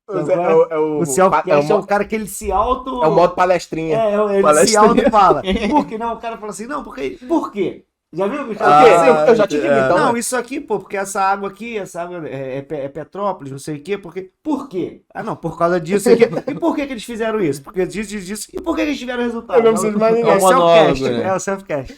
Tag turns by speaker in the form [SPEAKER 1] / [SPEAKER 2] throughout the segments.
[SPEAKER 1] O self-cast é o cara que ele se auto...
[SPEAKER 2] É o modo palestrinha.
[SPEAKER 1] Ele se auto fala. Por que não? O cara fala assim, não, porque... Por quê? Já viu, bicho?
[SPEAKER 2] Eu já te digo, então.
[SPEAKER 1] Não, isso aqui, pô, porque essa água é Petrópolis, não sei o quê, porque... Por quê? Ah, não, por causa disso aqui. E por que eles fizeram isso? Porque disso. E por que eles tiveram resultado?
[SPEAKER 2] Eu não preciso mais ninguém.
[SPEAKER 1] É o self-cast, né? É o self-cast.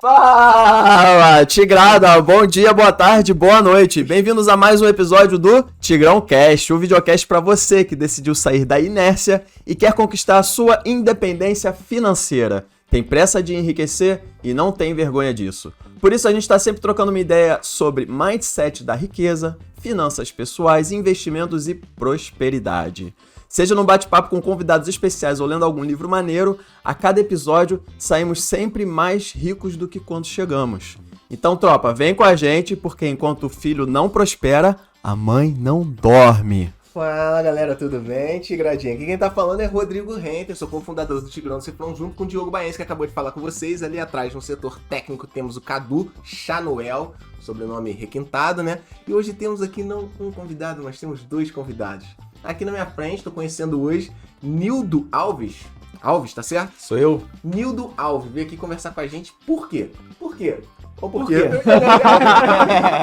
[SPEAKER 3] Fala, Tigrada! Bom dia, boa tarde, boa noite. Bem-vindos a mais um episódio do Tigrão Cast, o videocast para você que decidiu sair da inércia e quer conquistar a sua independência financeira. Tem pressa de enriquecer e não tem vergonha disso. Por isso a gente está sempre trocando uma ideia sobre mindset da riqueza, finanças pessoais, investimentos e prosperidade. Seja num bate-papo com convidados especiais ou lendo algum livro maneiro, a cada episódio saímos sempre mais ricos do que quando chegamos. Então, tropa, vem com a gente, porque enquanto o filho não prospera, a mãe não dorme.
[SPEAKER 2] Fala, galera, tudo bem? Tigradinha. Aqui quem tá falando é Rodrigo Renter, sou cofundador do Tigrão do Cifrão, junto com o Diogo Baense, que acabou de falar com vocês. Ali atrás, no setor técnico, temos o Cadu Chanoel, sobrenome requintado, né? E hoje temos aqui não um convidado, mas temos dois convidados. Aqui na minha frente, estou conhecendo hoje Nildo Alves. Alves, tá certo?
[SPEAKER 3] Sou eu?
[SPEAKER 2] Nildo Alves veio aqui conversar com a gente. Por quê? Por quê? Ou por
[SPEAKER 1] quê?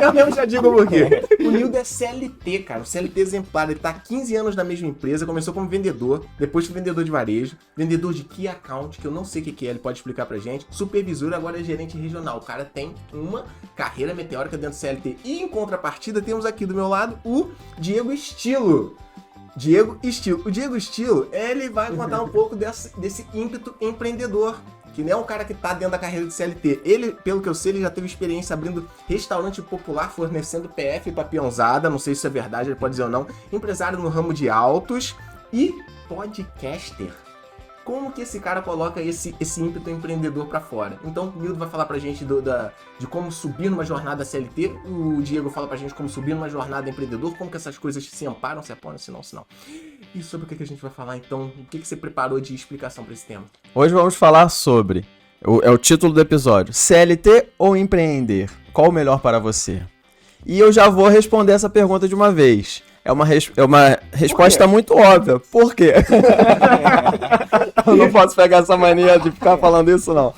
[SPEAKER 2] Eu mesmo já digo por quê. O Nildo é CLT, cara. O CLT exemplar. Ele tá há 15 anos na mesma empresa. Começou como vendedor, depois foi vendedor de varejo, vendedor de Key Account, que eu não sei o que é, ele pode explicar pra gente. Supervisor, agora é gerente regional. O cara tem uma carreira meteórica dentro do CLT. E em contrapartida, temos aqui do meu lado o Diego Estilo. O Diego Estilo, ele vai contar um pouco desse ímpeto empreendedor, que não é um cara que tá dentro da carreira de CLT. Ele, pelo que eu sei, ele já teve experiência abrindo restaurante popular, fornecendo PF pra peãozada, não sei se isso é verdade, ele pode dizer ou não. Empresário no ramo de autos e podcaster. Como que esse cara coloca esse ímpeto empreendedor pra fora? Então, o Nildo vai falar pra gente de como subir numa jornada CLT, o Diego fala pra gente como subir numa jornada empreendedor, como que essas coisas se amparam, se apoiam, se não. E sobre o que a gente vai falar, então? O que você preparou de explicação pra esse tema?
[SPEAKER 3] Hoje vamos falar sobre, é o título do episódio, CLT ou empreender? Qual o melhor para você? E eu já vou responder essa pergunta de uma vez. É uma resposta muito óbvia. Por quê? Eu não posso pegar essa mania de ficar falando isso, não.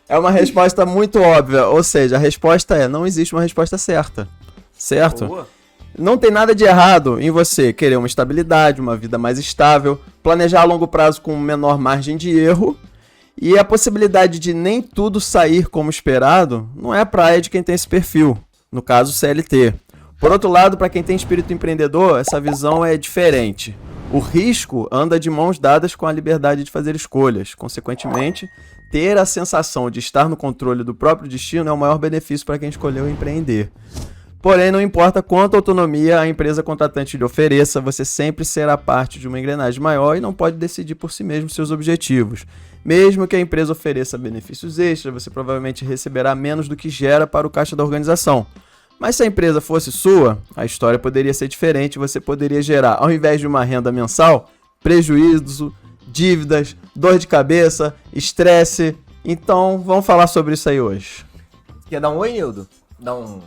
[SPEAKER 3] É uma resposta muito óbvia. Ou seja, a resposta é, não existe uma resposta certa. Certo?
[SPEAKER 2] Boa.
[SPEAKER 3] Não tem nada de errado em você querer uma estabilidade, uma vida mais estável, planejar a longo prazo com menor margem de erro. E a possibilidade de nem tudo sair como esperado não é a praia de quem tem esse perfil. No caso, CLT. Por outro lado, para quem tem espírito empreendedor, essa visão é diferente. O risco anda de mãos dadas com a liberdade de fazer escolhas. Consequentemente, ter a sensação de estar no controle do próprio destino é o maior benefício para quem escolheu empreender. Porém, não importa quanta autonomia a empresa contratante lhe ofereça, você sempre será parte de uma engrenagem maior e não pode decidir por si mesmo seus objetivos. Mesmo que a empresa ofereça benefícios extras, você provavelmente receberá menos do que gera para o caixa da organização. Mas se a empresa fosse sua, a história poderia ser diferente, você poderia gerar, ao invés de uma renda mensal, prejuízo, dívidas, dor de cabeça, estresse. Então, vamos falar sobre isso aí hoje.
[SPEAKER 2] Quer dar um oi, Nildo? Dá um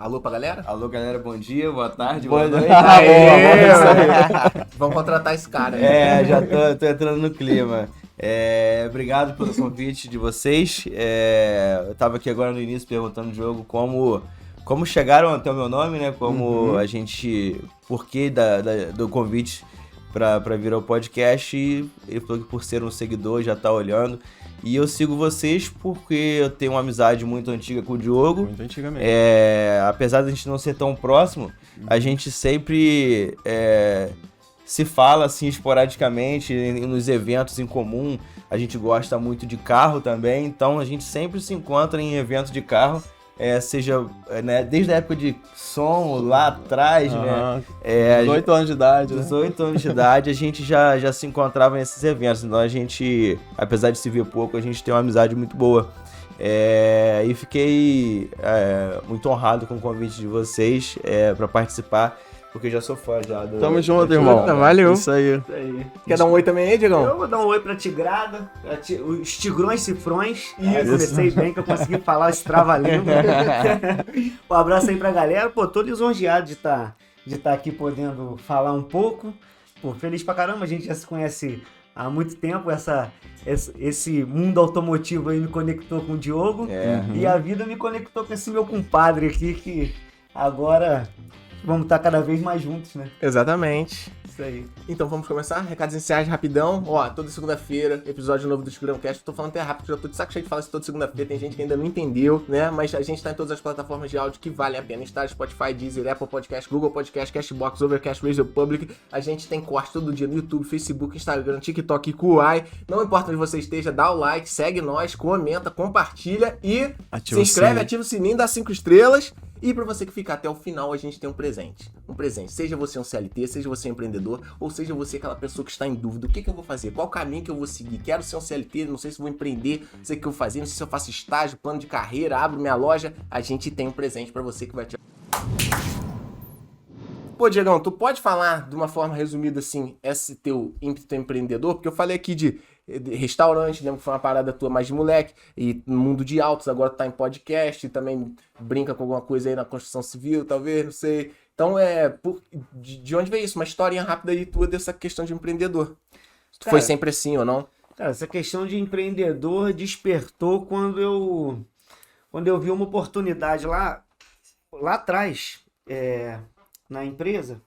[SPEAKER 2] alô pra galera?
[SPEAKER 4] Alô, galera, bom dia, boa tarde,
[SPEAKER 3] Boa
[SPEAKER 4] boa
[SPEAKER 3] noite.
[SPEAKER 4] noite.
[SPEAKER 2] Vamos contratar esse cara, né?
[SPEAKER 4] Já tô entrando no clima. Obrigado pelo convite de vocês. Eu tava aqui agora no início perguntando ao Diogo como chegaram até o meu nome, né? Como a gente... Por que do convite pra vir ao podcast. E ele falou que por ser um seguidor já tá olhando. E eu sigo vocês porque eu tenho uma amizade muito antiga com o Diogo.
[SPEAKER 3] Muito antigamente.
[SPEAKER 4] Apesar de a gente não ser tão próximo, a gente sempre se fala assim esporadicamente nos eventos em comum. A gente gosta muito de carro também, então a gente sempre se encontra em eventos de carro. Seja desde a época de som lá atrás, né?
[SPEAKER 3] 18 anos de idade, né?
[SPEAKER 4] 18 anos de idade, a gente já se encontrava nesses eventos. Então a gente, apesar de se ver pouco, a gente tem uma amizade muito boa. E fiquei muito honrado com o convite de vocês para participar, porque já sou fã já do...
[SPEAKER 3] Tamo junto,
[SPEAKER 4] do-
[SPEAKER 3] irmão.
[SPEAKER 2] Valeu.
[SPEAKER 3] Isso aí.
[SPEAKER 1] Isso aí.
[SPEAKER 2] Quer dar um oi também aí, Diegão?
[SPEAKER 1] Eu vou dar um oi pra Tigrada, os tigrões cifrões.
[SPEAKER 2] Isso.
[SPEAKER 1] Comecei bem que eu consegui falar esse trava-língua. Um abraço aí pra galera. Pô, tô lisonjeado de estar aqui podendo falar um pouco. Pô, feliz pra caramba, a gente já se conhece há muito tempo. Esse mundo automotivo aí me conectou com o Diogo.
[SPEAKER 4] É.
[SPEAKER 1] E a vida me conectou com esse meu compadre aqui, que agora vamos estar cada vez mais juntos, né?
[SPEAKER 2] Exatamente.
[SPEAKER 1] Isso aí.
[SPEAKER 2] Então vamos começar? Recados iniciais rapidão. Ó, toda segunda-feira, episódio novo do Scramcast. Tô falando até rápido, já tô de saco cheio de falar isso toda segunda-feira. Tem gente que ainda não entendeu, né? Mas a gente tá em todas as plataformas de áudio que valem a pena estar. Spotify, Deezer, Apple Podcast, Google Podcast, Cashbox, Overcast, Radio Public. A gente tem corte todo dia no YouTube, Facebook, Instagram, TikTok e Kuai. Não importa onde você esteja, dá o like, segue nós, comenta, compartilha e
[SPEAKER 3] Ativa
[SPEAKER 2] se
[SPEAKER 3] o
[SPEAKER 2] inscreve,
[SPEAKER 3] sininho.
[SPEAKER 2] ativa o sininho, dá 5 estrelas. E pra você que ficar até o final, a gente tem um presente. Um presente. Seja você um CLT, seja você um empreendedor, ou seja você aquela pessoa que está em dúvida. O que eu vou fazer? Qual caminho que eu vou seguir? Quero ser um CLT, não sei se vou empreender, não sei o que eu vou fazer, não sei se eu faço estágio, plano de carreira, abro minha loja. A gente tem um presente pra você que vai te... Pô, Diegão, tu pode falar de uma forma resumida, assim, esse teu ímpeto empreendedor? Porque eu falei aqui de restaurante, lembro que foi uma parada tua mais de moleque, e no mundo de autos, agora tu tá em podcast, e também brinca com alguma coisa aí na construção civil, talvez, não sei. Então, de onde veio isso? Uma historinha rápida aí tua dessa questão de empreendedor. Tu
[SPEAKER 1] Cara,
[SPEAKER 2] foi sempre assim ou não?
[SPEAKER 1] Cara, essa questão de empreendedor despertou quando eu vi uma oportunidade lá atrás, na empresa.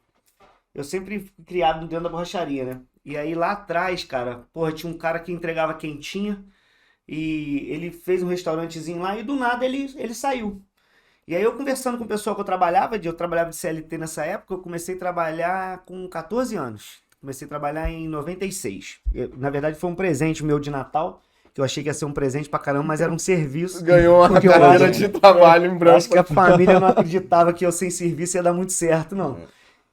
[SPEAKER 1] Eu sempre fui criado dentro da borracharia, né? E aí lá atrás, cara, porra, tinha um cara que entregava quentinha e ele fez um restaurantezinho lá e do nada ele saiu. E aí eu conversando com o pessoal que eu trabalhava de CLT nessa época, eu comecei a trabalhar com 14 anos. Comecei a trabalhar em 96. Na verdade foi um presente meu de Natal, que eu achei que ia ser um presente pra caramba, mas era um serviço.
[SPEAKER 2] Ganhou uma
[SPEAKER 1] Porque eu
[SPEAKER 2] carreira
[SPEAKER 1] acho-
[SPEAKER 2] de trabalho em branco.
[SPEAKER 1] Acho que a família não acreditava que eu sem serviço ia dar muito certo, não.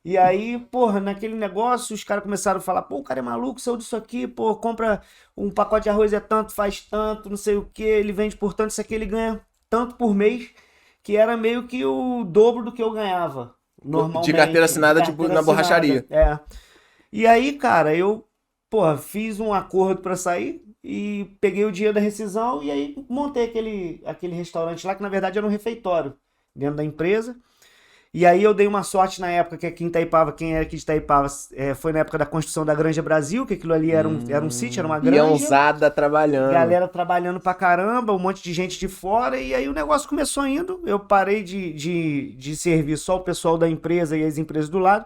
[SPEAKER 1] E aí, porra, naquele negócio, os caras começaram a falar, pô, o cara é maluco, saiu disso aqui, pô, compra um pacote de arroz é tanto, faz tanto, não sei o que, ele vende por tanto, isso aqui ele ganha tanto por mês, que era meio que o dobro do que eu ganhava normalmente.
[SPEAKER 2] De carteira assinada,
[SPEAKER 1] De
[SPEAKER 2] tipo,
[SPEAKER 1] carteira
[SPEAKER 2] na borracharia.
[SPEAKER 1] É. E aí, cara, eu, porra, fiz um acordo pra sair e peguei o dinheiro da rescisão e aí montei aquele restaurante lá, que na verdade era um refeitório dentro da empresa. E aí eu dei uma sorte na época que aqui em Itaipava, quem era aqui de Itaipava, foi na época da construção da Granja Brasil, que aquilo ali era um sítio, era uma granja.
[SPEAKER 2] Iãozada trabalhando.
[SPEAKER 1] Galera trabalhando pra caramba, um monte de gente de fora, e aí o negócio começou indo. Eu parei de servir só o pessoal da empresa e as empresas do lado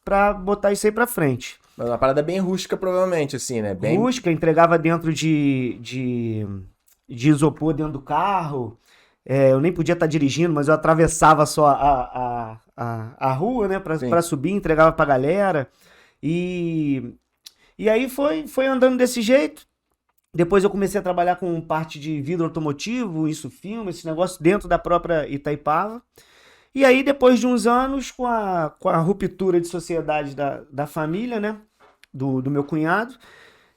[SPEAKER 1] pra botar isso aí pra frente.
[SPEAKER 2] Mas uma parada bem rústica, provavelmente, assim, né? Bem...
[SPEAKER 1] Rústica, entregava dentro de isopor dentro do carro. Eu nem podia estar dirigindo, mas eu atravessava só a rua, né,
[SPEAKER 2] Sim.
[SPEAKER 1] pra subir, entregava pra galera. E aí foi andando desse jeito. Depois eu comecei a trabalhar com parte de vidro automotivo, isso filme, esse negócio dentro da própria Itaipava. E aí, depois de uns anos, com a ruptura de sociedade da família, né, do meu cunhado,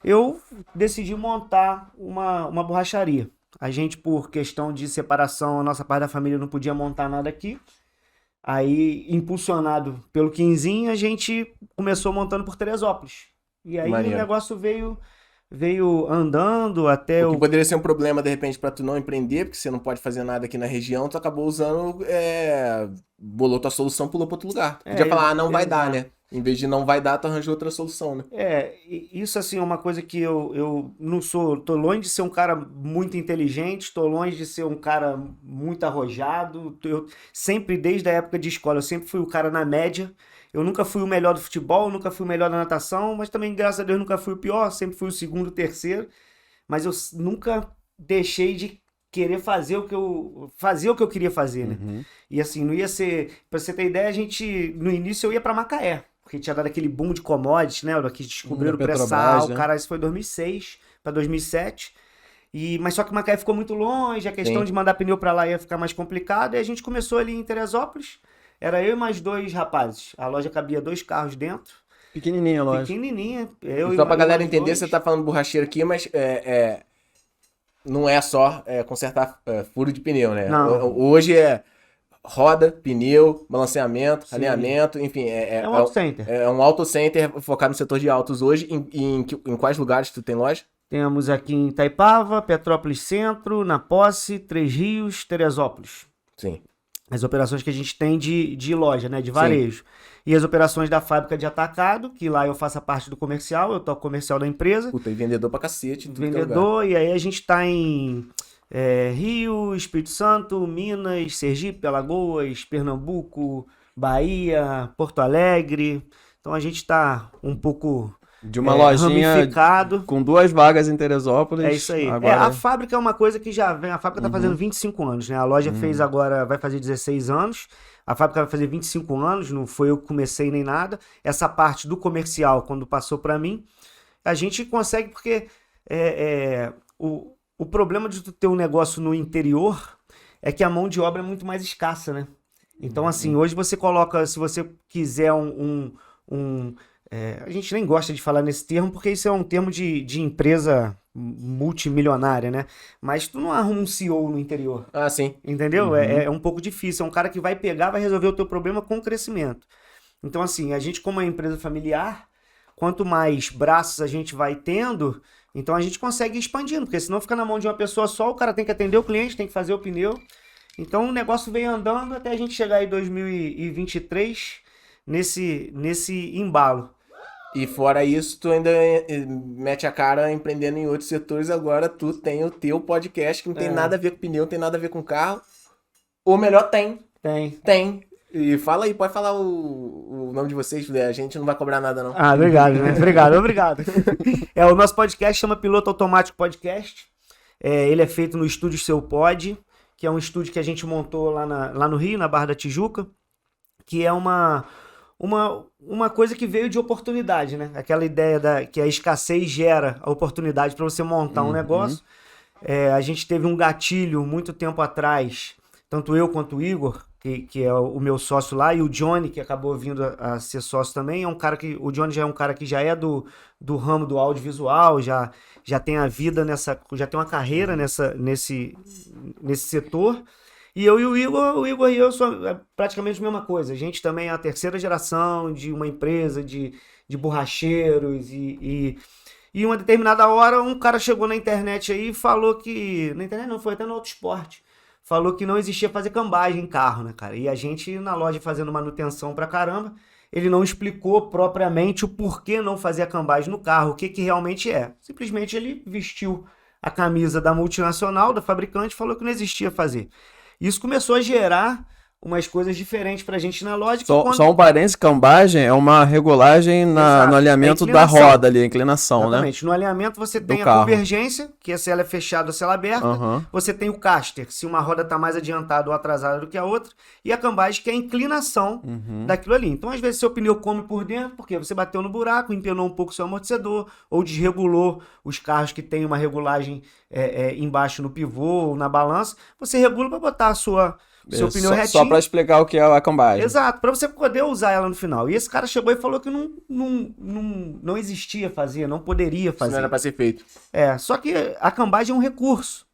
[SPEAKER 1] eu decidi montar uma borracharia. A gente, por questão de separação, a nossa parte da família não podia montar nada aqui. Aí, impulsionado pelo Quinzinho, a gente começou montando por Teresópolis. E aí
[SPEAKER 2] Maneiro.
[SPEAKER 1] o negócio veio andando até
[SPEAKER 2] O que poderia ser um problema, de repente, pra tu não empreender, porque você não pode fazer nada aqui na região, tu acabou usando, bolou tua solução, pulou pra outro lugar. Podia falar, não vai dar, né? Em vez de não vai dar, tu arranjou outra solução, né?
[SPEAKER 1] Isso assim é uma coisa que eu não sou, tô longe de ser um cara muito inteligente, tô longe de ser um cara muito arrojado. Eu sempre, desde a época de escola, eu sempre fui o cara na média. Eu nunca fui o melhor do futebol, nunca fui o melhor da natação, mas também, graças a Deus, nunca fui o pior, sempre fui o segundo, o terceiro. Mas eu nunca deixei de querer fazer o que eu queria fazer, né? E assim, não ia ser... Pra você ter ideia, no início eu ia pra Macaé, porque tinha dado aquele boom de commodities, né? Que descobriram o
[SPEAKER 3] Petrobras,
[SPEAKER 1] pré-sal,
[SPEAKER 3] né?
[SPEAKER 1] cara, isso foi 2006 pra 2007. Mas só que Macaé ficou muito longe, a questão
[SPEAKER 2] Sim.
[SPEAKER 1] de mandar pneu pra lá ia ficar mais complicado, e a gente começou ali em Teresópolis. Era eu e mais 2 rapazes. A loja cabia 2 carros dentro.
[SPEAKER 3] Pequenininha a loja.
[SPEAKER 1] Pequenininha.
[SPEAKER 2] Só pra galera
[SPEAKER 1] mais
[SPEAKER 2] entender,
[SPEAKER 1] 2.
[SPEAKER 2] você tá falando borracheiro aqui, mas não é só consertar furo de pneu, né?
[SPEAKER 1] Não.
[SPEAKER 2] Hoje roda, pneu, balanceamento,
[SPEAKER 1] Sim.
[SPEAKER 2] alinhamento, enfim.
[SPEAKER 1] É um auto center.
[SPEAKER 2] É um auto center focado no setor de autos hoje. Em quais lugares tu tem loja?
[SPEAKER 1] Temos aqui em Itaipava, Petrópolis Centro, Na Posse, Três Rios, Teresópolis.
[SPEAKER 2] Sim.
[SPEAKER 1] As operações que a gente tem de loja, né? De varejo. E as operações da fábrica de atacado, que lá eu faço a parte do comercial, eu toco comercial da empresa.
[SPEAKER 2] Puta, e vendedor pra cacete. em tudo que é lugar.
[SPEAKER 1] Vendedor, e aí a gente tá em Rio, Espírito Santo, Minas, Sergipe, Alagoas, Pernambuco, Bahia, Porto Alegre. Então a gente tá um pouco
[SPEAKER 3] De uma lojinha
[SPEAKER 1] ramificado.
[SPEAKER 3] com 2 vagas em Teresópolis.
[SPEAKER 1] É isso aí.
[SPEAKER 3] Agora...
[SPEAKER 1] A fábrica é uma coisa que já vem. A fábrica tá fazendo 25 anos, né? A loja fez agora, vai fazer 16 anos. A fábrica vai fazer 25 anos, não foi eu que comecei nem nada. Essa parte do comercial, quando passou para mim, a gente consegue, porque o problema de tu ter um negócio no interior é que a mão de obra é muito mais escassa, né? Então, assim, hoje você coloca, se você quiser a gente nem gosta de falar nesse termo, porque isso é um termo de empresa multimilionária, né? Mas tu não arruma um CEO no interior.
[SPEAKER 2] Ah, sim.
[SPEAKER 1] Entendeu? É um pouco difícil. É um cara que vai pegar, vai resolver o teu problema com crescimento. Então, assim, a gente, como é uma empresa familiar, quanto mais braços a gente vai tendo, então a gente consegue ir expandindo, porque senão fica na mão de uma pessoa só, o cara tem que atender o cliente, tem que fazer o pneu. Então o negócio vem andando até a gente chegar em 2023 nesse embalo.
[SPEAKER 2] E fora isso, tu ainda mete a cara empreendendo em outros setores. Agora tu tem o teu podcast que não tem nada a ver com pneu, não tem nada a ver com carro. Ou melhor, tem.
[SPEAKER 1] Tem.
[SPEAKER 2] E fala aí, pode falar o nome de vocês, a gente não vai cobrar nada, não.
[SPEAKER 1] Ah, obrigado, né? Obrigado. O nosso podcast chama Piloto Automático Podcast. Ele é feito no estúdio Seu Pod, que é um estúdio que a gente montou lá no Rio, na Barra da Tijuca, que é uma coisa que veio de oportunidade, né? Aquela ideia que a escassez gera a oportunidade para você montar um negócio. A gente teve um gatilho muito tempo atrás, tanto eu quanto o Igor, que é o meu sócio lá, e o Johnny, que acabou vindo a ser sócio também, o Johnny já é um cara que já é do ramo do audiovisual, já tem a vida já tem uma carreira nesse setor. E eu e o Igor e eu somos praticamente a mesma coisa. A gente também é a terceira geração de uma empresa de borracheiros e uma determinada hora um cara chegou na internet aí e falou que... Na internet não, foi até no Auto Esporte. Falou que não existia fazer cambagem em carro, né, cara? E a gente na loja fazendo manutenção pra caramba, ele não explicou propriamente o porquê não fazer a cambagem no carro, o que realmente é. Simplesmente ele vestiu a camisa da multinacional, da fabricante, e falou que não existia fazer. Isso começou a gerar umas coisas diferentes pra gente na loja.
[SPEAKER 3] Só um parênteses, cambagem é uma regulagem no alinhamento da roda ali, a inclinação,
[SPEAKER 1] exatamente.
[SPEAKER 3] né?
[SPEAKER 1] No alinhamento você tem a
[SPEAKER 3] carro.
[SPEAKER 1] Convergência, que se ela é fechada ou se ela é aberta. Você tem o caster, se uma roda tá mais adiantada ou atrasada do que a outra. E a cambagem, que é a inclinação daquilo ali. Então, às vezes, seu pneu come por dentro, porque você bateu no buraco, empenou um pouco o seu amortecedor, ou desregulou os carros que tem uma regulagem embaixo no pivô ou na balança. Você regula para botar seu pneu retinho.
[SPEAKER 3] Só pra explicar o que é a cambagem.
[SPEAKER 1] Exato, pra você poder usar ela no final. E esse cara chegou e falou que não existia fazer, não poderia fazer.
[SPEAKER 2] Isso não era pra ser feito.
[SPEAKER 1] Só que a cambagem é um recurso.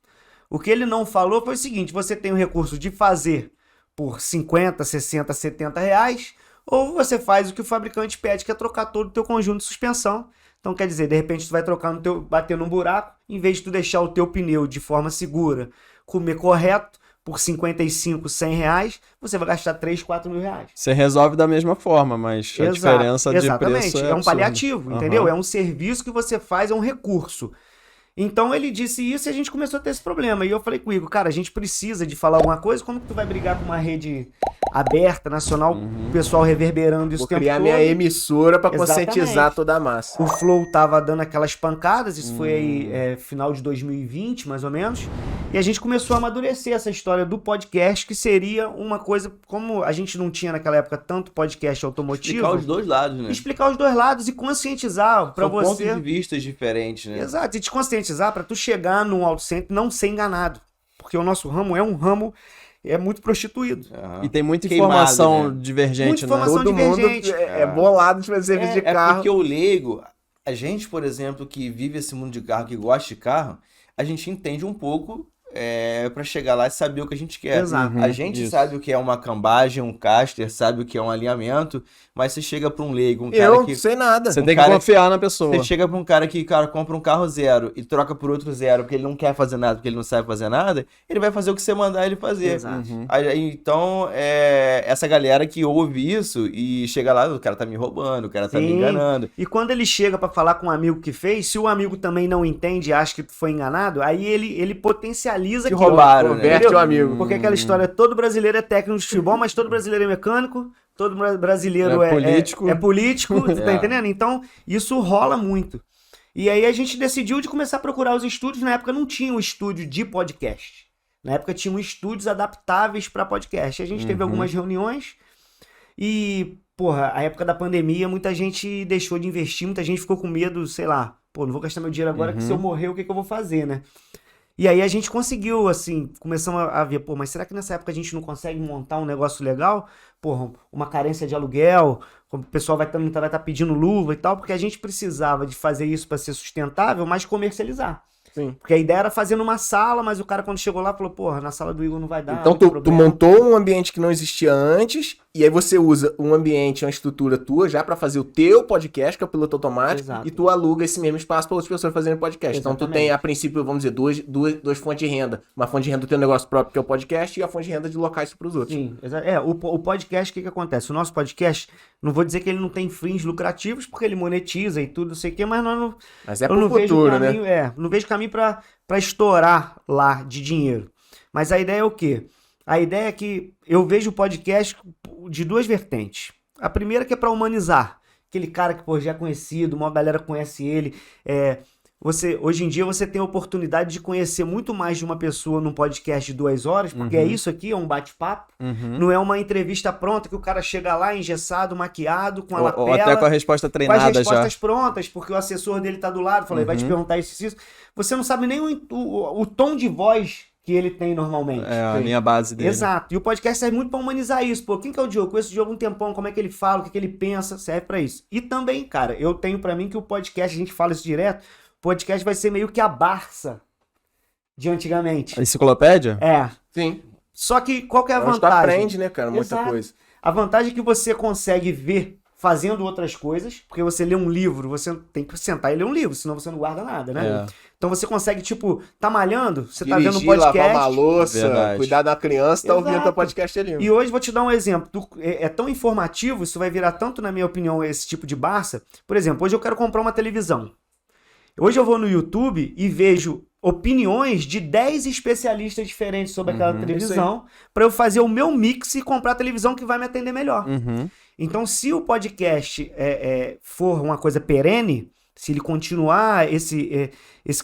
[SPEAKER 1] O que ele não falou foi o seguinte: você tem o recurso de fazer por 50, 60, 70 reais, ou você faz o que o fabricante pede, que é trocar todo o teu conjunto de suspensão. Então, quer dizer, de repente tu vai bater num buraco, em vez de tu deixar o teu pneu de forma segura, comer correto, por 55, 100 reais, você vai gastar 3, 4 mil reais.
[SPEAKER 3] Você resolve da mesma forma, mas a diferença de preço é
[SPEAKER 1] um paliativo, entendeu? É um serviço que você faz, é um recurso. Então ele disse isso e a gente começou a ter esse problema. E eu falei com o Igor, cara, a gente precisa de falar alguma coisa. Como que tu vai brigar com uma rede aberta, nacional, o pessoal reverberando isso o tempo todo?
[SPEAKER 2] Vou criar minha emissora pra conscientizar toda a massa.
[SPEAKER 1] O Flow tava dando aquelas pancadas, isso foi aí final de 2020, mais ou menos. E a gente começou a amadurecer essa história do podcast, que seria uma coisa, como a gente não tinha naquela época tanto podcast automotivo.
[SPEAKER 4] Explicar os dois lados, né?
[SPEAKER 1] Explicar os dois lados e conscientizar pra você.
[SPEAKER 4] São pontos de vista diferentes, né?
[SPEAKER 1] Exato, e te conscientizar pra tu chegar num auto center e não ser enganado. Porque o nosso ramo é um ramo muito prostituído.
[SPEAKER 3] E tem muita informação
[SPEAKER 4] né?
[SPEAKER 3] divergente,
[SPEAKER 1] muita informação
[SPEAKER 2] Todo
[SPEAKER 1] divergente.
[SPEAKER 2] mundo é bolado de fazer serviço de carro.
[SPEAKER 4] É porque o leigo, a gente, por exemplo, que vive esse mundo de carro, que gosta de carro, a gente entende um pouco pra chegar lá e saber o que a gente quer.
[SPEAKER 1] Exato.
[SPEAKER 4] A gente
[SPEAKER 3] Isso.
[SPEAKER 4] sabe o que é uma cambagem, um caster, sabe o que é um alinhamento, mas você chega pra um leigo, um cara
[SPEAKER 2] Eu
[SPEAKER 4] que...
[SPEAKER 2] não sei nada.
[SPEAKER 3] Você
[SPEAKER 4] Um
[SPEAKER 3] tem que
[SPEAKER 4] cara-
[SPEAKER 3] confiar na pessoa.
[SPEAKER 4] Você chega pra um cara que, cara, compra um carro zero e troca por outro zero porque ele não quer fazer nada, porque ele não sabe fazer nada, ele vai fazer o que você mandar ele fazer.
[SPEAKER 1] Exato.
[SPEAKER 4] Então, essa galera que ouve isso e chega lá, o cara tá me roubando, o cara tá me
[SPEAKER 1] Sim.
[SPEAKER 4] enganando.
[SPEAKER 1] E quando ele chega pra falar com um amigo que fez, se o amigo também não entende e acha que foi enganado, aí ele potencializa
[SPEAKER 4] Te
[SPEAKER 1] aquilo.
[SPEAKER 4] roubaram, né?
[SPEAKER 2] Converte
[SPEAKER 1] Entendeu?
[SPEAKER 2] o amigo.
[SPEAKER 1] Porque aquela história, todo brasileiro é técnico de futebol, mas todo brasileiro é mecânico, todo brasileiro
[SPEAKER 3] É político.
[SPEAKER 1] é político, você tá
[SPEAKER 4] É.
[SPEAKER 1] entendendo? Então, isso rola muito. E aí a gente decidiu de começar a procurar os estúdios. Na época não tinha um estúdio de podcast. Na época tinham estúdios adaptáveis para podcast. A gente teve algumas reuniões e, porra, a época da pandemia, muita gente deixou de investir, muita gente ficou com medo, sei lá, pô, não vou gastar meu dinheiro agora, que se eu morrer, o que eu vou fazer, né? E aí a gente conseguiu, assim, começamos a ver, pô, mas será que nessa época a gente não consegue montar um negócio legal? Porra, uma carência de aluguel, o pessoal vai estar pedindo luva e tal, porque a gente precisava de fazer isso para ser sustentável, mas comercializar.
[SPEAKER 2] Sim.
[SPEAKER 1] Porque a ideia era fazer numa sala, mas o cara quando chegou lá falou, porra, na sala do Igor não vai dar.
[SPEAKER 2] Então
[SPEAKER 1] não tem
[SPEAKER 2] tu
[SPEAKER 1] problema.
[SPEAKER 2] montou um ambiente que não existia antes, e aí você usa um ambiente, uma estrutura tua já pra fazer o teu podcast, que é o piloto automático,
[SPEAKER 1] Exato.
[SPEAKER 2] e tu aluga esse mesmo espaço para outras pessoas fazerem podcast. Então tu
[SPEAKER 1] Exatamente.
[SPEAKER 2] tem, a princípio, vamos dizer, duas fontes de renda. Uma fonte de renda do teu negócio próprio, que é o podcast, e a fonte de renda de locais pros outros.
[SPEAKER 1] Sim, o podcast, o que acontece? O nosso podcast, não vou dizer que ele não tem fins lucrativos, porque ele monetiza e tudo, não sei o quê, mas nós não,
[SPEAKER 2] Mas é
[SPEAKER 1] eu
[SPEAKER 2] pro
[SPEAKER 1] não vejo
[SPEAKER 2] futuro, né?
[SPEAKER 1] caminho, não vejo caminho pra estourar lá de dinheiro. Mas a ideia é o quê? A ideia é que eu vejo o podcast de duas vertentes. A primeira que é pra humanizar. Aquele cara que, pô, já é conhecido, uma galera conhece ele. Hoje em dia você tem a oportunidade de conhecer muito mais de uma pessoa num podcast de 2 horas, porque é isso aqui, é um bate-papo. Não é uma entrevista pronta que o cara chega lá engessado, maquiado, com a lapela.
[SPEAKER 3] Ou até com a resposta
[SPEAKER 1] Com as
[SPEAKER 3] treinada já.
[SPEAKER 1] respostas prontas, porque o assessor dele tá do lado, fala, ele vai te perguntar isso e isso. Você não sabe nem o tom de voz que ele tem normalmente.
[SPEAKER 3] É a linha base dele.
[SPEAKER 1] Exato. E o podcast serve muito pra humanizar isso. Pô, quem que é o Diogo? Conheço o Diogo há um tempão, como é que ele fala, o que ele pensa, serve pra isso. E também, cara, eu tenho pra mim que o podcast, a gente fala isso direto, o podcast vai ser meio que a Barça de antigamente.
[SPEAKER 3] A enciclopédia?
[SPEAKER 2] Sim.
[SPEAKER 1] Só que qual que é a
[SPEAKER 2] Onde tu
[SPEAKER 1] vantagem?
[SPEAKER 2] aprende, né, cara? Muita
[SPEAKER 1] Exato.
[SPEAKER 2] coisa.
[SPEAKER 1] A vantagem é que você consegue ver fazendo outras coisas, porque você lê um livro, você tem que sentar e ler um livro, senão você não guarda nada, né?
[SPEAKER 3] É.
[SPEAKER 1] Então você consegue, tipo, tá malhando, você tá vendo um
[SPEAKER 2] Dirigir,
[SPEAKER 1] podcast.
[SPEAKER 2] lavar uma louça,
[SPEAKER 4] Verdade.
[SPEAKER 2] cuidar da criança, tá ouvindo
[SPEAKER 1] Exato.
[SPEAKER 2] teu podcast ali.
[SPEAKER 1] E hoje vou te dar um exemplo. É tão informativo, isso vai virar tanto, na minha opinião, esse tipo de Barça. Por exemplo, hoje eu quero comprar uma televisão. Hoje eu vou no YouTube e vejo opiniões de 10 especialistas diferentes sobre aquela televisão para eu fazer o meu mix e comprar a televisão que vai me atender melhor.
[SPEAKER 3] Uhum.
[SPEAKER 1] Então, se o podcast for uma coisa perene, se ele continuar esse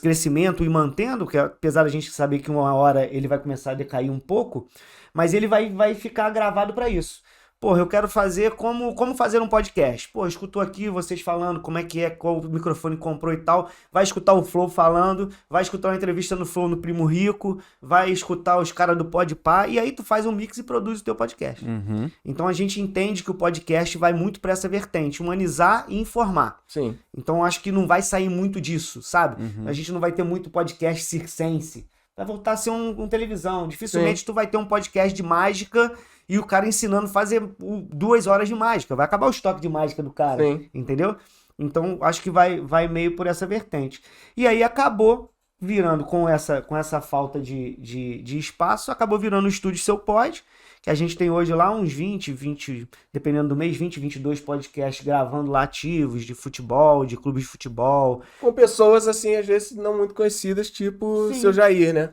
[SPEAKER 1] crescimento e mantendo, que apesar da gente saber que uma hora ele vai começar a decair um pouco, mas ele vai ficar gravado para isso. Porra, eu quero fazer como fazer um podcast. Pô, escutou aqui vocês falando como é que é, qual microfone comprou e tal. Vai escutar o Flow falando, vai escutar uma entrevista no Flow no Primo Rico, vai escutar os caras do Podpah, e aí tu faz um mix e produz o teu podcast.
[SPEAKER 3] Uhum.
[SPEAKER 1] Então a gente entende que o podcast vai muito para essa vertente, humanizar e informar.
[SPEAKER 2] Sim.
[SPEAKER 1] Então eu acho que não vai sair muito disso, sabe? A gente não vai ter muito podcast circense. Vai voltar a ser um televisão. Dificilmente tu vai ter um podcast de mágica e o cara ensinando a fazer 2 horas de mágica. Vai acabar o estoque de mágica do cara.
[SPEAKER 2] Sim.
[SPEAKER 1] Entendeu? Então acho que vai meio por essa vertente. E aí acabou virando com essa falta de espaço, acabou virando o Estúdio Seu Pod, que a gente tem hoje lá uns 20, dependendo do mês, 22 podcasts gravando lá ativos de futebol, de clubes de futebol.
[SPEAKER 2] Com pessoas, assim, às vezes não muito conhecidas, tipo
[SPEAKER 1] Sim.
[SPEAKER 2] Seu Jair, né?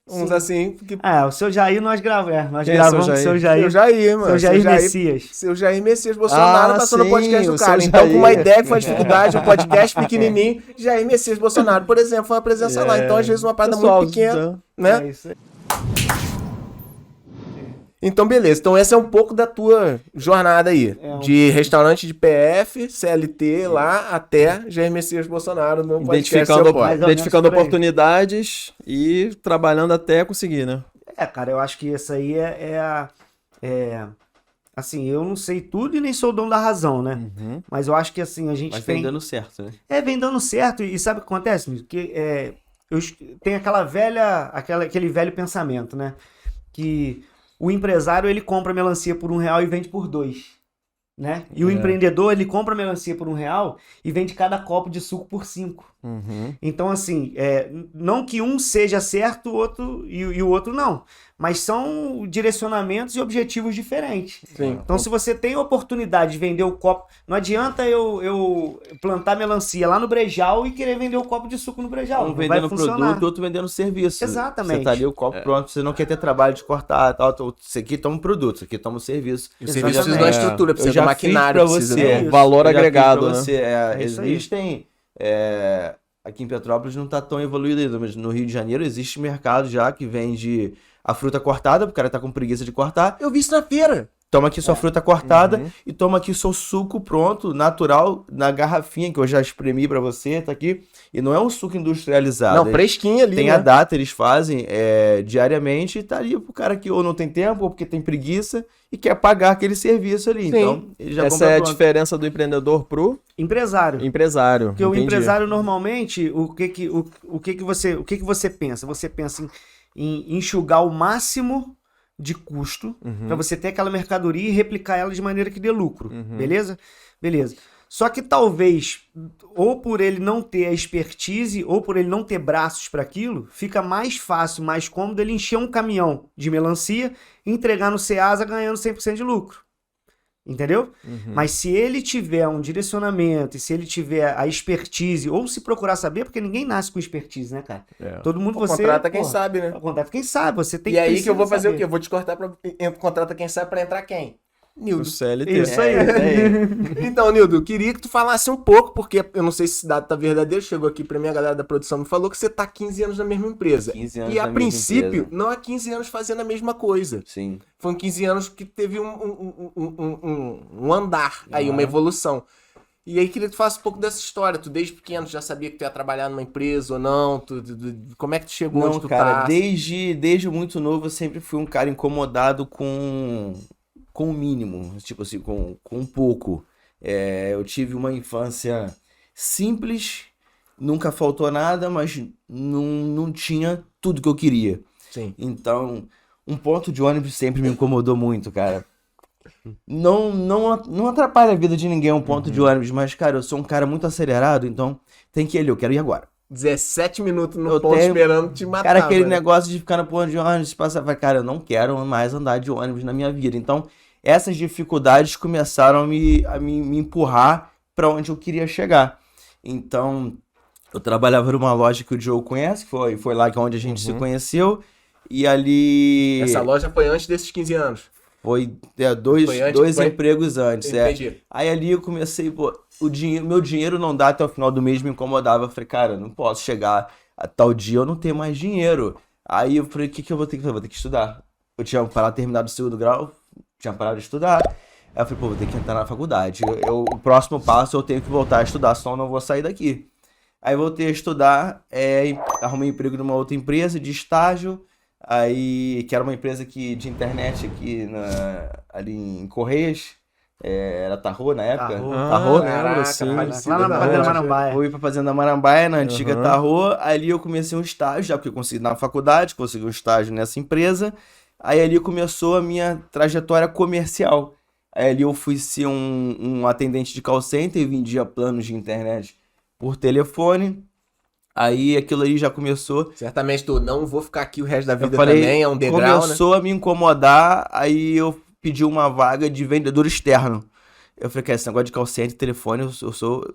[SPEAKER 2] Uns
[SPEAKER 1] Sim.
[SPEAKER 2] assim, que...
[SPEAKER 1] O Seu Jair nós gravamos. Nós
[SPEAKER 3] Quem é
[SPEAKER 1] gravamos
[SPEAKER 3] Seu
[SPEAKER 1] com o Seu
[SPEAKER 3] Jair?
[SPEAKER 1] Jair.
[SPEAKER 2] Seu Jair, mano.
[SPEAKER 1] Seu Jair Messias.
[SPEAKER 2] Seu Jair Messias Bolsonaro
[SPEAKER 3] Ah,
[SPEAKER 2] passou no
[SPEAKER 3] sim,
[SPEAKER 2] podcast do
[SPEAKER 3] o
[SPEAKER 2] cara.
[SPEAKER 3] Seu
[SPEAKER 2] Então, com uma
[SPEAKER 3] Jair.
[SPEAKER 2] ideia que foi uma dificuldade, um podcast pequenininho, Jair Messias Bolsonaro, por exemplo, foi uma presença lá. Então, às vezes, uma parada
[SPEAKER 3] Pessoal,
[SPEAKER 2] muito pequena, né?
[SPEAKER 1] É isso aí.
[SPEAKER 2] Então, beleza. Então, essa é um pouco da tua jornada aí. De restaurante de PF, CLT, lá, até Jair Messias Bolsonaro no podcast
[SPEAKER 3] Identificando,
[SPEAKER 2] Seu Pod.
[SPEAKER 1] Mais ou menos
[SPEAKER 3] identificando
[SPEAKER 1] por aí.
[SPEAKER 3] oportunidades e trabalhando até conseguir, né?
[SPEAKER 1] Cara, eu acho que essa aí assim, eu não sei tudo e nem sou o dono da razão, né? Mas eu acho que assim, a gente
[SPEAKER 4] Mas
[SPEAKER 1] tem...
[SPEAKER 4] vem dando certo, né?
[SPEAKER 1] Vem dando certo. E sabe o que acontece? Que tem aquele velho pensamento, né? Que o empresário, ele compra melancia por R$1 e vende por 2, né? E o empreendedor, ele compra melancia por R$1 e vende cada copo de suco por 5. Então, assim, não que um seja certo e o outro não, mas são direcionamentos e objetivos diferentes.
[SPEAKER 2] Sim.
[SPEAKER 1] Então, se você tem a oportunidade de vender o copo, não adianta eu plantar melancia lá no Brejal e querer vender o copo de suco no Brejal.
[SPEAKER 4] Um
[SPEAKER 1] Não vai
[SPEAKER 4] vendendo
[SPEAKER 1] funcionar.
[SPEAKER 4] produto, outro vendendo serviço.
[SPEAKER 1] Exatamente.
[SPEAKER 4] Você tá ali o copo pronto, você não quer ter trabalho de cortar, tal. Isso aqui toma um produto, isso aqui toma um serviço.
[SPEAKER 2] O serviço precisa de
[SPEAKER 1] Exatamente.
[SPEAKER 2] uma estrutura, precisa
[SPEAKER 4] Eu
[SPEAKER 2] de
[SPEAKER 4] já
[SPEAKER 2] um
[SPEAKER 4] fiz
[SPEAKER 2] maquinário,
[SPEAKER 4] pra
[SPEAKER 2] precisa
[SPEAKER 4] você.
[SPEAKER 2] de
[SPEAKER 1] Isso.
[SPEAKER 3] Valor
[SPEAKER 4] Eu já fiz
[SPEAKER 3] agregado,
[SPEAKER 4] pra
[SPEAKER 3] né?
[SPEAKER 4] você.
[SPEAKER 1] É isso aí.
[SPEAKER 4] Existem. Aqui em Petrópolis não tá tão evoluído ainda, mas no Rio de Janeiro existe mercado já que vende a fruta cortada, porque o cara tá com preguiça de cortar.
[SPEAKER 2] Eu vi isso na feira.
[SPEAKER 4] Toma aqui sua fruta cortada e toma aqui seu suco pronto, natural, na garrafinha que eu já espremi pra você, tá aqui. E não é um suco industrializado.
[SPEAKER 2] Não, fresquinho ali,
[SPEAKER 4] Tem
[SPEAKER 2] né?
[SPEAKER 4] a data, eles fazem diariamente e tá ali pro cara que ou não tem tempo ou porque tem preguiça e quer pagar aquele serviço ali.
[SPEAKER 2] Sim.
[SPEAKER 4] Então, ele já
[SPEAKER 3] Essa
[SPEAKER 4] compra
[SPEAKER 3] é a
[SPEAKER 4] pronto.
[SPEAKER 3] diferença do empreendedor pro
[SPEAKER 1] Empresário.
[SPEAKER 3] empresário.
[SPEAKER 1] Porque o
[SPEAKER 3] Entendi.
[SPEAKER 1] empresário, normalmente, o que você pensa? Você pensa em enxugar o máximo de custo para você ter aquela mercadoria e replicar ela de maneira que dê lucro. Beleza? Beleza. Só que talvez, ou por ele não ter a expertise, ou por ele não ter braços para aquilo, fica mais fácil, mais cômodo ele encher um caminhão de melancia e entregar no Ceasa ganhando 100% de lucro. Entendeu? Mas se ele tiver um direcionamento e se ele tiver a expertise, ou se procurar saber, porque ninguém nasce com expertise, né, cara? Todo mundo
[SPEAKER 2] Contrata quem sabe, né?
[SPEAKER 1] Contrata quem sabe, você tem
[SPEAKER 2] E aí que eu vou
[SPEAKER 1] precisa
[SPEAKER 2] fazer o
[SPEAKER 1] saber.
[SPEAKER 2] quê? Eu vou te cortar pra... Contrata quem sabe pra entrar quem?
[SPEAKER 3] O
[SPEAKER 2] Nildo.
[SPEAKER 3] CLT.
[SPEAKER 1] Isso aí.
[SPEAKER 2] Então, Nildo, eu queria que tu falasse um pouco, porque eu não sei se esse dado tá verdadeiro, chegou aqui pra mim, a galera da produção me falou que você tá 15 anos na mesma empresa.
[SPEAKER 4] 15 anos
[SPEAKER 2] E a
[SPEAKER 4] na mesma
[SPEAKER 2] princípio,
[SPEAKER 4] empresa.
[SPEAKER 2] não é 15 anos fazendo a mesma coisa.
[SPEAKER 4] Sim.
[SPEAKER 2] Foram 15 anos que teve um andar aí, uma evolução. E aí queria que tu falasse um pouco dessa história. Tu desde pequeno já sabia que tu ia trabalhar numa empresa ou não? Como é que tu chegou
[SPEAKER 4] Não,
[SPEAKER 2] onde tu
[SPEAKER 4] cara,
[SPEAKER 2] tá?
[SPEAKER 4] desde muito novo eu sempre fui um cara incomodado com o mínimo, tipo assim, com um pouco. Eu tive uma infância simples, nunca faltou nada, mas não tinha tudo que eu queria.
[SPEAKER 2] Sim.
[SPEAKER 4] Então, um ponto de ônibus sempre me incomodou muito, cara. Não atrapalha a vida de ninguém um ponto de ônibus, mas, cara, eu sou um cara muito acelerado, então tem que ir ali, eu quero ir agora.
[SPEAKER 2] 17 minutos no
[SPEAKER 4] Eu
[SPEAKER 2] ponto
[SPEAKER 4] tenho-
[SPEAKER 2] esperando te matar.
[SPEAKER 4] Cara, aquele
[SPEAKER 2] mano.
[SPEAKER 4] negócio de ficar no ponto de ônibus, passar, vai, cara, eu não quero mais andar de ônibus na minha vida. Então, essas dificuldades começaram a me empurrar para onde eu queria chegar. Então, eu trabalhava numa loja que o Joe conhece, que foi lá que é onde a gente se conheceu. E ali
[SPEAKER 2] Essa loja foi antes desses 15 anos.
[SPEAKER 4] foi dois
[SPEAKER 2] foi-
[SPEAKER 4] empregos antes.
[SPEAKER 2] Entendi.
[SPEAKER 4] Aí ali eu comecei, pô, meu dinheiro não dá até o final do mês, me incomodava. Eu falei, cara, eu não posso chegar a tal dia, eu não tenho mais dinheiro. Aí eu falei, o que eu vou ter que fazer? Vou ter que estudar. Eu tinha terminado o segundo grau, tinha parado de estudar. Aí eu falei, pô, vou ter que entrar na faculdade. O próximo passo eu tenho que voltar a estudar, senão eu não vou sair daqui. Aí voltei a estudar, arrumei emprego numa outra empresa de estágio, aí que era uma empresa de internet aqui ali em Correios, era Tarrô na época.
[SPEAKER 1] Tarrô.
[SPEAKER 3] Lembro,
[SPEAKER 2] Caraca,
[SPEAKER 3] sim.
[SPEAKER 2] falecida
[SPEAKER 1] Lá na
[SPEAKER 2] da
[SPEAKER 1] Fazenda
[SPEAKER 2] onde?
[SPEAKER 1] Marambaia.
[SPEAKER 4] Fui pra Fazenda Marambaia, na antiga Tarrô. Ali eu comecei um estágio, já porque eu consegui na faculdade, consegui um estágio nessa empresa. Aí ali começou a minha trajetória comercial. Aí ali eu fui ser um atendente de call center e vendia planos de internet por telefone. Aí aquilo ali já começou.
[SPEAKER 2] Certamente tu não vou ficar aqui o resto da
[SPEAKER 4] Eu
[SPEAKER 2] vida
[SPEAKER 4] falei,
[SPEAKER 2] também, é um degrau, né?
[SPEAKER 4] começou a me incomodar, aí eu pedi uma vaga de vendedor externo. Eu falei, cara, esse negócio de call center, telefone, eu sou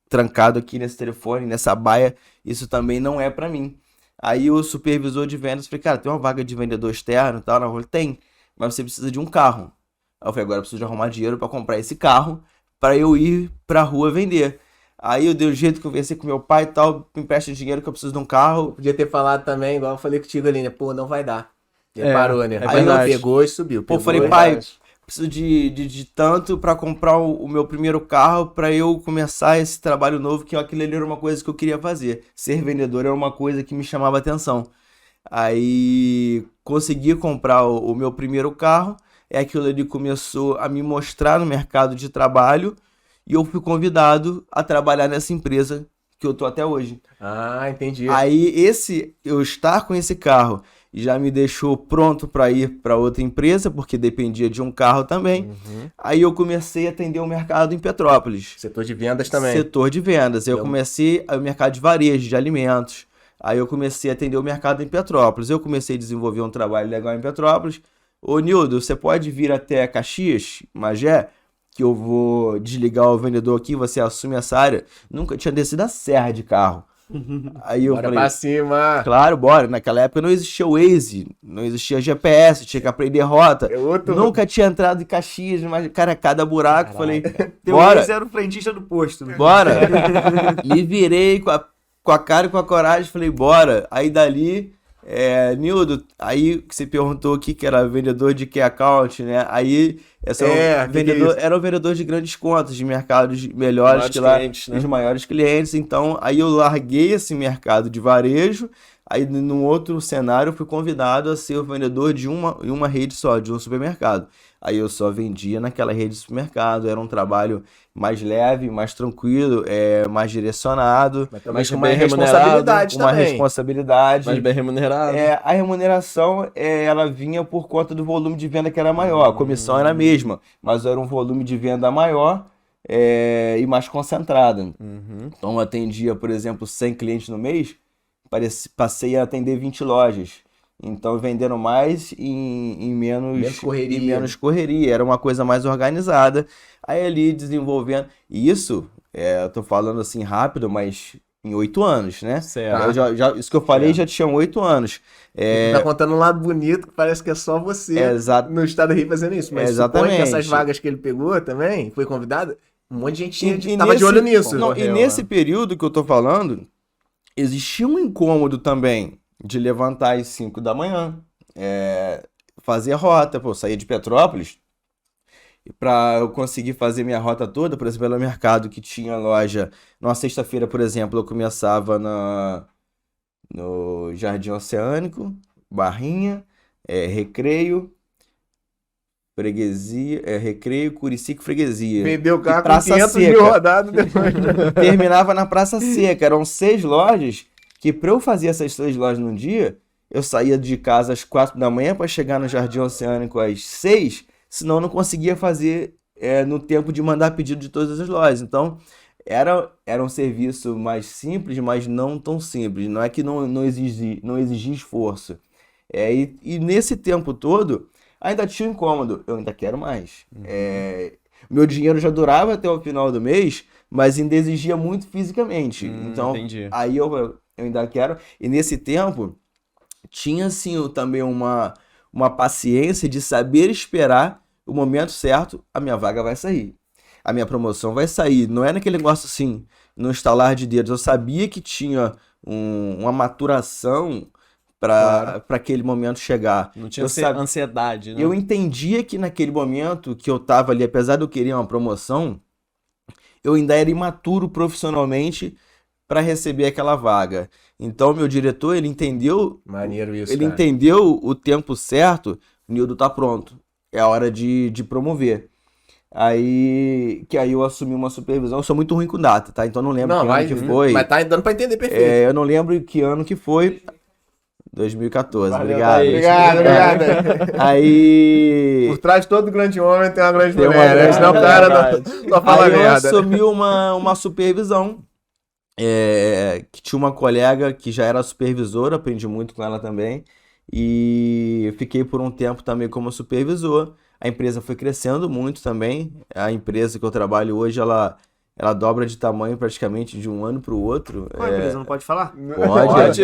[SPEAKER 4] trancado aqui nesse telefone, nessa baia, isso também não é pra mim. Aí o supervisor de vendas, falei, cara, tem uma vaga de vendedor externo e tal? Eu falei, tem, mas você precisa de um carro. Aí eu falei, agora eu preciso de arrumar dinheiro pra comprar esse carro, pra eu ir pra rua vender. Aí eu dei o jeito que eu conversei com meu pai e tal, me empresta dinheiro que eu preciso de um carro.
[SPEAKER 2] Podia ter falado também, igual eu falei contigo ali, né? Pô, não vai dar. E
[SPEAKER 3] É,
[SPEAKER 2] parou, né?
[SPEAKER 3] é
[SPEAKER 2] Aí
[SPEAKER 3] verdade.
[SPEAKER 2] pegou e subiu.
[SPEAKER 4] Pô,
[SPEAKER 2] pegou
[SPEAKER 4] falei,
[SPEAKER 2] e-
[SPEAKER 4] pai, preciso de tanto pra comprar o meu primeiro carro pra eu começar esse trabalho novo, que aquilo ali era uma coisa que eu queria fazer. Ser vendedor era uma coisa que me chamava atenção. Aí consegui comprar o meu primeiro carro, aquilo ali começou a me mostrar no mercado de trabalho e eu fui convidado a trabalhar nessa empresa que eu tô até hoje.
[SPEAKER 2] Ah, entendi.
[SPEAKER 4] Aí eu estar com esse carro já me deixou pronto para ir para outra empresa, porque dependia de um carro também. Aí eu comecei a atender o mercado em Petrópolis.
[SPEAKER 2] Setor de vendas também.
[SPEAKER 4] Setor de vendas. Eu
[SPEAKER 2] Eu-
[SPEAKER 4] comecei o mercado de varejo, de alimentos. Aí eu comecei a atender o mercado em Petrópolis. Eu comecei a desenvolver um trabalho legal em Petrópolis. Ô, Nildo, você pode vir até Caxias, Magé, que eu vou desligar o vendedor aqui, você assume essa área. Nunca tinha descido a serra de carro. Aí eu
[SPEAKER 2] Bora
[SPEAKER 4] falei,
[SPEAKER 2] pra cima.
[SPEAKER 4] claro, bora. Naquela época não existia o Waze, não existia GPS, tinha que aprender rota.
[SPEAKER 2] É outro...
[SPEAKER 4] Nunca tinha entrado em Caxias, mas, cara, cada buraco. Falei,
[SPEAKER 1] Teu
[SPEAKER 4] bora,
[SPEAKER 1] ex era o frentista do posto, né?
[SPEAKER 4] bora. Me virei com a cara e com a coragem, falei, bora. Aí dali, Nildo, aí que você perguntou aqui que era vendedor de key account, né? Aí esse era um vendedor de grandes contas, de mercados melhores que lá,
[SPEAKER 3] clientes, né?
[SPEAKER 4] os maiores clientes. Então, aí eu larguei esse mercado de varejo. Aí, num outro cenário, eu fui convidado a ser o vendedor de uma rede só, de um supermercado. Aí eu só vendia naquela rede de supermercado. Era um trabalho mais leve, mais tranquilo, mais direcionado.
[SPEAKER 2] Mas também
[SPEAKER 3] Mas
[SPEAKER 2] com uma
[SPEAKER 3] bem
[SPEAKER 2] responsabilidade
[SPEAKER 4] Uma
[SPEAKER 2] também.
[SPEAKER 4] responsabilidade.
[SPEAKER 3] Mais bem remunerado.
[SPEAKER 4] A remuneração, ela vinha por conta do volume de venda que era maior. A comissão era a mesma, mas era um volume de venda maior e mais concentrada. Então, eu atendia, por exemplo, 100 clientes no mês, passei a atender 20 lojas. Então, vendendo mais em
[SPEAKER 2] Menos correria.
[SPEAKER 4] em menos correria. Era uma coisa mais organizada. Aí, ali, desenvolvendo. E isso, eu tô falando assim rápido, mas em 8 anos, né?
[SPEAKER 3] Certo.
[SPEAKER 4] Isso que eu falei já tinha 8 anos.
[SPEAKER 2] Tu tá contando um lado bonito que parece que é só você no estado do Rio fazendo isso. Mas suponho que essas vagas que ele pegou também, foi convidado, um monte de gente tava de olho nisso.
[SPEAKER 4] Não, e nesse período que eu tô falando, existia um incômodo também de levantar às 5 da manhã, fazer a rota. Pô, eu saía de Petrópolis, e para eu conseguir fazer minha rota toda, por exemplo, no mercado que tinha loja, numa sexta-feira, por exemplo, eu começava no Jardim Oceânico, Barrinha, Recreio, Freguesia, Recreio, Curicica e Freguesia.
[SPEAKER 2] Vendeu o carro com
[SPEAKER 4] Praça
[SPEAKER 2] 500 mil
[SPEAKER 4] Seca.
[SPEAKER 2] rodadas depois.
[SPEAKER 4] Terminava na Praça Seca. Eram 6 lojas, que para eu fazer essas 6 lojas num dia, eu saía de casa às 4 da manhã para chegar no Jardim Oceânico às 6, senão eu não conseguia fazer no tempo de mandar pedido de todas as lojas. Então, era um serviço mais simples, mas não tão simples. Não é que não exigia esforço. E nesse tempo todo, ainda tinha um incômodo. Eu ainda quero mais. Meu dinheiro já durava até o final do mês, mas ainda exigia muito fisicamente. Então,
[SPEAKER 3] entendi.
[SPEAKER 4] aí eu ainda quero. E nesse tempo, tinha assim também uma paciência de saber esperar o momento certo, a minha vaga vai sair. A minha promoção vai sair. Não é naquele negócio assim, no estalar de dedos. Eu sabia que tinha uma maturação para aquele momento chegar.
[SPEAKER 3] Não tinha ansiedade, né?
[SPEAKER 4] Eu entendia que naquele momento que eu estava ali, apesar de eu querer uma promoção, eu ainda era imaturo profissionalmente para receber aquela vaga. Então, meu diretor, ele entendeu.
[SPEAKER 2] Maneiro isso,
[SPEAKER 4] Ele
[SPEAKER 2] cara.
[SPEAKER 4] entendeu o tempo certo. O Nildo tá pronto. É a hora de promover. Aí eu assumi uma supervisão. Eu sou muito ruim com data, tá? Então eu não lembro que ano que foi.
[SPEAKER 2] Mas tá dando pra entender perfeito.
[SPEAKER 4] Eu não lembro que ano que foi. 2014,
[SPEAKER 2] Valeu,
[SPEAKER 4] obrigado.
[SPEAKER 2] Obrigado.
[SPEAKER 4] Aí.
[SPEAKER 2] Por trás de todo grande homem tem uma grande
[SPEAKER 4] Tem uma
[SPEAKER 2] mulher, né?
[SPEAKER 4] grande
[SPEAKER 2] Senão o cara não fala
[SPEAKER 4] Aí eu
[SPEAKER 2] merda.
[SPEAKER 4] assumi uma supervisão. Que tinha uma colega que já era supervisora, aprendi muito com ela também. E fiquei por um tempo também como supervisor. A empresa foi crescendo muito também. A empresa que eu trabalho hoje, ela dobra de tamanho praticamente de um ano para o outro.
[SPEAKER 1] Qual é a empresa? Não pode falar?
[SPEAKER 4] Pode.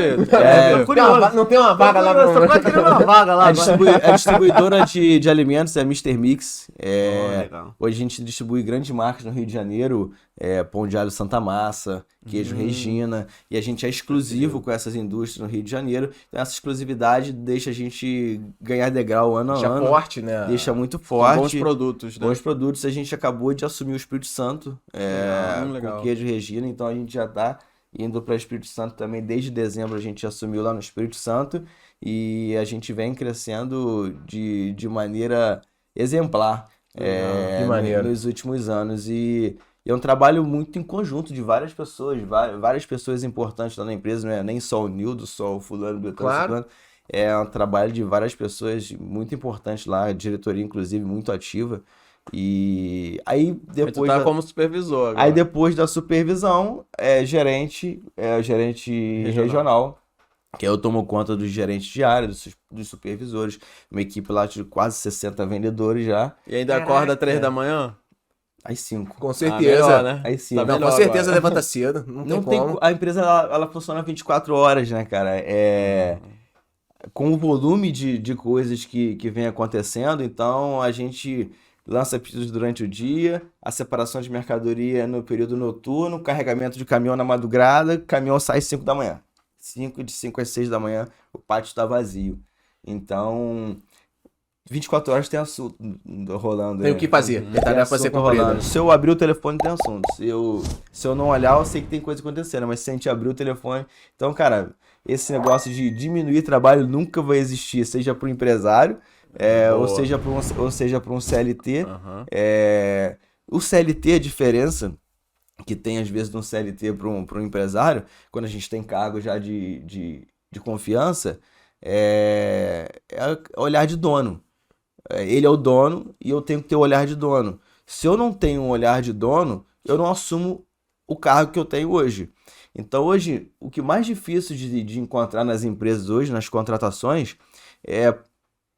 [SPEAKER 2] Não tem uma vaga lá
[SPEAKER 1] Tô quase querendo uma vaga lá.
[SPEAKER 4] A distribuidora de alimentos é a Mr. Mix.
[SPEAKER 1] Legal.
[SPEAKER 4] Hoje a gente distribui grandes marcas no Rio de Janeiro, Pão de Alho Santa Massa, Queijo Regina, e a gente é exclusivo com essas indústrias no Rio de Janeiro. Então essa exclusividade deixa a gente ganhar degrau ano a
[SPEAKER 2] Deixa
[SPEAKER 4] ano.
[SPEAKER 2] forte, né?
[SPEAKER 4] Deixa muito
[SPEAKER 3] São
[SPEAKER 4] forte.
[SPEAKER 3] bons produtos, né?
[SPEAKER 4] Bons produtos. A gente acabou de assumir o Espírito Santo
[SPEAKER 3] legal.
[SPEAKER 4] com Queijo Regina, então a gente já está indo para o Espírito Santo também. Desde dezembro a gente assumiu lá no Espírito Santo e a gente vem crescendo de maneira exemplar
[SPEAKER 2] Que maneiro.
[SPEAKER 4] nos últimos anos. E E é um trabalho muito em conjunto de várias pessoas, várias pessoas importantes lá na empresa, não é nem só o Nildo, só o fulano, Beltrano,
[SPEAKER 2] Claro.
[SPEAKER 4] ciclano. É um trabalho de várias pessoas muito importantes lá, a diretoria inclusive muito ativa. E aí
[SPEAKER 3] E tu
[SPEAKER 4] depois
[SPEAKER 3] tá
[SPEAKER 4] da-
[SPEAKER 3] como supervisor agora.
[SPEAKER 4] aí depois da supervisão, gerente regional, que eu tomo conta dos gerentes de área, dos supervisores, uma equipe lá de quase 60 vendedores já,
[SPEAKER 3] E ainda
[SPEAKER 1] Caraca.
[SPEAKER 3] acorda 3 da manhã?
[SPEAKER 4] às 5.
[SPEAKER 2] Com
[SPEAKER 3] Ah,
[SPEAKER 2] certeza.
[SPEAKER 3] melhor, né?
[SPEAKER 4] Aí sim.
[SPEAKER 3] Tá
[SPEAKER 2] Não,
[SPEAKER 3] melhor
[SPEAKER 2] com certeza
[SPEAKER 3] agora.
[SPEAKER 2] levanta cedo. Não tem como.
[SPEAKER 4] A empresa ela funciona 24 horas, né, cara? Com o volume de coisas que vem acontecendo, então a gente lança pedidos durante o dia, a separação de mercadoria no período noturno, carregamento de caminhão na madrugada, caminhão sai às 5 da manhã. De 5 às 6 da manhã, o pátio está vazio. Então, 24 horas tem assunto rolando.
[SPEAKER 2] Tem
[SPEAKER 4] né?
[SPEAKER 2] o que fazer. Tem tarefa pra ser
[SPEAKER 4] assunto
[SPEAKER 2] cumprida.
[SPEAKER 4] rolando. Se eu abrir o telefone, tem assunto. Se eu não olhar, eu sei que tem coisa acontecendo, mas se a gente abrir o telefone. Então, cara, esse negócio de diminuir trabalho nunca vai existir, seja para o empresário, ou
[SPEAKER 3] Boa.
[SPEAKER 4] seja para um CLT.
[SPEAKER 3] Aham.
[SPEAKER 4] O CLT, a diferença que tem às vezes de um CLT para um empresário, quando a gente tem cargo já de confiança, é olhar de dono. Ele é o dono e eu tenho que ter o olhar de dono. Se eu não tenho um olhar de dono, eu não assumo o cargo que eu tenho hoje. Então hoje, o que mais difícil de encontrar nas empresas hoje, nas contratações,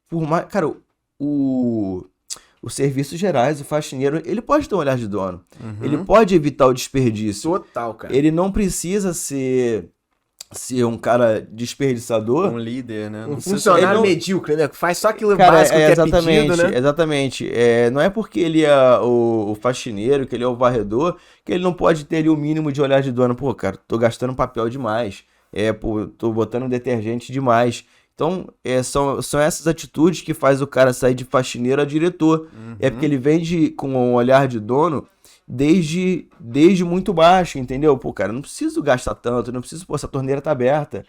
[SPEAKER 4] por mais, cara, os serviços gerais, o faxineiro, ele pode ter um olhar de dono. Ele pode evitar o desperdício.
[SPEAKER 2] Total, cara.
[SPEAKER 4] Ele não precisa ser um cara desperdiçador.
[SPEAKER 3] Um líder, né?
[SPEAKER 2] Um
[SPEAKER 3] Não sei se-
[SPEAKER 2] funcionário
[SPEAKER 4] ele não-
[SPEAKER 2] medíocre, né? Faz só aquilo
[SPEAKER 4] Cara,
[SPEAKER 2] básico que é
[SPEAKER 4] exatamente,
[SPEAKER 2] pedido, né?
[SPEAKER 4] exatamente. Não é porque ele é o faxineiro, que ele é o varredor, que ele não pode ter ali o mínimo de olhar de dono. Pô, cara, tô gastando papel demais. Pô, tô botando detergente demais. Então, são essas atitudes que faz o cara sair de faxineiro a diretor. É porque ele vem com um olhar de dono desde muito baixo, entendeu? Pô, cara, não preciso gastar tanto, não preciso, pô, essa torneira tá aberta.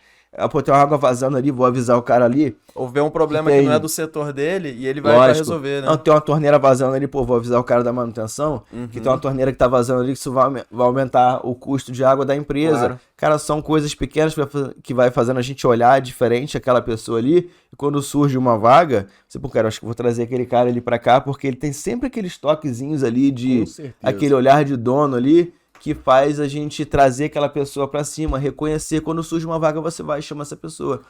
[SPEAKER 4] Pô, tem uma água vazando ali, vou avisar o cara ali.
[SPEAKER 3] Ou vê um problema
[SPEAKER 4] Que
[SPEAKER 3] que não é
[SPEAKER 4] tem.
[SPEAKER 3] do setor dele e ele vai pra
[SPEAKER 4] Lógico.
[SPEAKER 3] resolver, né?
[SPEAKER 4] Não, tem uma torneira vazando ali, pô, vou avisar o cara da manutenção que tem uma torneira que tá vazando ali, que isso vai aumentar o custo de água da empresa.
[SPEAKER 2] Claro.
[SPEAKER 4] Cara, são coisas pequenas que vai fazendo a gente olhar diferente aquela pessoa ali. E quando surge uma vaga, você, pô, cara, acho que vou trazer aquele cara ali pra cá, porque ele tem sempre aqueles toquezinhos ali
[SPEAKER 2] Com certeza.
[SPEAKER 4] aquele olhar de dono ali, que faz a gente trazer aquela pessoa pra cima, reconhecer. Quando surge uma vaga, você vai e chama essa pessoa.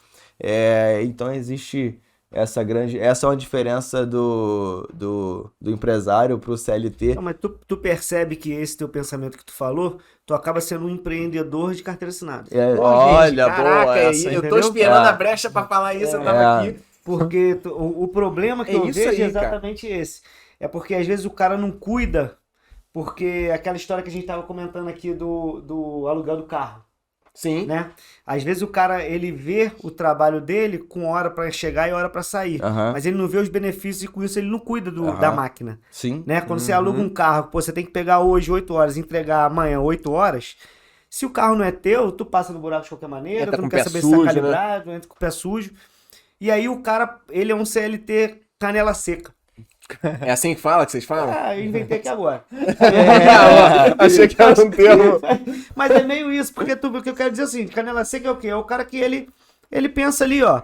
[SPEAKER 4] Então existe essa é uma diferença do empresário pro CLT.
[SPEAKER 1] Não, mas tu percebe que esse teu pensamento que tu falou, tu acaba sendo um empreendedor de carteira assinada.
[SPEAKER 2] Pô,
[SPEAKER 3] Olha,
[SPEAKER 2] gente, caraca,
[SPEAKER 3] boa essa,
[SPEAKER 2] eu tô
[SPEAKER 1] entendeu?
[SPEAKER 2] esperando a brecha pra falar isso, eu tava aqui.
[SPEAKER 1] Porque o problema que
[SPEAKER 2] É
[SPEAKER 1] eu
[SPEAKER 2] isso
[SPEAKER 1] vejo
[SPEAKER 2] aí,
[SPEAKER 1] é exatamente esse. É porque às vezes o cara não cuida, porque aquela história que a gente tava comentando aqui do aluguel do carro,
[SPEAKER 2] Sim.
[SPEAKER 1] né? Às vezes o cara, ele vê o trabalho dele com hora pra chegar e hora pra sair.
[SPEAKER 4] Aham.
[SPEAKER 1] Mas ele não vê os benefícios e com isso ele não cuida
[SPEAKER 4] Aham.
[SPEAKER 1] da máquina.
[SPEAKER 4] Sim.
[SPEAKER 1] Né? Quando você aluga um carro, pô, você tem que pegar hoje 8 horas, entregar amanhã 8 horas. Se o carro não é teu, tu passa no buraco de qualquer maneira,
[SPEAKER 2] Entra
[SPEAKER 1] tu não
[SPEAKER 2] com
[SPEAKER 1] quer
[SPEAKER 2] o pé
[SPEAKER 1] saber se
[SPEAKER 2] sujo,
[SPEAKER 1] tá
[SPEAKER 2] né?
[SPEAKER 1] calibrado, entra com o pé sujo. E aí o cara, ele é um CLT canela seca.
[SPEAKER 2] É assim que fala, que vocês falam?
[SPEAKER 1] Eu inventei aqui agora.
[SPEAKER 2] Achei que era um termo.
[SPEAKER 1] Mas é meio isso, porque o que eu quero dizer assim, canela seca é o quê? É o cara que ele pensa ali, ó,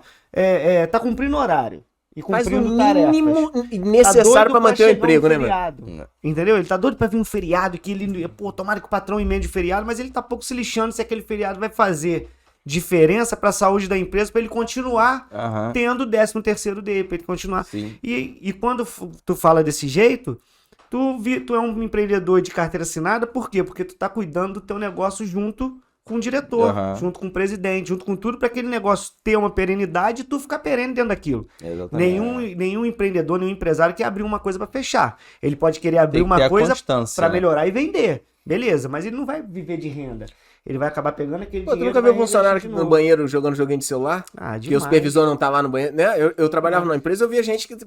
[SPEAKER 1] tá cumprindo horário. E
[SPEAKER 2] Faz o
[SPEAKER 1] cumprindo tarefas.
[SPEAKER 2] mínimo
[SPEAKER 1] Tá
[SPEAKER 2] necessário
[SPEAKER 1] doido
[SPEAKER 2] pra manter o
[SPEAKER 1] chegar
[SPEAKER 2] emprego,
[SPEAKER 1] um
[SPEAKER 2] né, mano?
[SPEAKER 1] feriado. Entendeu? Ele tá doido pra vir um feriado que ele, pô, tomara que o patrão emende o feriado, mas ele tá pouco se lixando se aquele feriado vai fazer diferença pra saúde da empresa, pra ele continuar
[SPEAKER 4] Aham.
[SPEAKER 1] tendo o 13º dele, pra ele continuar.
[SPEAKER 4] Sim.
[SPEAKER 1] E quando tu fala desse jeito, tu é um empreendedor de carteira assinada, por quê? Porque tu tá cuidando do teu negócio junto com o diretor,
[SPEAKER 4] Aham.
[SPEAKER 1] junto com o presidente, junto com tudo, para aquele negócio ter uma perenidade e tu ficar perene dentro daquilo.
[SPEAKER 4] Exatamente.
[SPEAKER 1] Nenhum empreendedor, nenhum empresário quer abrir uma coisa para fechar. Ele pode querer abrir
[SPEAKER 4] Tem que ter
[SPEAKER 1] uma
[SPEAKER 4] a
[SPEAKER 1] coisa
[SPEAKER 4] constância,
[SPEAKER 1] para
[SPEAKER 4] né?
[SPEAKER 1] melhorar e vender. Beleza, mas ele não vai viver de renda. Ele vai acabar pegando aquele
[SPEAKER 2] Pô, tu
[SPEAKER 1] dinheiro.
[SPEAKER 2] nunca
[SPEAKER 1] e
[SPEAKER 2] viu um
[SPEAKER 1] vai
[SPEAKER 2] funcionário
[SPEAKER 1] investir de
[SPEAKER 2] no
[SPEAKER 1] novo.
[SPEAKER 2] banheiro jogando joguinho de celular?
[SPEAKER 1] Ah,
[SPEAKER 2] Que o
[SPEAKER 1] demais.
[SPEAKER 2] supervisor não tá lá no banheiro, né? Eu trabalhava numa empresa, eu via gente que ia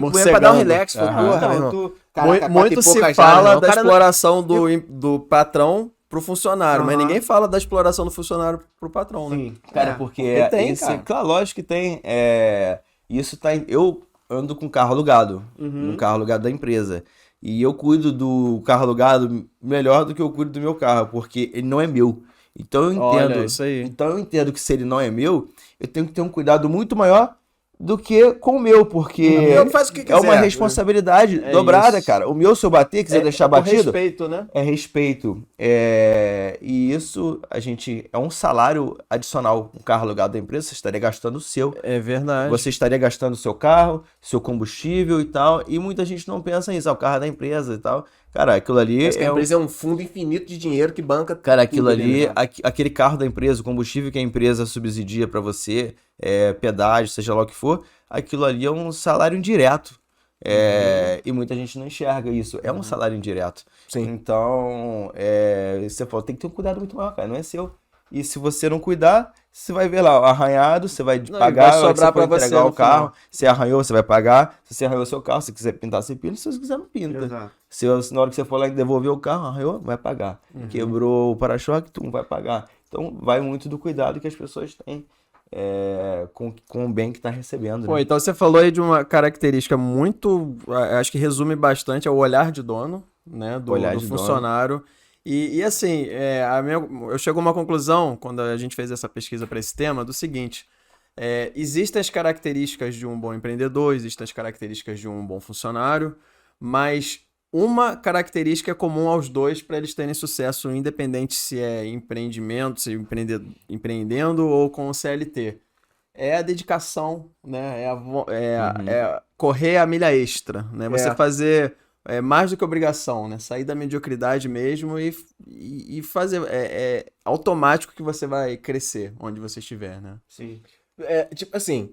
[SPEAKER 2] pro banheiro pra
[SPEAKER 3] Morcegando.
[SPEAKER 2] dar um relax. Falei,
[SPEAKER 4] Aham.
[SPEAKER 2] porra,
[SPEAKER 1] Então,
[SPEAKER 2] meu irmão.
[SPEAKER 1] tu-
[SPEAKER 2] Caraca,
[SPEAKER 3] Muito
[SPEAKER 2] quatro e
[SPEAKER 3] se
[SPEAKER 2] poucas
[SPEAKER 3] fala
[SPEAKER 2] horas, não.
[SPEAKER 3] da
[SPEAKER 2] O cara não-
[SPEAKER 3] exploração do patrão pro funcionário, mas
[SPEAKER 1] Aham.
[SPEAKER 3] ninguém fala da exploração do funcionário pro patrão, né?
[SPEAKER 1] Sim.
[SPEAKER 4] Cara, porque
[SPEAKER 3] tem, cara.
[SPEAKER 4] Claro, lógico que tem. Isso tá. Eu ando com carro alugado.
[SPEAKER 1] Uhum.
[SPEAKER 4] Um carro alugado da empresa. E eu cuido do carro alugado melhor do que eu cuido do meu carro, porque ele não é meu. Então eu entendo.
[SPEAKER 3] Olha, isso aí.
[SPEAKER 4] Então eu entendo que se ele não é meu, eu tenho que ter um cuidado muito maior do que com o meu, porque
[SPEAKER 2] O meu faz o que
[SPEAKER 4] é uma
[SPEAKER 2] quiser.
[SPEAKER 4] responsabilidade
[SPEAKER 3] É
[SPEAKER 4] dobrada,
[SPEAKER 3] isso.
[SPEAKER 4] cara. O meu, se eu bater, quiser deixar
[SPEAKER 3] por
[SPEAKER 4] batido,
[SPEAKER 3] respeito, né?
[SPEAKER 4] é respeito. E isso, é um salário adicional. Um carro alugado da empresa, você estaria gastando o seu.
[SPEAKER 3] É verdade.
[SPEAKER 4] Você estaria gastando o seu carro, seu combustível e tal. E muita gente não pensa nisso. O carro é da empresa e tal. Cara, aquilo ali
[SPEAKER 2] Parece que a
[SPEAKER 4] é
[SPEAKER 2] empresa é um fundo infinito de dinheiro que banca
[SPEAKER 4] Cara, aquilo
[SPEAKER 2] tudo
[SPEAKER 4] ali,
[SPEAKER 2] né?
[SPEAKER 4] aquele carro da empresa, o combustível que a empresa subsidia pra você, pedágio, seja lá o que for, aquilo ali é um salário indireto. E muita gente não enxerga isso. É um salário indireto.
[SPEAKER 2] Sim.
[SPEAKER 4] Então, você falou, tem que ter um cuidado muito maior, cara. Não é seu. E se você não cuidar, você vai ver lá, arranhado, você vai
[SPEAKER 3] Não, e
[SPEAKER 4] pagar,
[SPEAKER 3] vai
[SPEAKER 4] a hora que
[SPEAKER 3] sobrar
[SPEAKER 4] você for
[SPEAKER 3] pra você
[SPEAKER 4] entregar
[SPEAKER 3] no
[SPEAKER 4] o carro.
[SPEAKER 3] final.
[SPEAKER 4] Se arranhou, você vai pagar. Se você arranhou seu carro, se quiser pintar, você pinta. Se você quiser, não pinta.
[SPEAKER 1] Exato.
[SPEAKER 4] Se na hora que você for lá devolver o carro, arranhou, vai pagar. Quebrou o para-choque, tu vai pagar. Então vai muito do cuidado que as pessoas têm com o bem que está recebendo.
[SPEAKER 3] Pô,
[SPEAKER 4] Né?
[SPEAKER 3] então você falou aí de uma característica muito, acho que resume bastante, é o olhar de dono, né, do
[SPEAKER 4] Olhar de dono.
[SPEAKER 3] funcionário. E assim, eu chego a uma conclusão, quando a gente fez essa pesquisa para esse tema, do seguinte, existem as características de um bom empreendedor, existem as características de um bom funcionário, mas uma característica é comum aos dois para eles terem sucesso, independente se é empreendimento, se é empreendendo ou com o CLT. É a dedicação, né? É correr a milha extra, né? Você fazer mais do que obrigação, né? Sair da mediocridade mesmo e fazer. É automático que você vai crescer onde você estiver, né?
[SPEAKER 1] Sim.
[SPEAKER 2] Tipo assim,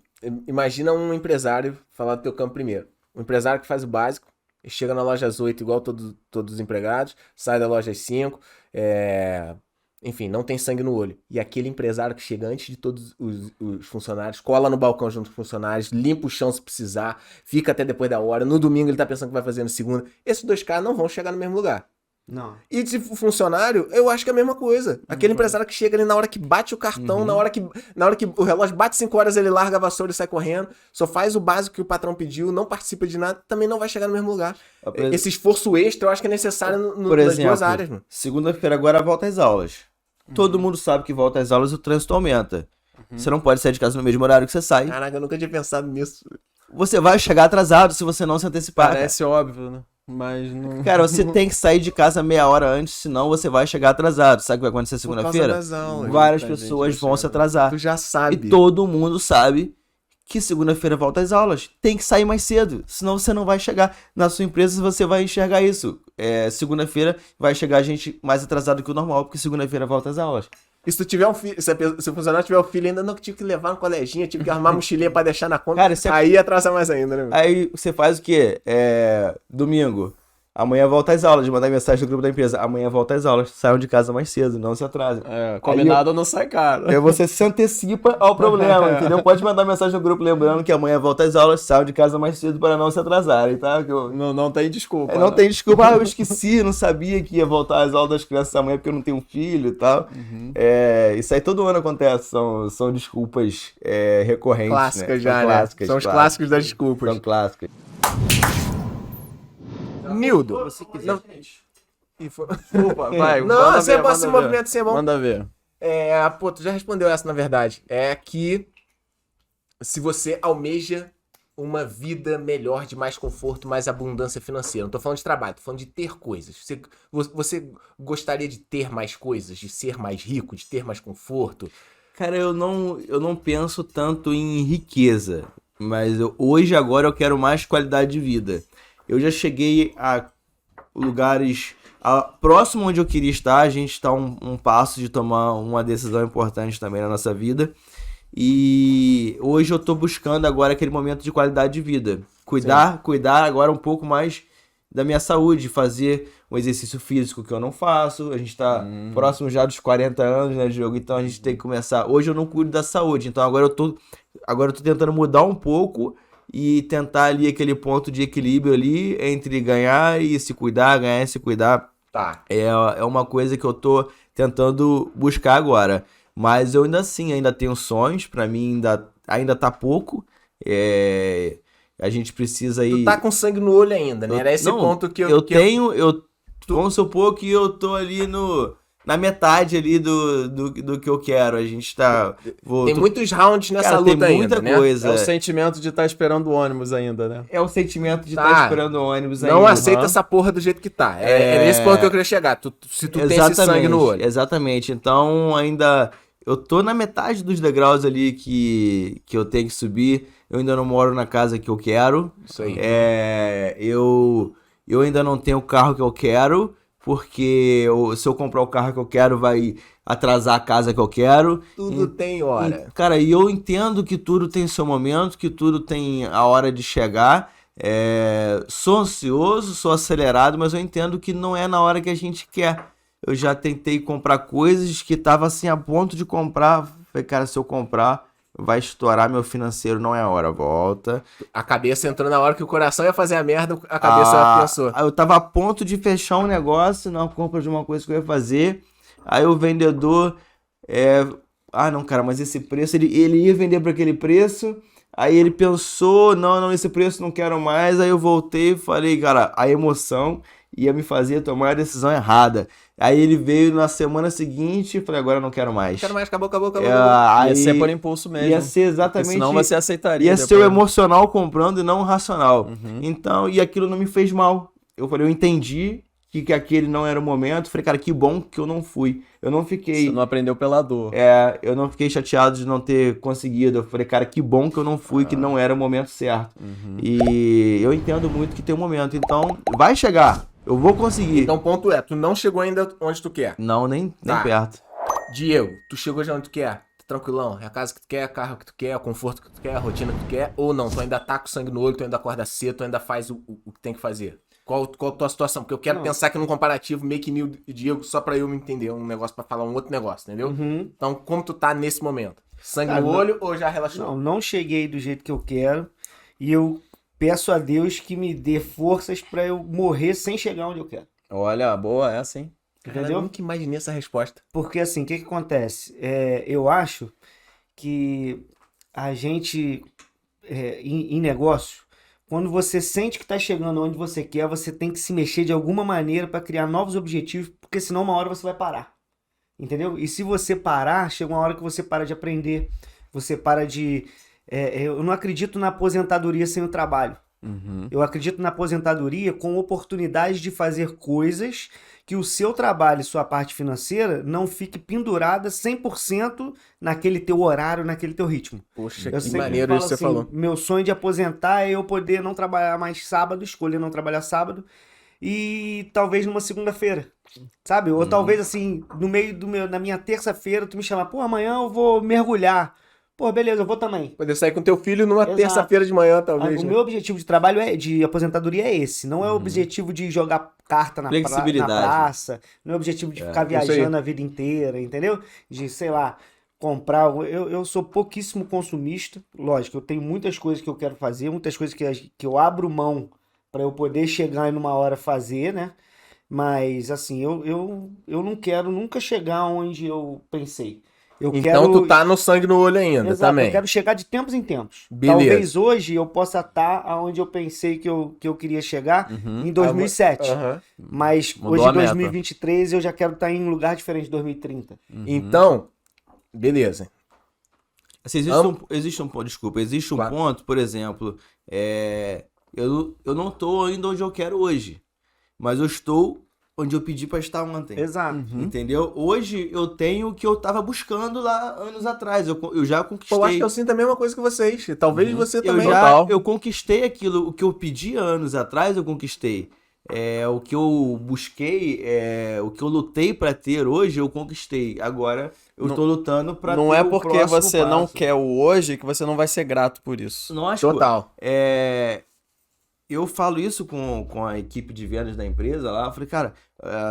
[SPEAKER 2] imagina um empresário, falar do teu campo primeiro. Um empresário que faz o básico, chega na loja às 8 igual todos os empregados, sai da loja às 5, enfim, não tem sangue no olho. E aquele empresário que chega antes de todos os funcionários, cola no balcão junto com os funcionários, limpa o chão se precisar, fica até depois da hora, no domingo ele tá pensando que vai fazer no segunda. Esses dois caras não vão chegar no mesmo lugar.
[SPEAKER 1] Não.
[SPEAKER 2] E de funcionário, eu acho que é a mesma coisa. Aquele empresário que chega ali na hora que bate o cartão, na hora que o relógio bate 5 horas, ele larga a vassoura e sai correndo, só faz o básico que o patrão pediu, não participa de nada, também não vai chegar no mesmo lugar. Esse esforço extra eu acho que é necessário
[SPEAKER 4] Por
[SPEAKER 2] nas
[SPEAKER 4] exemplo,
[SPEAKER 2] duas áreas, mano.
[SPEAKER 4] segunda-feira agora volta às aulas. Todo mundo sabe que volta às aulas e o trânsito aumenta. Você não pode sair de casa no mesmo horário que você sai.
[SPEAKER 2] Caraca, eu nunca tinha pensado nisso.
[SPEAKER 4] Você vai chegar atrasado se você não se antecipar. cara.
[SPEAKER 3] Parece óbvio, né? Mas não.
[SPEAKER 4] Cara, você tem que sair de casa meia hora antes, senão você vai chegar atrasado. Sabe o que vai acontecer
[SPEAKER 2] Por causa
[SPEAKER 4] segunda-feira?
[SPEAKER 2] das aulas.
[SPEAKER 4] Várias
[SPEAKER 3] Muita
[SPEAKER 4] pessoas
[SPEAKER 3] gente
[SPEAKER 4] vão
[SPEAKER 3] vai
[SPEAKER 4] se
[SPEAKER 3] chegar.
[SPEAKER 4] atrasar.
[SPEAKER 2] Tu já
[SPEAKER 4] E
[SPEAKER 2] sabe.
[SPEAKER 4] todo mundo sabe que segunda-feira volta às aulas. Tem que sair mais cedo, senão você não vai chegar. Na sua empresa você vai enxergar isso. Segunda-feira vai chegar gente mais atrasado que o normal, porque segunda-feira volta às aulas.
[SPEAKER 2] E se tu tiver um filho, se o funcionário tiver um filho ainda, não, que tive que levar no coleginho, tive que arrumar mochilinha pra deixar na conta.
[SPEAKER 4] Cara, isso é-
[SPEAKER 2] Aí atrasa mais ainda, né? Meu?
[SPEAKER 4] Aí você faz o quê? Domingo. Amanhã volta às aulas. Mandar mensagem no grupo da empresa. Amanhã volta às aulas. Saiam de casa mais cedo, não se atrasem.
[SPEAKER 3] Combinado não sai caro.
[SPEAKER 4] Aí você se antecipa ao problema, entendeu? Pode mandar mensagem no grupo lembrando que amanhã volta às aulas, saiam de casa mais cedo para não se atrasarem, tá? Que eu-
[SPEAKER 3] Não tem desculpa.
[SPEAKER 4] Não
[SPEAKER 3] né?
[SPEAKER 4] tem desculpa, eu esqueci, não sabia que ia voltar às aulas das crianças amanhã porque eu não tenho um filho e tal. Isso aí todo ano acontece, são desculpas recorrentes,
[SPEAKER 2] Clássicas
[SPEAKER 4] né?
[SPEAKER 2] já,
[SPEAKER 4] São
[SPEAKER 2] né?
[SPEAKER 4] clássicas,
[SPEAKER 2] São os clássicos das desculpas.
[SPEAKER 4] São clássicas.
[SPEAKER 2] Nildo.
[SPEAKER 1] Não.
[SPEAKER 3] Desculpa, vai.
[SPEAKER 2] Não,
[SPEAKER 3] manda
[SPEAKER 2] você
[SPEAKER 3] ver,
[SPEAKER 2] pode se
[SPEAKER 3] manda ver.
[SPEAKER 2] movimento sem mão.
[SPEAKER 3] Manda ver.
[SPEAKER 2] Pô, tu já respondeu essa, na verdade. É que se você almeja uma vida melhor, de mais conforto, mais abundância financeira. Não tô falando de trabalho, tô falando de ter coisas. Você gostaria de ter mais coisas, de ser mais rico, de ter mais conforto?
[SPEAKER 4] Cara, eu não penso tanto em riqueza, mas hoje, agora, eu quero mais qualidade de vida. Eu já cheguei a lugares próximo onde eu queria estar, a gente está um passo de tomar uma decisão importante também na nossa vida. E hoje eu tô buscando agora aquele momento de qualidade de vida. Cuidar agora um pouco mais da minha saúde, fazer um exercício físico que eu não faço. A gente tá próximo já dos 40 anos, né, Diogo? Então a gente tem que começar. Hoje eu não cuido da saúde, então agora eu tô tentando mudar um pouco e tentar ali aquele ponto de equilíbrio ali entre ganhar e se cuidar, ganhar e se cuidar.
[SPEAKER 2] Tá.
[SPEAKER 4] É uma coisa que eu tô tentando buscar agora. Mas eu ainda tenho sonhos, pra mim ainda tá pouco. A gente precisa
[SPEAKER 2] Tu
[SPEAKER 4] ir...
[SPEAKER 2] tá com sangue no olho ainda, né? Era esse
[SPEAKER 4] Não,
[SPEAKER 2] ponto que
[SPEAKER 4] vamos supor que eu tô ali na metade ali do que eu quero. A gente tá...
[SPEAKER 2] Tem muitos rounds nessa
[SPEAKER 4] Cara,
[SPEAKER 2] luta
[SPEAKER 4] tem muita
[SPEAKER 2] ainda, né?
[SPEAKER 4] coisa.
[SPEAKER 3] É o sentimento de estar esperando o ônibus ainda, né?
[SPEAKER 4] É o sentimento de
[SPEAKER 2] Tá.
[SPEAKER 4] estar esperando o ônibus
[SPEAKER 2] Não
[SPEAKER 4] ainda.
[SPEAKER 2] aceita
[SPEAKER 4] Aham.
[SPEAKER 2] essa porra do jeito que tá. É nesse ponto que eu queria chegar. Se tu tem esse sangue no olho.
[SPEAKER 4] Exatamente. Então, ainda... Eu tô na metade dos degraus ali que eu tenho que subir. Eu ainda não moro na casa que eu quero.
[SPEAKER 2] Isso aí.
[SPEAKER 4] Eu ainda não tenho o carro que eu quero, porque se eu comprar o carro que eu quero, vai atrasar a casa que eu quero.
[SPEAKER 2] Tudo tem hora.
[SPEAKER 4] Cara, e eu entendo que tudo tem seu momento, que tudo tem a hora de chegar. Sou ansioso, sou acelerado, mas eu entendo que não é na hora que a gente quer. Eu já tentei comprar coisas que tava assim a ponto de comprar. Falei, cara, se eu comprar, vai estourar meu financeiro, não é a hora, volta.
[SPEAKER 2] A cabeça entrou na hora que o coração ia fazer a merda, a cabeça pensou.
[SPEAKER 4] Eu tava a ponto de fechar um negócio, na compra de uma coisa que eu ia fazer. Aí o vendedor, não, cara, mas esse preço, ele ia vender por aquele preço. Aí ele pensou, não, esse preço não quero mais. Aí eu voltei e falei, cara, a emoção ia me fazer tomar a decisão errada. Aí ele veio na semana seguinte e falei, agora eu não quero mais.
[SPEAKER 2] Não quero mais, acabou.
[SPEAKER 3] Ia ser por impulso mesmo.
[SPEAKER 4] Ia ser exatamente...
[SPEAKER 3] Porque senão você aceitaria.
[SPEAKER 4] Ia
[SPEAKER 3] depois.
[SPEAKER 4] ser o emocional comprando e não o racional. Então, e aquilo não me fez mal. Eu falei, eu entendi que aquele não era o momento. Falei, cara, que bom que eu não fui. Eu não fiquei...
[SPEAKER 3] Você não aprendeu pela dor.
[SPEAKER 4] Eu não fiquei chateado de não ter conseguido. Eu falei, cara, que bom que eu não fui, que não era o momento certo. E eu entendo muito que tem um momento. Então, vai chegar. Eu vou conseguir.
[SPEAKER 2] Então, ponto tu não chegou ainda onde tu quer.
[SPEAKER 4] Não, nem
[SPEAKER 2] Tá.
[SPEAKER 4] perto.
[SPEAKER 2] Diego, tu chegou já onde tu quer? Tá tranquilão? É a casa que tu quer, carro que tu quer, o conforto que tu quer, a rotina que tu quer? Ou não? Tu ainda tá com sangue no olho, tu ainda acorda cedo, tu ainda faz o que tem que fazer? Qual a tua situação? Porque eu quero pensar aqui num comparativo Make New e Diego só pra eu me entender, um negócio pra falar um outro negócio, entendeu? Então, como tu tá nesse momento? Sangue
[SPEAKER 1] Cara,
[SPEAKER 2] no olho ou já relaxou?
[SPEAKER 1] Não cheguei do jeito que eu quero. E eu peço a Deus que me dê forças pra eu morrer sem chegar onde eu quero.
[SPEAKER 3] Olha, boa essa, hein?
[SPEAKER 2] Cara, eu
[SPEAKER 1] Entendeu?
[SPEAKER 2] nunca imaginei essa resposta.
[SPEAKER 1] Porque assim, o que acontece? Eu acho que a gente, em negócio, quando você sente que está chegando onde você quer, você tem que se mexer de alguma maneira para criar novos objetivos, porque senão uma hora você vai parar. Entendeu? E se você parar, chega uma hora que você para de aprender, você para de... eu não acredito na aposentadoria sem o trabalho. Eu acredito na aposentadoria com oportunidade de fazer coisas que o seu trabalho e sua parte financeira não fique pendurada 100% naquele teu horário, naquele teu ritmo.
[SPEAKER 2] Poxa,
[SPEAKER 1] Eu
[SPEAKER 2] que
[SPEAKER 1] sempre
[SPEAKER 2] maneiro
[SPEAKER 1] falo
[SPEAKER 2] isso que você
[SPEAKER 1] assim,
[SPEAKER 2] falou.
[SPEAKER 1] meu sonho de aposentar é eu poder não trabalhar mais sábado, escolher não trabalhar sábado e talvez numa segunda-feira, sabe? Ou talvez assim, no meio na minha terça-feira, tu me chamar, pô, amanhã eu vou mergulhar. Pô, beleza, eu vou também.
[SPEAKER 2] Poder sair com teu filho numa
[SPEAKER 1] Exato.
[SPEAKER 2] terça-feira de manhã, talvez.
[SPEAKER 1] O
[SPEAKER 2] né?
[SPEAKER 1] meu objetivo de trabalho de aposentadoria é esse. Não é o objetivo de jogar carta na
[SPEAKER 4] Flexibilidade.
[SPEAKER 1] praça. Não é o objetivo de ficar
[SPEAKER 2] isso aí.
[SPEAKER 1] viajando a vida inteira, entendeu? De, sei lá, comprar. Eu sou pouquíssimo consumista. Lógico, eu tenho muitas coisas que eu quero fazer, muitas coisas que eu abro mão para eu poder chegar e numa hora fazer, né? Mas, assim, eu não quero nunca chegar onde eu pensei. Eu
[SPEAKER 2] Então
[SPEAKER 1] quero...
[SPEAKER 2] tu tá no sangue no olho ainda,
[SPEAKER 1] Exato,
[SPEAKER 2] também.
[SPEAKER 1] eu quero chegar de tempos em tempos.
[SPEAKER 2] Beleza.
[SPEAKER 1] Talvez hoje eu possa estar onde eu pensei que eu queria chegar em 2007.
[SPEAKER 2] Aham.
[SPEAKER 1] Mas
[SPEAKER 3] Mudou
[SPEAKER 1] hoje
[SPEAKER 3] a
[SPEAKER 1] em
[SPEAKER 3] meta.
[SPEAKER 1] 2023 eu já quero estar em um lugar diferente de 2030.
[SPEAKER 2] Então, beleza.
[SPEAKER 4] Assim, existe um ponto, desculpa, existe um
[SPEAKER 2] Claro.
[SPEAKER 4] ponto, por exemplo, eu não estou ainda onde eu quero hoje, mas eu estou onde eu pedi para estar ontem.
[SPEAKER 1] Exato.
[SPEAKER 4] Entendeu? Hoje eu tenho o que eu tava buscando lá anos atrás. Eu já conquistei.
[SPEAKER 2] Eu acho que eu sinto a mesma coisa que vocês. Talvez você também.
[SPEAKER 4] Eu conquistei aquilo, o que eu pedi anos atrás, eu conquistei. O que eu busquei, o que eu lutei pra ter hoje, eu conquistei. Agora eu tô lutando pra ter
[SPEAKER 3] Não é
[SPEAKER 4] o
[SPEAKER 3] porque
[SPEAKER 4] próximo
[SPEAKER 3] você não
[SPEAKER 4] passo.
[SPEAKER 3] quer o hoje que você não vai ser grato por isso.
[SPEAKER 4] Lógico,
[SPEAKER 2] Total.
[SPEAKER 4] eu falo isso com a equipe de vendas da empresa lá. Eu falei, cara,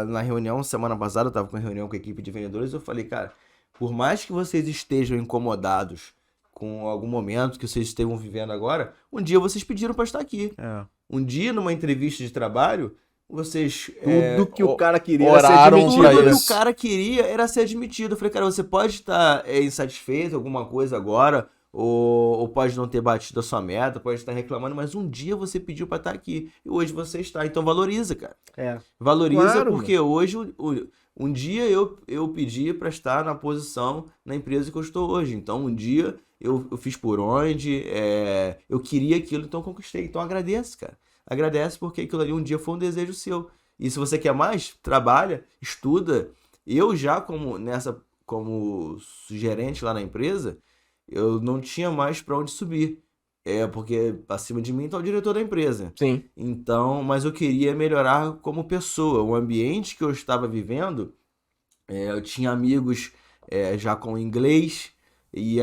[SPEAKER 4] na reunião, semana passada, eu tava com uma reunião com a equipe de vendedores. Eu falei, cara, por mais que vocês estejam incomodados com algum momento que vocês estejam vivendo agora, um dia vocês pediram pra estar aqui. Um dia, numa entrevista de trabalho, vocês...
[SPEAKER 2] Tudo que o cara queria era ser
[SPEAKER 3] oraram
[SPEAKER 2] admitido.
[SPEAKER 3] pra
[SPEAKER 4] Tudo que
[SPEAKER 3] isso.
[SPEAKER 4] o cara queria era ser admitido. Eu falei, cara, você pode estar insatisfeito com alguma coisa agora, ou pode não ter batido a sua meta, pode estar reclamando, mas um dia você pediu pra estar aqui e hoje você está. Então valoriza, cara. Valoriza
[SPEAKER 2] Claro,
[SPEAKER 4] porque hoje, um dia eu pedi pra estar na posição, na empresa que eu estou hoje. Então um dia eu fiz por onde, eu queria aquilo, então eu conquistei. Então agradece, cara. Agradece porque aquilo ali um dia foi um desejo seu. E se você quer mais, trabalha, estuda. Eu já como gerente lá na empresa, eu não tinha mais para onde subir. Porque acima de mim está o diretor da empresa.
[SPEAKER 2] Sim.
[SPEAKER 4] Então, mas eu queria melhorar como pessoa. O ambiente que eu estava vivendo, eu tinha amigos já com inglês, e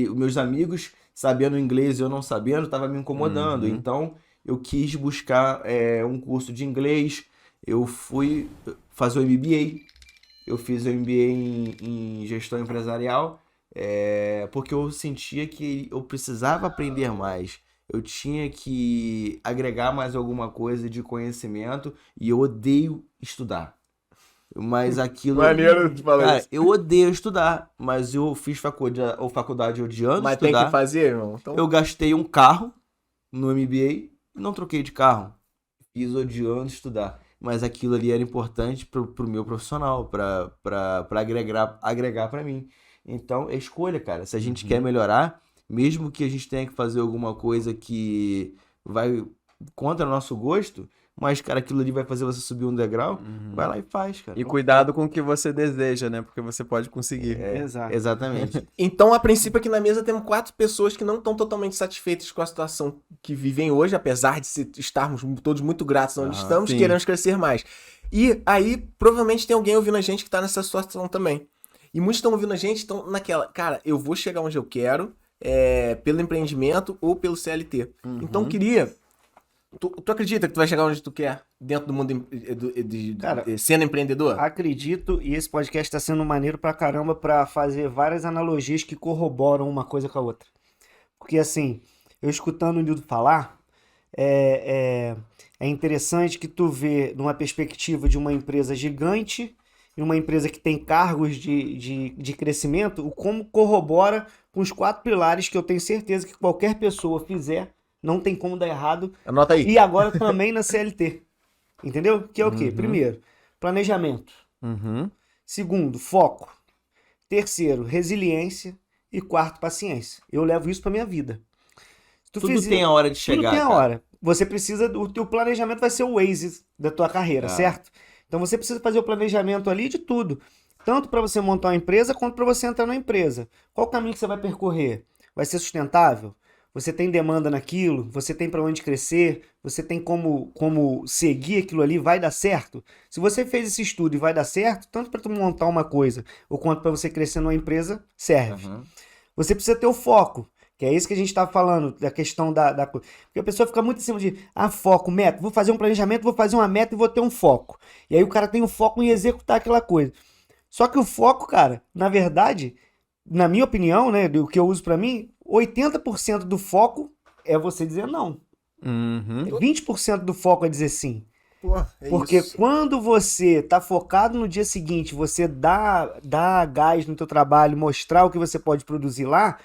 [SPEAKER 4] os meus amigos sabendo inglês e eu não sabendo, estava me incomodando. Então, eu quis buscar um curso de inglês. Eu fui fazer o MBA. Eu fiz o MBA em gestão empresarial, porque eu sentia que eu precisava aprender mais. Eu tinha que agregar mais alguma coisa de conhecimento e eu odeio estudar. Mas aquilo...
[SPEAKER 2] Maneiro de falar
[SPEAKER 4] Cara,
[SPEAKER 2] isso.
[SPEAKER 4] eu odeio estudar, mas eu fiz faculdade odiando
[SPEAKER 2] Mas tem
[SPEAKER 4] estudar.
[SPEAKER 2] que fazer, irmão. Então,
[SPEAKER 4] Eu gastei um carro no MBA e não troquei de carro. Fiz odiando estudar. Mas aquilo ali era importante pro meu profissional, pra agregar pra mim. Então, é escolha, cara. Se a gente quer melhorar, mesmo que a gente tenha que fazer alguma coisa que vai contra o nosso gosto, mas, cara, aquilo ali vai fazer você subir um degrau, vai lá e faz, cara.
[SPEAKER 3] E cuidado com o que você deseja, né? Porque você pode conseguir.
[SPEAKER 1] Exato.
[SPEAKER 4] Exatamente.
[SPEAKER 2] Então, a princípio, aqui na mesa temos 4 pessoas que não estão totalmente satisfeitas com a situação que vivem hoje, apesar de estarmos todos muito gratos onde estamos,
[SPEAKER 3] sim.
[SPEAKER 2] queremos crescer mais. E aí, provavelmente tem alguém ouvindo a gente que está nessa situação também. E muitos estão ouvindo a gente, estão naquela, cara, eu vou chegar onde eu quero, pelo empreendimento ou pelo CLT. Então, eu queria... Tu acredita que tu vai chegar onde tu quer, dentro do mundo
[SPEAKER 1] Cara,
[SPEAKER 2] sendo empreendedor?
[SPEAKER 1] Acredito, e esse podcast tá sendo maneiro pra caramba pra fazer várias analogias que corroboram uma coisa com a outra. Porque assim, eu escutando o Nildo falar, é interessante que tu vê numa perspectiva de uma empresa gigante e uma empresa que tem cargos de crescimento, o como corrobora com os 4 pilares que eu tenho certeza que qualquer pessoa fizer, não tem como dar errado.
[SPEAKER 2] Anota aí.
[SPEAKER 1] E agora também na CLT. Entendeu? Que é o quê? Primeiro, planejamento. Segundo, foco. Terceiro, resiliência. E quarto, paciência. Eu levo isso pra minha vida.
[SPEAKER 4] Tudo tem a hora de
[SPEAKER 1] Tudo
[SPEAKER 4] chegar,
[SPEAKER 1] tem a
[SPEAKER 4] cara.
[SPEAKER 1] hora. Você precisa, o teu planejamento vai ser o Waze da tua carreira, certo? Então você precisa fazer o planejamento ali de tudo. Tanto para você montar uma empresa, quanto para você entrar na empresa. Qual o caminho que você vai percorrer? Vai ser sustentável? Você tem demanda naquilo? Você tem para onde crescer? Você tem como seguir aquilo ali? Vai dar certo? Se você fez esse estudo e vai dar certo, tanto para tu montar uma coisa, ou quanto para você crescer numa empresa, serve. Você precisa ter o foco, que é isso que a gente está falando, da questão da coisa. Porque a pessoa fica muito em cima de, foco, meta, vou fazer um planejamento, vou fazer uma meta e vou ter um foco. E aí o cara tem o foco em executar aquela coisa. Só que o foco, cara, na verdade, na minha opinião, né, do que eu uso para mim, 80% do foco é você dizer não. 20% do foco é dizer sim.
[SPEAKER 2] Pô,
[SPEAKER 1] Porque
[SPEAKER 2] isso.
[SPEAKER 1] quando você tá focado no dia seguinte, você dá gás no teu trabalho, mostrar o que você pode produzir lá,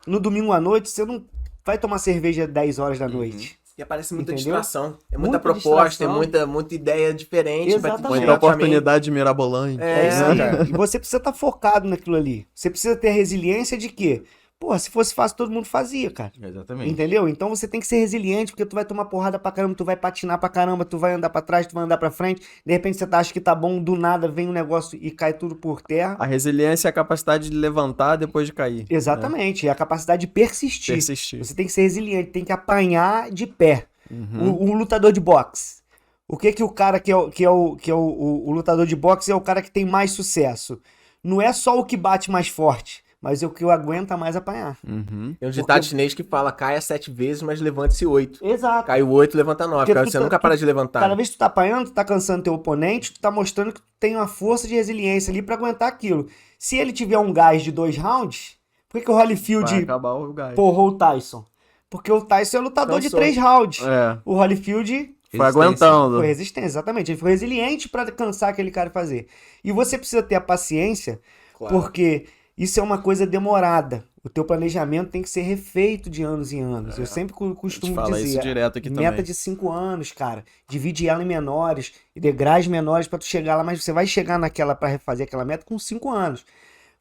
[SPEAKER 1] no domingo à noite você não vai tomar cerveja às 10 horas da noite.
[SPEAKER 2] E aparece muita
[SPEAKER 1] Entendeu?
[SPEAKER 2] distração. É muita
[SPEAKER 1] Muita
[SPEAKER 2] proposta,
[SPEAKER 1] distração.
[SPEAKER 2] é muita ideia diferente.
[SPEAKER 1] Exatamente.
[SPEAKER 3] Muita
[SPEAKER 2] Muita
[SPEAKER 3] oportunidade mirabolante.
[SPEAKER 1] É isso
[SPEAKER 2] É,
[SPEAKER 1] aí.
[SPEAKER 2] cara.
[SPEAKER 1] E você precisa estar focado naquilo ali. Você precisa ter resiliência de quê? Pô, se fosse fácil, todo mundo fazia, cara.
[SPEAKER 4] Exatamente.
[SPEAKER 1] Entendeu? Então você tem que ser resiliente, porque tu vai tomar porrada pra caramba, tu vai patinar pra caramba, tu vai andar pra trás, tu vai andar pra frente. De repente você acha que tá bom, do nada vem um negócio e cai tudo por terra.
[SPEAKER 3] A resiliência é a capacidade de levantar depois de cair.
[SPEAKER 1] Exatamente, é a capacidade de persistir.
[SPEAKER 3] Persistir.
[SPEAKER 1] Você tem que ser resiliente, tem que apanhar de pé. O lutador de boxe. O que o cara que é o lutador de boxe é o cara que tem mais sucesso? Não é só o que bate mais forte, mas é o que aguenta mais apanhar.
[SPEAKER 2] Tem um ditado chinês que fala, caia 7 vezes, mas levante-se 8.
[SPEAKER 1] Exato.
[SPEAKER 2] Caiu 8, levanta 9.
[SPEAKER 1] Porque
[SPEAKER 2] Cara,
[SPEAKER 1] tu
[SPEAKER 2] você
[SPEAKER 1] tá-
[SPEAKER 2] nunca para de levantar.
[SPEAKER 1] Cada vez que tu tá apanhando, tu tá cansando teu oponente, tu tá mostrando que tu tem uma força de resiliência ali pra aguentar aquilo. Se ele tiver um gás de 2 rounds, por que o
[SPEAKER 3] Vai
[SPEAKER 1] Holyfield
[SPEAKER 3] acabar o gás.
[SPEAKER 1] porrou o Tyson? Porque o Tyson é lutador de
[SPEAKER 2] Cansou.
[SPEAKER 1] 3 rounds.
[SPEAKER 3] É,
[SPEAKER 1] O Holyfield
[SPEAKER 3] foi aguentando.
[SPEAKER 1] foi resistente, exatamente. Ele foi resiliente pra cansar aquele cara fazer. E você precisa ter a paciência,
[SPEAKER 2] Claro.
[SPEAKER 1] porque isso é uma coisa demorada. O teu planejamento tem que ser refeito de anos em anos. Eu sempre costumo
[SPEAKER 3] fala
[SPEAKER 1] dizer,
[SPEAKER 3] isso direto aqui
[SPEAKER 1] meta
[SPEAKER 3] também.
[SPEAKER 1] de 5 anos, cara. Divide ela em menores, e degraus menores pra tu chegar lá, mas você vai chegar naquela pra refazer aquela meta com 5 anos.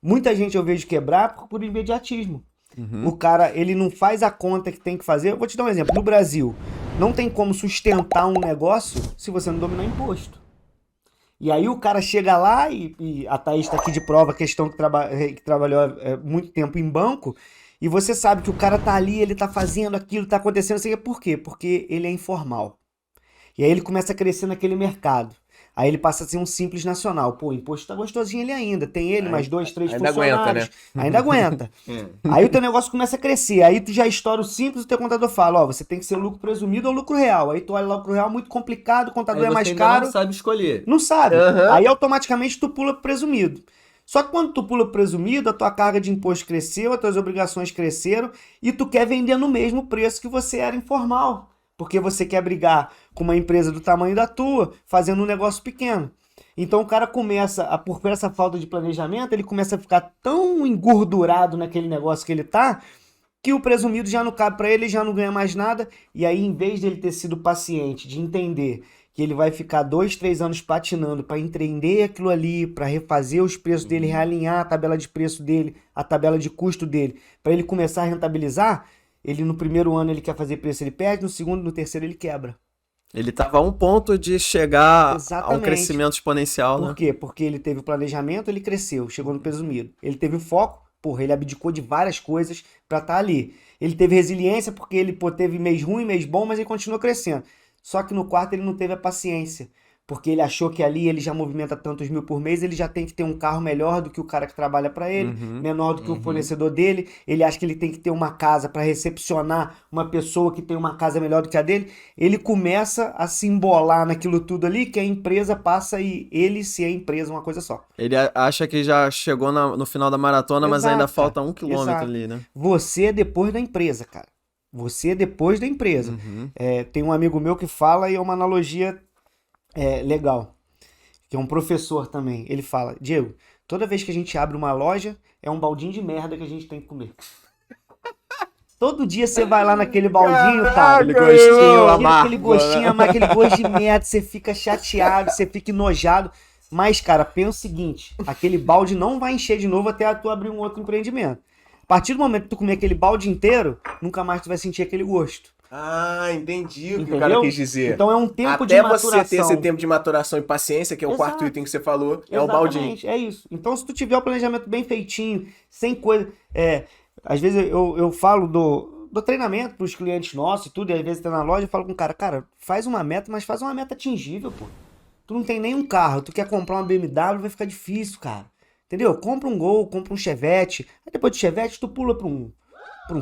[SPEAKER 1] Muita gente eu vejo quebrar por imediatismo. O cara, ele não faz a conta que tem que fazer. Eu vou te dar um exemplo. No Brasil, não tem como sustentar um negócio se você não dominar imposto. E aí o cara chega lá e a Thaís está aqui de prova, questão que trabalhou muito tempo em banco, e você sabe que o cara tá ali, ele tá fazendo aquilo, tá acontecendo, assim, por quê? Porque ele é informal. E aí ele começa a crescer naquele mercado. Aí ele passa a ser um simples nacional. Pô, o imposto tá gostosinho ali ainda. Tem ele, mais 2, 3
[SPEAKER 2] ainda aguenta,
[SPEAKER 1] funcionários.
[SPEAKER 2] né?
[SPEAKER 1] Ainda aguenta. Aí o teu negócio começa a crescer. Aí tu já estoura o simples, o teu contador fala, ó, você tem que ser lucro presumido ou lucro real. Aí tu olha lá o lucro real, muito complicado, o contador
[SPEAKER 4] Aí
[SPEAKER 1] é mais
[SPEAKER 4] você ainda
[SPEAKER 1] caro.
[SPEAKER 4] não sabe escolher.
[SPEAKER 1] Não sabe.
[SPEAKER 2] Aham.
[SPEAKER 1] Aí automaticamente tu pula pro presumido. Só que quando tu pula pro presumido, a tua carga de imposto cresceu, as tuas obrigações cresceram e tu quer vender no mesmo preço que você era informal. Porque você quer brigar com uma empresa do tamanho da tua, fazendo um negócio pequeno. Então o cara começa, por essa falta de planejamento, ele começa a ficar tão engordurado naquele negócio que ele tá, que o presumido já não cabe para ele, já não ganha mais nada, e aí em vez dele ter sido paciente, de entender que ele vai ficar 2, 3 anos patinando para entender aquilo ali, para refazer os preços dele, realinhar a tabela de preço dele, a tabela de custo dele, para ele começar a rentabilizar, ele no primeiro ano ele quer fazer preço, ele perde, no segundo, no terceiro ele quebra.
[SPEAKER 3] Ele tava a um ponto de chegar a um
[SPEAKER 1] Exatamente.
[SPEAKER 3] crescimento exponencial,
[SPEAKER 1] Por
[SPEAKER 3] né?
[SPEAKER 1] quê? Porque ele teve o planejamento, ele cresceu, chegou no presumido. Ele teve o foco, porra, ele abdicou de várias coisas pra estar ali. Ele teve resiliência porque ele teve mês ruim, mês bom, mas ele continuou crescendo. Só que no quarto ele não teve a paciência, porque ele achou que ali ele já movimenta tantos mil por mês, ele já tem que ter um carro melhor do que o cara que trabalha pra ele, menor do que o fornecedor dele. Ele acha que ele tem que ter uma casa pra recepcionar uma pessoa que tem uma casa melhor do que a dele. Ele começa a se embolar naquilo tudo ali, que a empresa passa e ele se é empresa uma coisa só.
[SPEAKER 3] Ele acha que já chegou no final da maratona, mas
[SPEAKER 1] Exato,
[SPEAKER 3] ainda
[SPEAKER 1] cara.
[SPEAKER 3] falta 1 quilômetro
[SPEAKER 1] Exato.
[SPEAKER 3] ali, né?
[SPEAKER 1] Você é depois da empresa, cara. Você é depois da empresa.
[SPEAKER 3] Uhum.
[SPEAKER 1] Tem um amigo meu que fala e é uma analogia legal, que é um professor também. Ele fala, Diego, toda vez que a gente abre uma loja, é um baldinho de merda que a gente tem que comer. Todo dia você vai lá naquele baldinho, cara.
[SPEAKER 2] Aquele
[SPEAKER 3] gostinho
[SPEAKER 1] Aquele gostinho amargo, aquele gosto de merda, você fica chateado, você fica enojado. Mas, cara, pensa o seguinte, aquele balde não vai encher de novo até tu abrir um outro empreendimento. A partir do momento que tu comer aquele balde inteiro, nunca mais tu vai sentir aquele gosto.
[SPEAKER 2] Ah, entendi o que
[SPEAKER 1] Entendeu?
[SPEAKER 2] o cara quis dizer.
[SPEAKER 1] Então é um tempo de
[SPEAKER 2] Até
[SPEAKER 1] maturação.
[SPEAKER 2] você ter esse tempo de maturação e paciência, que é o
[SPEAKER 1] Exato.
[SPEAKER 2] quarto item que você falou, é o baldinho.
[SPEAKER 1] Exatamente, é isso. Então, se tu tiver o planejamento bem feitinho, sem coisa. Às vezes eu falo do treinamento pros clientes nossos e tudo, e às vezes tá na loja, eu falo com o cara, faz uma meta, mas faz uma meta atingível, pô. Tu não tem nenhum carro, tu quer comprar uma BMW, vai ficar difícil, cara. Entendeu? Compra um Gol, compra um Chevette. Aí depois do Chevette, tu pula pra um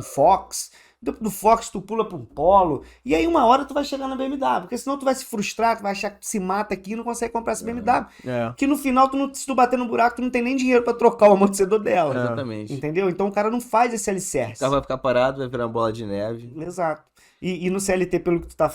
[SPEAKER 1] Fox. Do Fox, tu pula pra um Polo. E aí uma hora tu vai chegar na BMW. Porque senão tu vai se frustrar, tu vai achar que tu se mata aqui e não consegue comprar essa BMW.
[SPEAKER 3] É.
[SPEAKER 1] Que no final, se tu bater no buraco, tu não tem nem dinheiro pra trocar o amortecedor dela.
[SPEAKER 4] Exatamente.
[SPEAKER 1] Entendeu? Então o cara não faz esse
[SPEAKER 4] O
[SPEAKER 1] alicerce.
[SPEAKER 4] carro vai ficar parado, vai virar uma bola de neve.
[SPEAKER 1] Exato. E no CLT, pelo que tu tá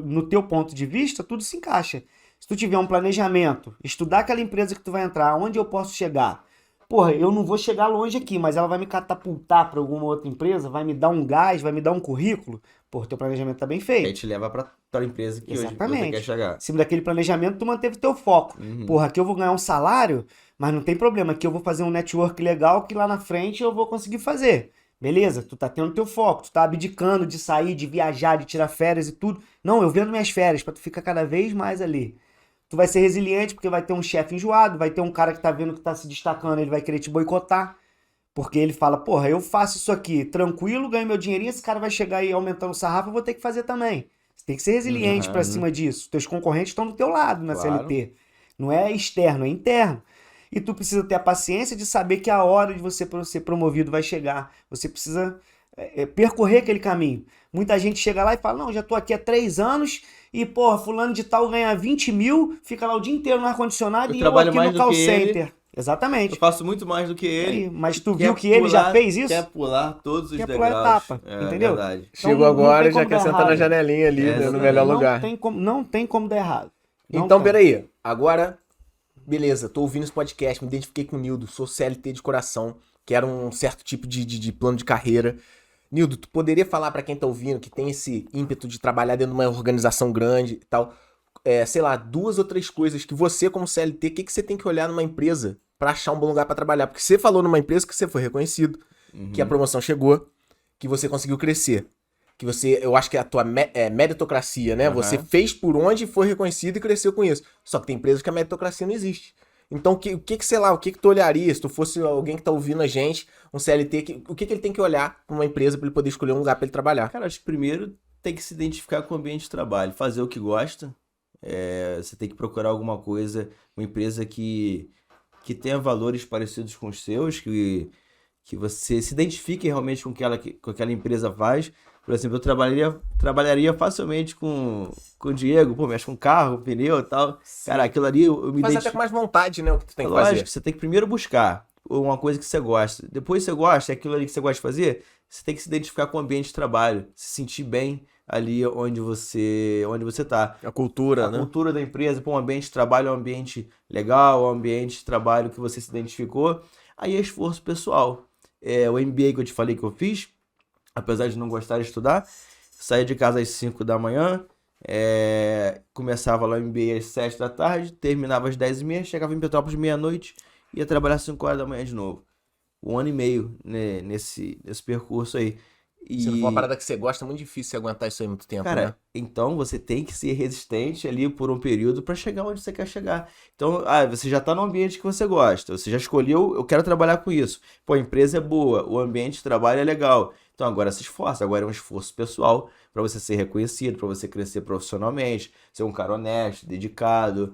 [SPEAKER 1] no teu ponto de vista, tudo se encaixa. Se tu tiver um planejamento, estudar aquela empresa que tu vai entrar, onde eu posso chegar. Porra, eu não vou chegar longe aqui, mas ela vai me catapultar para alguma outra empresa, vai me dar um gás, vai me dar um currículo. Porra, teu planejamento tá bem
[SPEAKER 4] Aí
[SPEAKER 1] feito.
[SPEAKER 4] te leva pra tua empresa que hoje você
[SPEAKER 1] Exatamente.
[SPEAKER 4] quer chegar.
[SPEAKER 1] Em cima daquele planejamento, tu manteve teu foco. Porra, aqui eu vou ganhar um salário, mas não tem problema. Aqui eu vou fazer um network legal que lá na frente eu vou conseguir fazer. Beleza? Tu tá tendo teu foco, tu tá abdicando de sair, de viajar, de tirar férias e tudo. Não, eu vendo minhas férias pra tu ficar cada vez mais ali. Tu vai ser resiliente porque vai ter um chefe enjoado, vai ter um cara que tá vendo que tá se destacando, ele vai querer te boicotar. Porque ele fala, porra, eu faço isso aqui tranquilo, ganho meu dinheirinho, esse cara vai chegar aí aumentando o sarrafo, eu vou ter que fazer também. Você tem que ser resiliente pra cima disso. Teus concorrentes estão do teu lado na
[SPEAKER 4] Claro.
[SPEAKER 1] CLT. Não é externo, é interno. E tu precisa ter a paciência de saber que a hora de você ser promovido vai chegar. Você precisa percorrer aquele caminho. Muita gente chega lá e fala, não, já tô aqui há 3 anos e, porra, fulano de tal ganha 20 mil, fica lá o dia inteiro no ar-condicionado
[SPEAKER 4] Eu
[SPEAKER 1] e eu
[SPEAKER 4] trabalho
[SPEAKER 1] aqui
[SPEAKER 4] mais
[SPEAKER 1] no
[SPEAKER 4] do
[SPEAKER 1] call
[SPEAKER 4] que ele.
[SPEAKER 1] center. Exatamente.
[SPEAKER 4] Eu faço muito mais do que ele.
[SPEAKER 1] Aí, mas tu
[SPEAKER 4] Quer
[SPEAKER 1] viu que ele já
[SPEAKER 4] pular-
[SPEAKER 1] fez isso?
[SPEAKER 4] Quer pular todos os
[SPEAKER 1] Quer
[SPEAKER 4] degraus.
[SPEAKER 1] pular a etapa,
[SPEAKER 4] É
[SPEAKER 1] entendeu?
[SPEAKER 4] verdade.
[SPEAKER 1] Então,
[SPEAKER 2] Chegou
[SPEAKER 1] não tem
[SPEAKER 2] agora e já
[SPEAKER 1] como
[SPEAKER 2] quer
[SPEAKER 1] dar
[SPEAKER 2] sentar na
[SPEAKER 1] errado.
[SPEAKER 2] janelinha ali, né, no melhor lugar.
[SPEAKER 1] Não tem como dar errado. Não
[SPEAKER 2] Então,
[SPEAKER 1] tem.
[SPEAKER 2] peraí. Agora, beleza, tô ouvindo esse podcast, me identifiquei com o Nildo, sou CLT de coração. quero um certo tipo de plano de carreira. Nildo, tu poderia falar pra quem tá ouvindo que tem esse ímpeto de trabalhar dentro de uma organização grande e tal, sei lá, 2 ou 3 coisas que você, como CLT, o que você tem que olhar numa empresa pra achar um bom lugar pra trabalhar? Porque você falou numa empresa que você foi reconhecido, que a promoção chegou, que você conseguiu crescer. Que você, eu acho que é a tua meritocracia, né?
[SPEAKER 4] Uhum.
[SPEAKER 2] Você fez por onde, foi reconhecido e cresceu com isso. Só que tem empresas que a meritocracia não existe. Então, o que sei lá, o que tu olharia se tu fosse alguém que tá ouvindo a gente, um CLT, o que ele tem que olhar pra uma empresa pra ele poder escolher um lugar pra ele trabalhar?
[SPEAKER 4] Cara, acho que primeiro tem que se identificar com o ambiente de trabalho, fazer o que gosta. Você tem que procurar alguma coisa, uma empresa que tenha valores parecidos com os seus, que você se identifique realmente com com aquela empresa faz. Por exemplo, eu trabalharia facilmente com o Diego, pô, mexe com carro, pneu e tal. Cara, aquilo ali eu me
[SPEAKER 2] Faz até com mais vontade, né, o que tu tem que
[SPEAKER 4] Lógico,
[SPEAKER 2] fazer.
[SPEAKER 4] você tem que primeiro buscar uma coisa que você gosta. Depois você gosta, é aquilo ali que você gosta de fazer, você tem que se identificar com o ambiente de trabalho, se sentir bem ali onde você tá.
[SPEAKER 3] A cultura,
[SPEAKER 4] A
[SPEAKER 3] né?
[SPEAKER 4] cultura da empresa, pô, um ambiente de trabalho é um ambiente legal, é um ambiente de trabalho que você se identificou. Aí é esforço pessoal. O MBA que eu te falei que eu fiz, apesar de não gostar de estudar, saía de casa às 5 da manhã, começava lá o MBA às 7 da tarde, terminava às 10h30, chegava em Petrópolis meia-noite, ia trabalhar às 5 horas da manhã de novo. 1 ano e meio, né, nesse percurso aí.
[SPEAKER 2] Se não for uma parada que você gosta, é muito difícil você aguentar isso aí muito tempo,
[SPEAKER 4] Cara,
[SPEAKER 2] né?
[SPEAKER 4] então você tem que ser resistente ali por um período para chegar onde você quer chegar. Então, você já tá no ambiente que você gosta, você já escolheu, eu quero trabalhar com isso. Pô, a empresa é boa, o ambiente de trabalho é legal. Então agora se esforça, agora é um esforço pessoal para você ser reconhecido, para você crescer profissionalmente, ser um cara honesto, dedicado.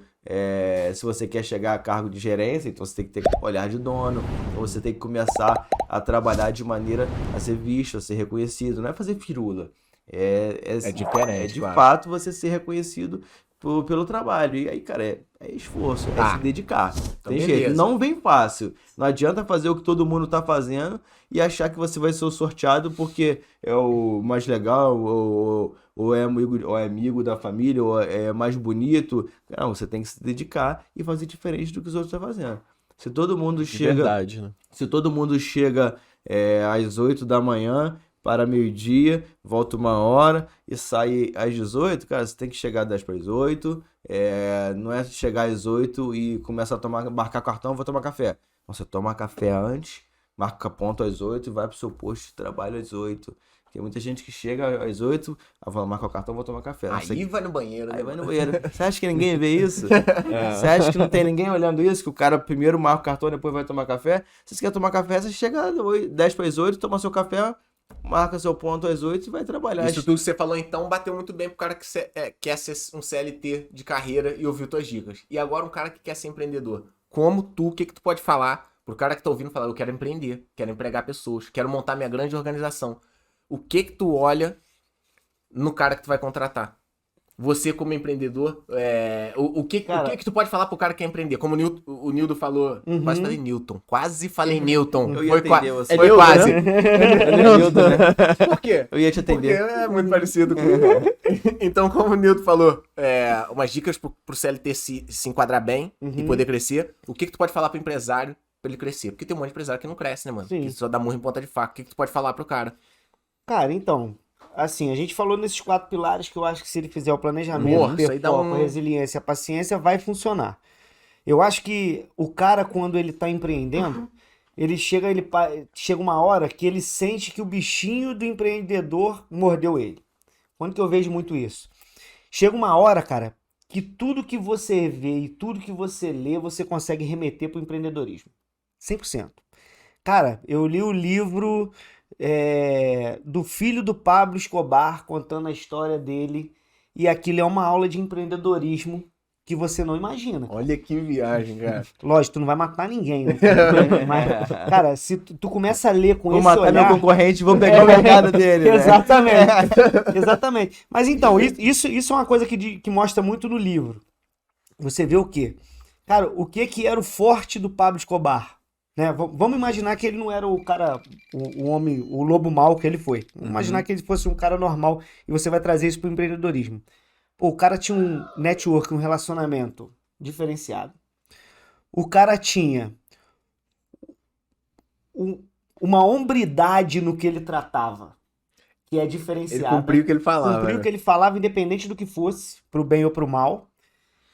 [SPEAKER 4] Se você quer chegar a cargo de gerência, então você tem que ter olhar de dono, então você tem que começar a trabalhar de maneira a ser visto, a ser reconhecido, não é fazer firula. É
[SPEAKER 2] diferente,
[SPEAKER 4] de
[SPEAKER 2] claro.
[SPEAKER 4] fato você ser reconhecido pelo trabalho. E aí, cara, é esforço,
[SPEAKER 2] Tá.
[SPEAKER 4] se dedicar. Tem
[SPEAKER 2] beleza.
[SPEAKER 4] jeito. Não vem fácil. Não adianta fazer o que todo mundo tá fazendo e achar que você vai ser o sorteado porque é o mais legal, ou é amigo da família, ou é mais bonito. Não, você tem que se dedicar e fazer diferente do que os outros estão fazendo. Se todo mundo
[SPEAKER 3] De
[SPEAKER 4] chega.
[SPEAKER 3] verdade, né?
[SPEAKER 4] Se todo mundo chega às 8 da manhã para meio-dia, volta 1 hora e sai às 18, cara, você tem que chegar 10 para as 8. Não é chegar às 8 e começar a marcar cartão, vou tomar café. Não, você toma café antes, marca ponto às 8 e vai pro seu posto de trabalho às 8. Tem muita gente que chega às 8, vou marcar o cartão, vou tomar café.
[SPEAKER 2] Aí vai no banheiro, né?
[SPEAKER 4] Aí vai no banheiro. Você acha que ninguém vê isso? Você acha que não tem ninguém olhando isso? Que o cara primeiro marca o cartão, depois vai tomar café? Se você quer tomar café, você chega 10 para as 8, toma seu café, marca seu ponto às 8 e vai trabalhar.
[SPEAKER 2] Isso tudo que você falou, então, bateu muito bem pro cara que quer ser um CLT de carreira e ouviu tuas dicas. E agora um cara que quer ser empreendedor. O que tu pode falar pro cara que tá ouvindo falar, eu quero empreender, quero empregar pessoas, quero montar minha grande organização. O que tu olha no cara que tu vai contratar? Você como empreendedor, o que tu pode falar pro cara que quer empreender? Como o Nildo falou, quase falei Newton, quase falei Newton.
[SPEAKER 4] Eu ia
[SPEAKER 2] Foi,
[SPEAKER 4] atender você.
[SPEAKER 2] foi
[SPEAKER 3] Newton,
[SPEAKER 2] quase.
[SPEAKER 4] Nildo, né?
[SPEAKER 2] Por quê?
[SPEAKER 4] Eu ia te
[SPEAKER 2] Porque
[SPEAKER 4] atender.
[SPEAKER 2] é muito parecido com Então, como o Nildo falou, umas dicas pro CLT se enquadrar bem e poder crescer. O que tu pode falar pro empresário pra ele crescer? Porque tem um monte de empresário que não cresce, né, mano?
[SPEAKER 1] Sim.
[SPEAKER 2] Que só dá murro em ponta de faca. O que tu pode falar pro cara?
[SPEAKER 1] Cara, então, assim, a gente falou nesses 4 pilares que eu acho que se ele fizer o planejamento,
[SPEAKER 2] Porra,
[SPEAKER 1] ter
[SPEAKER 2] isso aí dá
[SPEAKER 1] foco,
[SPEAKER 2] um-
[SPEAKER 1] a resiliência, a paciência, vai funcionar. Eu acho que o cara, quando ele tá empreendendo, ele chega uma hora que ele sente que o bichinho do empreendedor mordeu ele. Quando que eu vejo muito isso? Chega uma hora, cara, que tudo que você vê e tudo que você lê, você consegue remeter pro empreendedorismo. 100%. Cara, eu li o livro do filho do Pablo Escobar, contando a história dele, e aquilo é uma aula de empreendedorismo que você não imagina.
[SPEAKER 2] Olha que viagem, cara.
[SPEAKER 1] Lógico, tu não vai matar ninguém, né? Mas, cara, se tu começa a ler com
[SPEAKER 4] Vou
[SPEAKER 1] esse
[SPEAKER 4] matar
[SPEAKER 1] olhar...
[SPEAKER 4] meu concorrente, vou pegar o mercado dele, né?
[SPEAKER 1] Exatamente, exatamente. Mas então, isso é uma coisa que mostra muito no livro. Você vê o quê? Cara, o que era o forte do Pablo Escobar? Né? Vamos imaginar que ele não era o cara, o homem, o lobo mau que ele foi. Vamos imaginar que ele fosse um cara normal e você vai trazer isso pro empreendedorismo. Pô, o cara tinha um network, um relacionamento diferenciado. O cara tinha uma hombridade no que ele tratava, que é
[SPEAKER 2] Ele
[SPEAKER 1] diferenciada.
[SPEAKER 2] cumpriu o que ele falava.
[SPEAKER 1] Cumpriu o
[SPEAKER 2] né?
[SPEAKER 1] que ele falava, independente do que fosse, pro bem ou pro mal.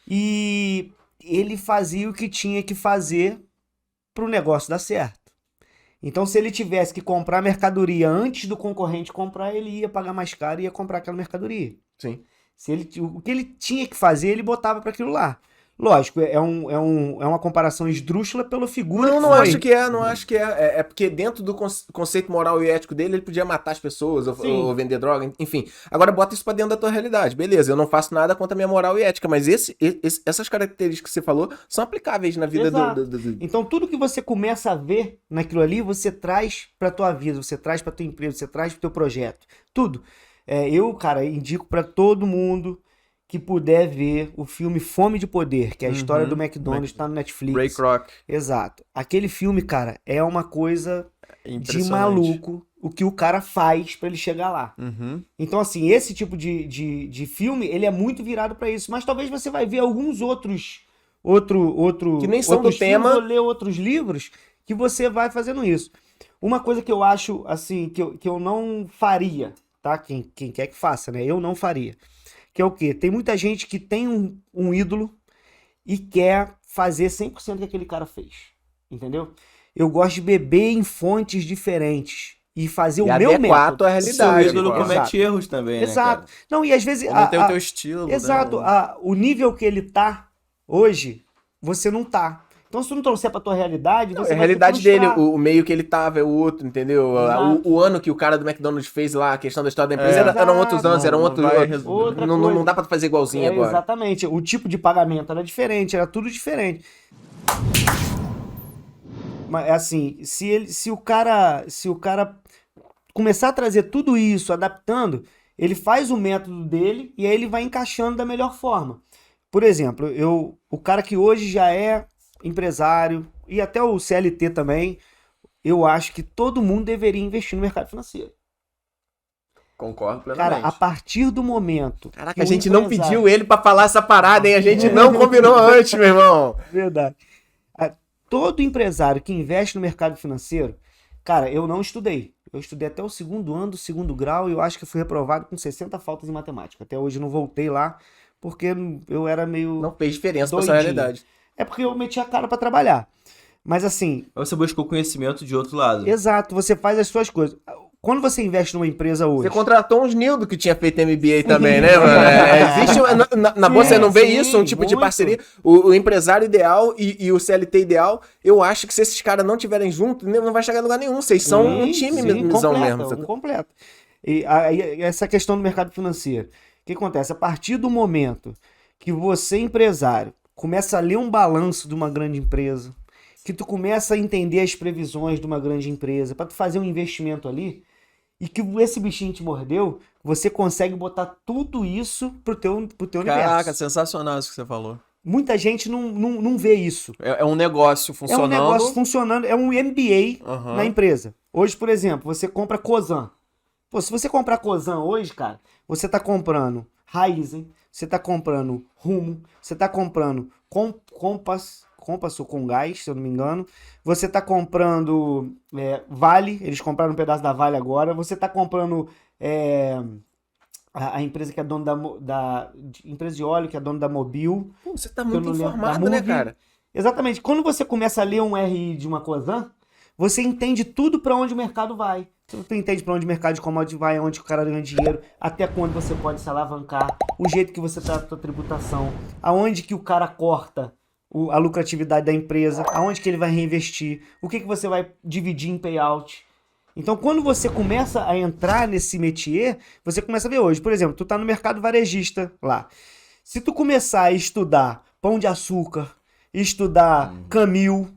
[SPEAKER 1] E ele fazia o que tinha que fazer pro negócio dar certo. Então, se ele tivesse que comprar mercadoria antes do concorrente comprar, ele ia pagar mais caro e ia comprar aquela mercadoria.
[SPEAKER 2] Sim.
[SPEAKER 1] O que ele tinha que fazer, ele botava para aquilo lá. Lógico, é uma comparação esdrúxula pela figura
[SPEAKER 2] Não,
[SPEAKER 1] que
[SPEAKER 2] não
[SPEAKER 1] foi.
[SPEAKER 2] acho que é, não acho que é. É porque dentro do conceito moral e ético dele, ele podia matar as pessoas
[SPEAKER 1] Sim.
[SPEAKER 2] ou vender droga, enfim. Agora bota isso pra dentro da tua realidade. Beleza, eu não faço nada contra a minha moral e ética, mas essas características que você falou são aplicáveis na vida
[SPEAKER 1] Exato.
[SPEAKER 2] do...
[SPEAKER 1] Então, tudo que você começa a ver naquilo ali, você traz pra tua vida, você traz pra tua empresa, você traz pro teu projeto. Tudo. Eu, cara, indico pra todo mundo que puder ver o filme Fome de Poder, que é a história do McDonald's, tá no Netflix.
[SPEAKER 3] Ray Kroc.
[SPEAKER 1] Exato. Aquele filme, cara, é uma coisa de
[SPEAKER 3] Impressionante.
[SPEAKER 1] maluco o que o cara faz pra ele chegar lá.
[SPEAKER 3] Uhum.
[SPEAKER 1] Então, assim, esse tipo de filme, ele é muito virado pra isso. Mas talvez você vai ver alguns outros
[SPEAKER 2] Que nem são
[SPEAKER 1] outros
[SPEAKER 2] do tema.
[SPEAKER 1] filmes ou ler outros livros que você vai fazendo isso. Uma coisa que eu acho, assim, que eu não faria, tá? Quem quer que faça, né? Eu não faria. Que é o quê? Tem muita gente que tem um ídolo e quer fazer 100% do que aquele cara fez. Entendeu? Eu gosto de beber em fontes diferentes e fazer
[SPEAKER 2] E
[SPEAKER 1] o meu
[SPEAKER 2] adequar a
[SPEAKER 1] método.
[SPEAKER 2] tua
[SPEAKER 4] Seu
[SPEAKER 2] realidade.
[SPEAKER 4] ídolo
[SPEAKER 1] Exato.
[SPEAKER 4] comete erros também,
[SPEAKER 1] Exato.
[SPEAKER 4] né, cara?
[SPEAKER 1] Não, e às vezes...
[SPEAKER 3] Ou não tem o teu estilo.
[SPEAKER 1] Exato.
[SPEAKER 3] Né?
[SPEAKER 1] O nível que ele tá hoje, você não tá. Então, se tu não trouxer pra tua realidade, você
[SPEAKER 2] A
[SPEAKER 1] vai
[SPEAKER 2] realidade
[SPEAKER 1] se frustrar.
[SPEAKER 2] dele, o meio que ele tava é o outro, entendeu?
[SPEAKER 1] Exato.
[SPEAKER 2] O ano que o cara do McDonald's fez lá, a questão da história da empresa,
[SPEAKER 3] É.
[SPEAKER 2] eram outros anos, eram
[SPEAKER 3] Não
[SPEAKER 2] outros...
[SPEAKER 3] vai
[SPEAKER 1] Outra
[SPEAKER 2] Não
[SPEAKER 1] coisa.
[SPEAKER 2] dá pra fazer igualzinho agora.
[SPEAKER 1] Exatamente. O tipo de pagamento era diferente, era tudo diferente. Mas assim, se o cara começar a trazer tudo isso, adaptando, ele faz o método dele e aí ele vai encaixando da melhor forma. Por exemplo, o cara que hoje já é empresário e até o CLT também, eu acho que todo mundo deveria investir no mercado financeiro.
[SPEAKER 2] Concordo plenamente.
[SPEAKER 1] Cara, a partir do momento
[SPEAKER 2] Caraca,
[SPEAKER 1] que
[SPEAKER 2] a
[SPEAKER 1] o
[SPEAKER 2] gente não
[SPEAKER 1] empresário-
[SPEAKER 2] pediu ele pra falar essa parada, hein? A gente não combinou antes, meu irmão.
[SPEAKER 1] Verdade. Todo empresário que investe no mercado financeiro, cara, eu não estudei. Eu estudei até o segundo ano do segundo grau e eu acho que fui reprovado com 60 faltas em matemática. Até hoje eu não voltei lá porque eu era meio...
[SPEAKER 2] Não fez diferença pra sua
[SPEAKER 1] Doidinho.
[SPEAKER 2] realidade.
[SPEAKER 1] É porque eu meti a cara pra trabalhar. Mas assim,
[SPEAKER 4] Você buscou conhecimento de outro lado.
[SPEAKER 1] exato, você faz as suas coisas. Quando você investe numa empresa hoje...
[SPEAKER 2] Você contratou uns Nildo que tinha feito MBA também, né, mano? Existe, na bolsa você não vê
[SPEAKER 1] sim,
[SPEAKER 2] isso, um tipo de
[SPEAKER 1] muito.
[SPEAKER 2] parceria. O empresário ideal e o CLT ideal, eu acho que se esses caras não estiverem juntos, não vai chegar em lugar nenhum. Vocês são um time mesmo mesmo.
[SPEAKER 1] Um completo. E aí, essa questão do mercado financeiro. O que acontece? A partir do momento que você, empresário, começa a ler um balanço de uma grande empresa, que tu começa a entender as previsões de uma grande empresa, para tu fazer um investimento ali, e que esse bichinho te mordeu, você consegue botar tudo isso pro teu
[SPEAKER 3] Caraca,
[SPEAKER 1] universo.
[SPEAKER 3] sensacional isso que você falou.
[SPEAKER 1] Muita gente não vê isso.
[SPEAKER 3] É um negócio
[SPEAKER 1] É um
[SPEAKER 3] funcionando.
[SPEAKER 1] negócio funcionando, é um MBA
[SPEAKER 3] Aham.
[SPEAKER 1] na empresa. Hoje, por exemplo, você compra Cosan. Pô, se você comprar Cosan hoje, cara, você tá comprando Raizen, você tá comprando Rumo, você tá comprando Compass ou com gás, se eu não me engano. Você tá comprando Vale, eles compraram um pedaço da Vale agora. Você tá comprando a empresa que é dona da empresa de óleo, que é dona da Mobil.
[SPEAKER 2] Pô, você tá
[SPEAKER 1] Eu
[SPEAKER 2] muito
[SPEAKER 1] não lembro,
[SPEAKER 2] informado,
[SPEAKER 1] da
[SPEAKER 2] né,
[SPEAKER 1] Moove.
[SPEAKER 2] cara?
[SPEAKER 1] Exatamente. Quando você começa a ler um RI de uma Cosan, você entende tudo para onde o mercado vai. Você entende para onde o mercado de commodity vai, onde o cara ganha dinheiro, até quando você pode se alavancar, o jeito que você trata a sua tributação, aonde que o cara corta a lucratividade da empresa, aonde que ele vai reinvestir, o que você vai dividir em payout. Então, quando você começa a entrar nesse métier, você começa a ver hoje. Por exemplo, tu tá no mercado varejista lá. Se tu começar a estudar Pão de Açúcar, estudar Camil,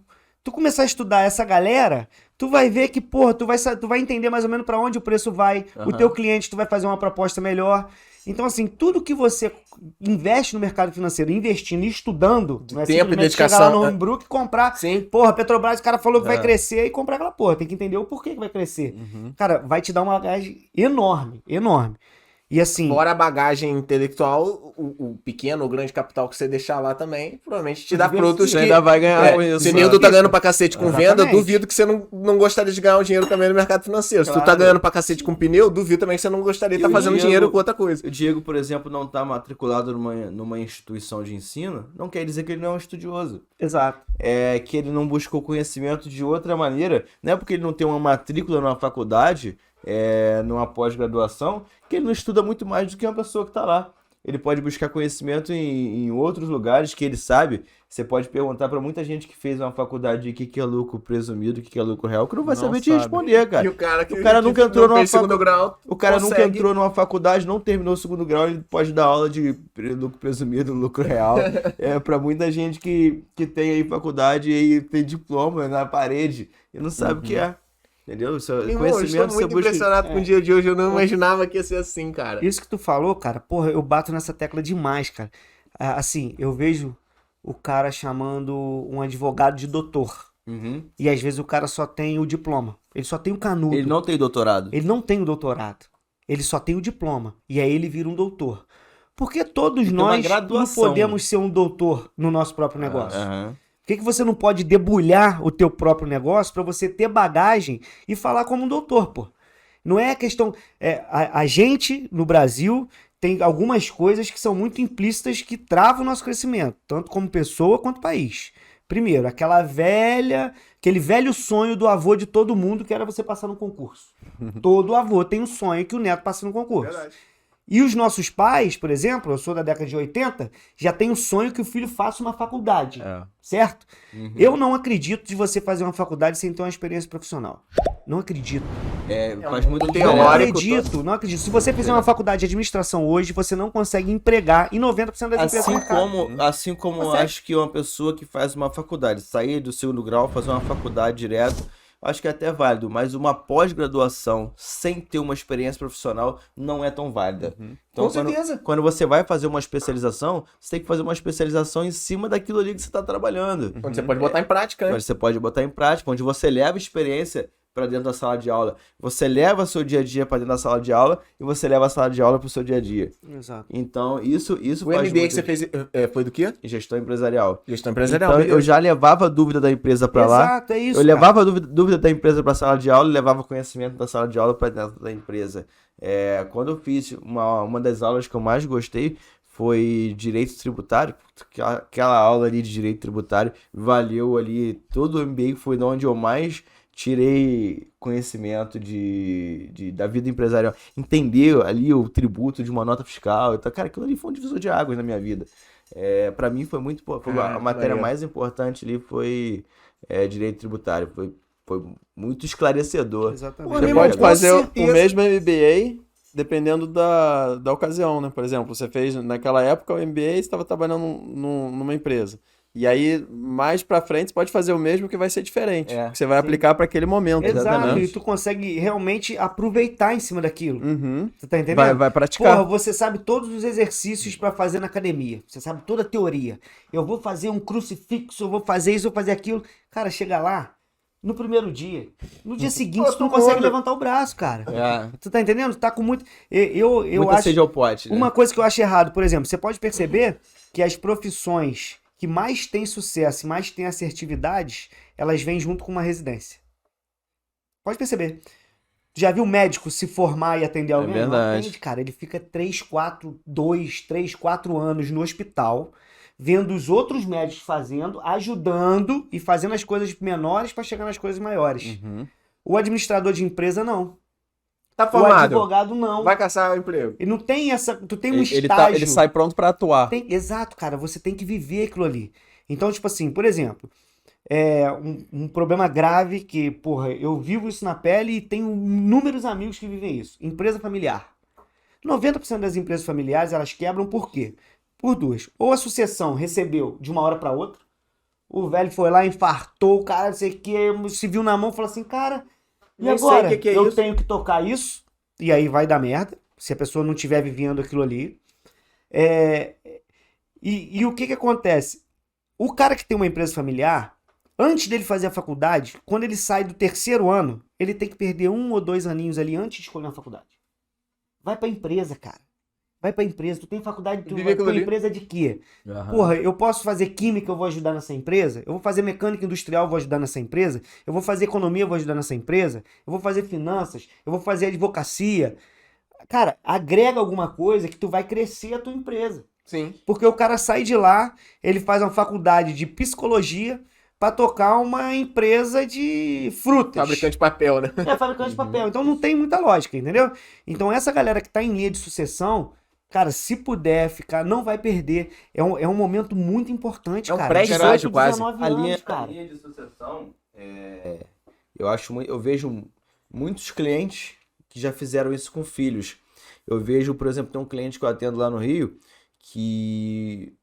[SPEAKER 1] tu começar a estudar essa galera, tu vai ver que, porra, tu vai entender mais ou menos para onde o preço vai, o teu cliente, tu vai fazer uma proposta melhor. Então, assim, tudo que você investe no mercado financeiro, investindo e estudando, não é
[SPEAKER 2] tempo e
[SPEAKER 1] simplesmente
[SPEAKER 2] dedicação,
[SPEAKER 1] chegar lá no
[SPEAKER 2] é.
[SPEAKER 1] Homebrook e comprar.
[SPEAKER 2] Sim.
[SPEAKER 1] Porra, Petrobras, o cara falou que vai crescer e comprar aquela porra. Tem que entender o porquê que vai crescer. Cara, vai te dar uma bagagem enorme, enorme. E assim,
[SPEAKER 2] Fora a bagagem intelectual, o pequeno ou grande capital que você deixar lá também, provavelmente te dá frutos
[SPEAKER 3] Você
[SPEAKER 2] que...
[SPEAKER 3] ainda vai ganhar com
[SPEAKER 2] É,
[SPEAKER 3] isso.
[SPEAKER 2] se o
[SPEAKER 3] né?
[SPEAKER 2] Nildo tá ganhando pra cacete com venda,
[SPEAKER 1] Exatamente.
[SPEAKER 2] duvido que você não gostaria de ganhar um dinheiro também no mercado financeiro. Se tu tá
[SPEAKER 1] Claro.
[SPEAKER 2] ganhando pra cacete com pneu, duvido também que você não gostaria de
[SPEAKER 4] E
[SPEAKER 2] estar
[SPEAKER 4] o
[SPEAKER 2] fazendo
[SPEAKER 4] Diego-
[SPEAKER 2] dinheiro com outra coisa.
[SPEAKER 4] O Diego, por exemplo, não tá matriculado numa instituição de ensino, não quer dizer que ele não é um estudioso.
[SPEAKER 1] exato.
[SPEAKER 4] É que ele não buscou conhecimento de outra maneira. Não é porque ele não tem uma matrícula numa faculdade, numa pós-graduação, que ele não estuda muito mais do que uma pessoa que tá lá. Ele pode buscar conhecimento em outros lugares que ele sabe. Você pode perguntar pra muita gente que fez uma faculdade de o que é lucro presumido, o que é lucro real, que não vai
[SPEAKER 3] Não
[SPEAKER 4] saber te
[SPEAKER 3] sabe.
[SPEAKER 4] responder, cara.
[SPEAKER 2] E o cara que
[SPEAKER 4] O cara nunca entrou
[SPEAKER 2] não
[SPEAKER 4] numa
[SPEAKER 2] fez segundo grau,
[SPEAKER 4] O cara nunca
[SPEAKER 2] consegue.
[SPEAKER 4] entrou numa faculdade, não terminou o segundo grau, ele pode dar aula de lucro presumido, lucro real. Pra muita gente que tem aí faculdade e tem diploma na parede e não sabe o que é. Entendeu?
[SPEAKER 2] Meu irmão, eu estou
[SPEAKER 4] Conhecimento você
[SPEAKER 2] muito
[SPEAKER 4] busca.
[SPEAKER 2] impressionado com o dia de hoje. Eu não imaginava que ia ser assim, cara.
[SPEAKER 1] Isso que tu falou, cara, porra, eu bato nessa tecla demais, cara. Assim, eu vejo o cara chamando um advogado de doutor.
[SPEAKER 4] Uhum.
[SPEAKER 1] E às vezes o cara só tem o diploma. Ele só tem o canudo.
[SPEAKER 4] Ele não tem doutorado.
[SPEAKER 1] Ele não tem o doutorado. Ele só tem o diploma. E aí ele vira um doutor. Porque todos
[SPEAKER 4] Ele tem uma
[SPEAKER 1] nós não
[SPEAKER 4] graduação.
[SPEAKER 1] podemos ser um doutor no nosso próprio negócio.
[SPEAKER 4] Aham.
[SPEAKER 1] Por que você não pode debulhar o teu próprio negócio para você ter bagagem e falar como um doutor, pô? Não é questão... a gente, no Brasil, tem algumas coisas que são muito implícitas que travam o nosso crescimento, tanto como pessoa quanto país. Primeiro, aquele velho sonho do avô de todo mundo que era você passar no concurso. Todo avô tem um sonho que o neto passe no concurso.
[SPEAKER 2] Verdade.
[SPEAKER 1] E os nossos pais, por exemplo, eu sou da década de 80, já tem o sonho que o filho faça uma faculdade,
[SPEAKER 4] É.
[SPEAKER 1] certo?
[SPEAKER 4] Uhum.
[SPEAKER 1] Eu não acredito de você fazer uma faculdade sem ter uma experiência profissional. Não acredito.
[SPEAKER 4] Faz muito
[SPEAKER 2] mundo
[SPEAKER 4] diferença.
[SPEAKER 1] Não
[SPEAKER 2] teórico.
[SPEAKER 1] acredito, não acredito. Se você fizer uma faculdade de administração hoje, você não consegue empregar em 90% das empresas do mercado.
[SPEAKER 4] Assim como eu acho que uma pessoa que faz uma faculdade, sair do segundo grau, fazer uma faculdade direto, acho que é até válido, mas uma pós-graduação sem ter uma experiência profissional não é tão válida. Então,
[SPEAKER 2] Com certeza.
[SPEAKER 4] quando você vai fazer uma especialização, você tem que fazer uma especialização em cima daquilo ali que você está trabalhando.
[SPEAKER 2] Onde você pode botar em prática, né?
[SPEAKER 4] Onde você pode botar em prática, onde você leva experiência para dentro da sala de aula. Você leva seu dia a dia para dentro da sala de aula e você leva a sala de aula para o seu dia a dia.
[SPEAKER 1] Exato.
[SPEAKER 4] Então, isso
[SPEAKER 2] O
[SPEAKER 4] faz
[SPEAKER 2] MBA
[SPEAKER 4] muito
[SPEAKER 2] que você fez foi do quê?
[SPEAKER 4] em gestão empresarial.
[SPEAKER 2] Gestão empresarial.
[SPEAKER 4] Então, eu já levava a dúvida da empresa para lá.
[SPEAKER 1] Exato, é isso.
[SPEAKER 4] Eu
[SPEAKER 1] cara.
[SPEAKER 4] levava a dúvida da empresa para a sala de aula e levava conhecimento da sala de aula para dentro da empresa. Quando eu fiz uma das aulas que eu mais gostei foi direito tributário. Aquela aula ali de direito tributário valeu ali, todo o MBA foi de onde eu mais tirei conhecimento da vida empresarial. Entender ali o tributo de uma nota fiscal. Então, cara, aquilo ali foi um divisor de águas na minha vida. Para mim foi muito... a matéria
[SPEAKER 2] maneiro.
[SPEAKER 4] mais importante ali foi direito tributário. Foi muito esclarecedor.
[SPEAKER 1] Exatamente.
[SPEAKER 2] Pô,
[SPEAKER 3] Você
[SPEAKER 2] meu
[SPEAKER 3] pode
[SPEAKER 2] irmão, com
[SPEAKER 3] fazer o
[SPEAKER 2] certeza.
[SPEAKER 3] mesmo MBA dependendo da ocasião, né? Por exemplo, você fez naquela época o MBA e estava trabalhando numa empresa. E aí, mais pra frente, você pode fazer o mesmo que vai ser diferente. Que você vai aplicar para aquele momento.
[SPEAKER 1] Exato,
[SPEAKER 3] Exatamente.
[SPEAKER 1] e tu consegue realmente aproveitar em cima daquilo.
[SPEAKER 3] Uhum.
[SPEAKER 1] Você tá entendendo?
[SPEAKER 3] Vai praticar.
[SPEAKER 1] Porra, você sabe todos os exercícios pra fazer na academia. Você sabe toda a teoria. Eu vou fazer um crucifixo, eu vou fazer isso, eu vou fazer aquilo. Cara, chega lá, no primeiro dia. No dia seguinte, tu não consegue levantar o braço, cara. Tu tá entendendo? Tá com muito... Eu
[SPEAKER 4] Muita
[SPEAKER 1] acho...
[SPEAKER 4] sede ao pote, né?
[SPEAKER 1] Uma coisa que eu acho errado, por exemplo, você pode perceber que as profissões que mais têm sucesso e mais têm assertividade, elas vêm junto com uma residência. Pode perceber. Já viu médico se formar e atender alguém?
[SPEAKER 3] verdade.
[SPEAKER 1] Não atende, cara. Ele fica 3, 4 anos no hospital, vendo os outros médicos fazendo, ajudando e fazendo as coisas menores para chegar nas coisas maiores.
[SPEAKER 3] Uhum.
[SPEAKER 1] O administrador de empresa, não.
[SPEAKER 2] Tá
[SPEAKER 1] O
[SPEAKER 2] formado.
[SPEAKER 1] advogado, não.
[SPEAKER 2] Vai caçar o emprego.
[SPEAKER 1] Ele não tem essa... Tu tem um
[SPEAKER 3] Ele
[SPEAKER 1] estágio.
[SPEAKER 3] sai pronto para atuar.
[SPEAKER 1] Exato, cara. Você tem que viver aquilo ali. Então, tipo assim, por exemplo, um problema grave que, porra, eu vivo isso na pele e tenho inúmeros amigos que vivem isso. Empresa familiar. 90% das empresas familiares, elas quebram por quê? Por duas. Ou a sucessão recebeu de uma hora para outra, o velho foi lá, infartou, o cara, não sei o que, se viu na mão e falou assim, cara, e
[SPEAKER 2] Nem sei
[SPEAKER 1] agora?
[SPEAKER 2] o que é
[SPEAKER 1] eu
[SPEAKER 2] isso.
[SPEAKER 1] tenho que tocar isso, e aí vai dar merda, se a pessoa não estiver vivendo aquilo ali. E o que acontece? O cara que tem uma empresa familiar, antes dele fazer a faculdade, quando ele sai do terceiro ano, ele tem que perder 1 ou 2 aninhos ali antes de escolher uma faculdade. vai pra empresa, cara. Vai pra empresa. Tu tem faculdade, tu
[SPEAKER 2] Vive
[SPEAKER 1] vai
[SPEAKER 2] aquilo
[SPEAKER 1] pra
[SPEAKER 2] ali.
[SPEAKER 1] empresa de quê?
[SPEAKER 4] Aham.
[SPEAKER 1] Porra, eu posso fazer química, eu vou ajudar nessa empresa? Eu vou fazer mecânica industrial, eu vou ajudar nessa empresa? Eu vou fazer economia, eu vou ajudar nessa empresa? Eu vou fazer finanças, eu vou fazer advocacia. Cara, agrega alguma coisa que tu vai crescer a tua empresa.
[SPEAKER 2] Sim.
[SPEAKER 1] Porque o cara sai de lá, ele faz uma faculdade de psicologia pra tocar uma empresa de frutas.
[SPEAKER 2] Fabricante de papel, né?
[SPEAKER 1] É, fabricante de papel. Então não tem muita lógica, entendeu? Então essa galera que tá em linha de sucessão, cara, se puder ficar, não vai perder. É um momento muito importante,
[SPEAKER 2] É um
[SPEAKER 1] cara.
[SPEAKER 2] pré-estágio
[SPEAKER 1] 18,
[SPEAKER 2] quase.
[SPEAKER 1] 19
[SPEAKER 4] A linha,
[SPEAKER 1] anos, cara.
[SPEAKER 4] de sucessão, eu vejo muitos clientes que já fizeram isso com filhos. Eu vejo, por exemplo, tem um cliente que eu atendo lá no Rio, que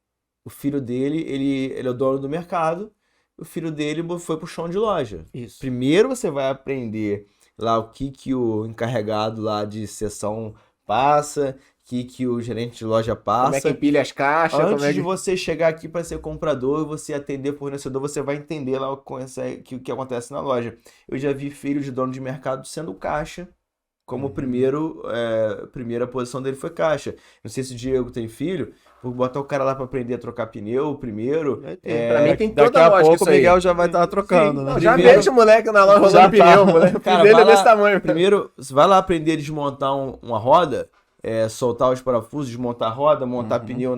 [SPEAKER 4] o filho dele, ele é o dono do mercado, o filho dele foi pro chão de loja.
[SPEAKER 1] Isso.
[SPEAKER 4] Primeiro você vai aprender lá o que o encarregado lá de seção passa, que o gerente de loja passa.
[SPEAKER 2] Como é que empilha as caixas,
[SPEAKER 4] Antes
[SPEAKER 2] como é
[SPEAKER 4] de
[SPEAKER 2] que...
[SPEAKER 4] você chegar aqui para ser comprador e você atender fornecedor, você vai entender lá o que acontece na loja. Eu já vi filho de dono de mercado sendo caixa, como primeira posição dele foi caixa. Não sei se o Diego tem filho, vou botar o cara lá para aprender a trocar pneu primeiro.
[SPEAKER 2] Pra mim tem
[SPEAKER 3] Daqui
[SPEAKER 2] toda a
[SPEAKER 3] a
[SPEAKER 2] lógica
[SPEAKER 3] pouco
[SPEAKER 2] isso
[SPEAKER 3] o
[SPEAKER 2] aí.
[SPEAKER 3] Miguel já vai estar trocando,
[SPEAKER 2] Sim,
[SPEAKER 3] né?
[SPEAKER 2] não, já
[SPEAKER 4] Primeiro-
[SPEAKER 2] vejo o moleque na loja
[SPEAKER 3] Já
[SPEAKER 2] rodando pneu, moleque. O
[SPEAKER 4] Cara,
[SPEAKER 2] dele
[SPEAKER 4] vai
[SPEAKER 2] é desse
[SPEAKER 4] lá-
[SPEAKER 2] tamanho.
[SPEAKER 4] Primeiro, você vai lá aprender a desmontar uma roda, soltar os parafusos, desmontar a roda, montar pneu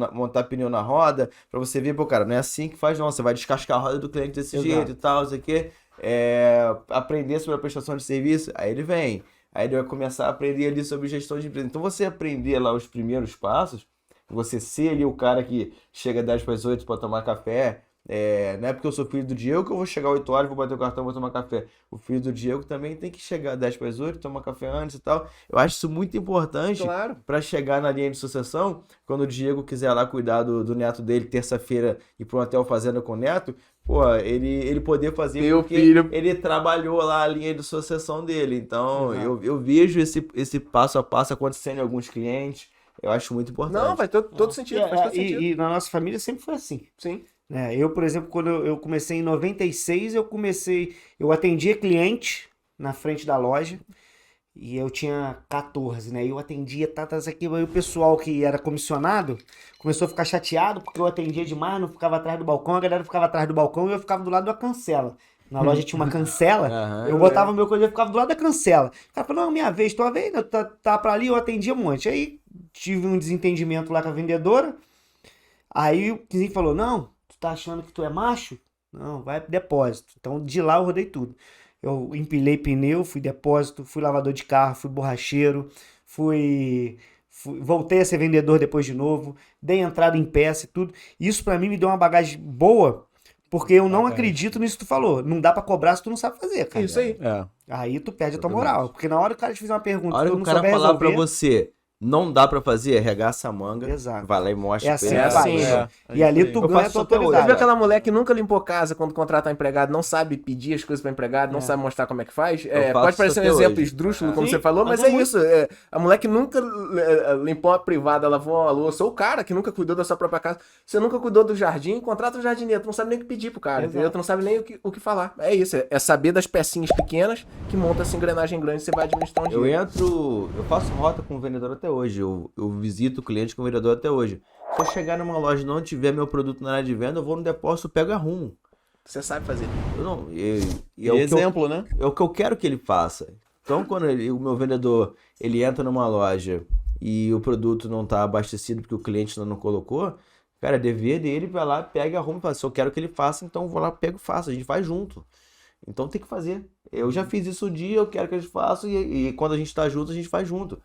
[SPEAKER 4] na roda, pra você ver, pô, cara, não é assim que faz não, você vai descascar a roda do cliente desse
[SPEAKER 1] Exato.
[SPEAKER 4] jeito e tal, isso aqui, aprender sobre a prestação de serviço, aí ele vem, aí ele vai começar a aprender ali sobre gestão de empresa. Então você aprender lá os primeiros passos, você ser ali o cara que chega 10 para as 8 para tomar café, não é porque eu sou filho do Diego que eu vou chegar 8 horas, vou bater o cartão, vou tomar café. O filho do Diego também tem que chegar 10 para as 8, tomar café antes e tal. Eu acho isso muito importante
[SPEAKER 2] Claro.
[SPEAKER 4] para chegar na linha de sucessão, quando o Diego quiser lá cuidar do neto dele, terça-feira, ir para um hotel fazenda com o neto, pô, ele poder fazer
[SPEAKER 2] Meu
[SPEAKER 4] porque
[SPEAKER 2] filho.
[SPEAKER 4] ele trabalhou lá a linha de sucessão dele. Então, eu vejo esse passo a passo acontecendo em alguns clientes. Eu acho muito importante.
[SPEAKER 2] Não, faz todo sentido, faz todo sentido.
[SPEAKER 1] E na nossa família sempre foi assim.
[SPEAKER 2] Sim.
[SPEAKER 1] Eu, por exemplo, quando eu comecei em 96, eu atendia cliente na frente da loja e eu tinha 14, né? Eu atendia, aqui, aí o pessoal que era comissionado começou a ficar chateado porque eu atendia demais, não ficava atrás do balcão, a galera ficava atrás do balcão e eu ficava do lado da cancela. Na loja tinha uma cancela,
[SPEAKER 4] Aham.
[SPEAKER 1] eu botava meu coisa e ficava do lado da cancela. O cara falou, não, minha vez, tua vez, tá pra ali, eu atendia um monte. Aí tive um desentendimento lá com a vendedora, aí o Kizinho falou, não, tu tá achando que tu é macho? Não, vai pro depósito. Então de lá eu rodei tudo. Eu empilhei pneu, fui depósito, fui lavador de carro, fui borracheiro, voltei a ser vendedor depois de novo, dei entrada em peça e tudo. Isso pra mim me deu uma bagagem boa, porque eu não acredito nisso que tu falou. Não dá pra cobrar se tu não sabe fazer, cara.
[SPEAKER 2] Isso aí.
[SPEAKER 1] Aí tu perde a tua moral. Porque na hora que o cara te fizer uma pergunta,
[SPEAKER 4] A hora
[SPEAKER 1] tu
[SPEAKER 4] que
[SPEAKER 1] não
[SPEAKER 4] o cara
[SPEAKER 1] souber
[SPEAKER 4] falar pra
[SPEAKER 1] resolver,
[SPEAKER 4] você, não dá pra fazer, arregaça a manga,
[SPEAKER 1] Exato.
[SPEAKER 4] vai lá e mostra
[SPEAKER 1] É
[SPEAKER 4] pra
[SPEAKER 1] assim
[SPEAKER 4] ele.
[SPEAKER 1] que faz. E ali tu
[SPEAKER 4] Eu
[SPEAKER 1] ganha a
[SPEAKER 4] faço
[SPEAKER 1] tua
[SPEAKER 4] isso até hoje.
[SPEAKER 2] Você viu
[SPEAKER 1] autoridade.
[SPEAKER 2] aquela mulher que nunca limpou casa quando contrata um empregado, não sabe pedir as coisas pra empregado, não sabe mostrar como é que faz?
[SPEAKER 4] faço
[SPEAKER 2] Pode
[SPEAKER 4] isso
[SPEAKER 2] parecer um
[SPEAKER 4] até
[SPEAKER 2] exemplo
[SPEAKER 4] hoje.
[SPEAKER 2] esdrúxulo, como
[SPEAKER 1] Sim,
[SPEAKER 2] você falou, mas
[SPEAKER 1] mas
[SPEAKER 2] é
[SPEAKER 1] é
[SPEAKER 2] isso. A mulher que nunca limpou a privada, lavou uma louça, ou o cara que nunca cuidou da sua própria casa, você nunca cuidou do jardim, contrata um jardineiro, tu não sabe nem o que pedir pro cara,
[SPEAKER 1] Exato.
[SPEAKER 2] entendeu? Tu não sabe nem o que falar. É isso, é saber das pecinhas pequenas que monta essa engrenagem grande e você vai administrar um dia.
[SPEAKER 4] Eu faço rota com o vendedor até hoje, eu visito o cliente com o vendedor até hoje. Se eu chegar numa loja e não tiver meu produto na área de venda, eu vou no depósito, pego e arrumo.
[SPEAKER 2] Você sabe fazer.
[SPEAKER 4] Eu não,
[SPEAKER 3] E
[SPEAKER 4] é o que eu-
[SPEAKER 3] exemplo, né?
[SPEAKER 4] é o que eu quero que ele faça. Então, quando o meu vendedor ele entra numa loja e o produto não está abastecido porque o cliente não colocou, cara, é dever dele, vai lá, pega e arruma e fala, se eu quero que ele faça, então eu vou lá, pego e faço, a gente faz junto. Então tem que fazer. Eu já fiz isso um dia, eu quero que eles façam e quando a gente tá junto, a gente faz junto.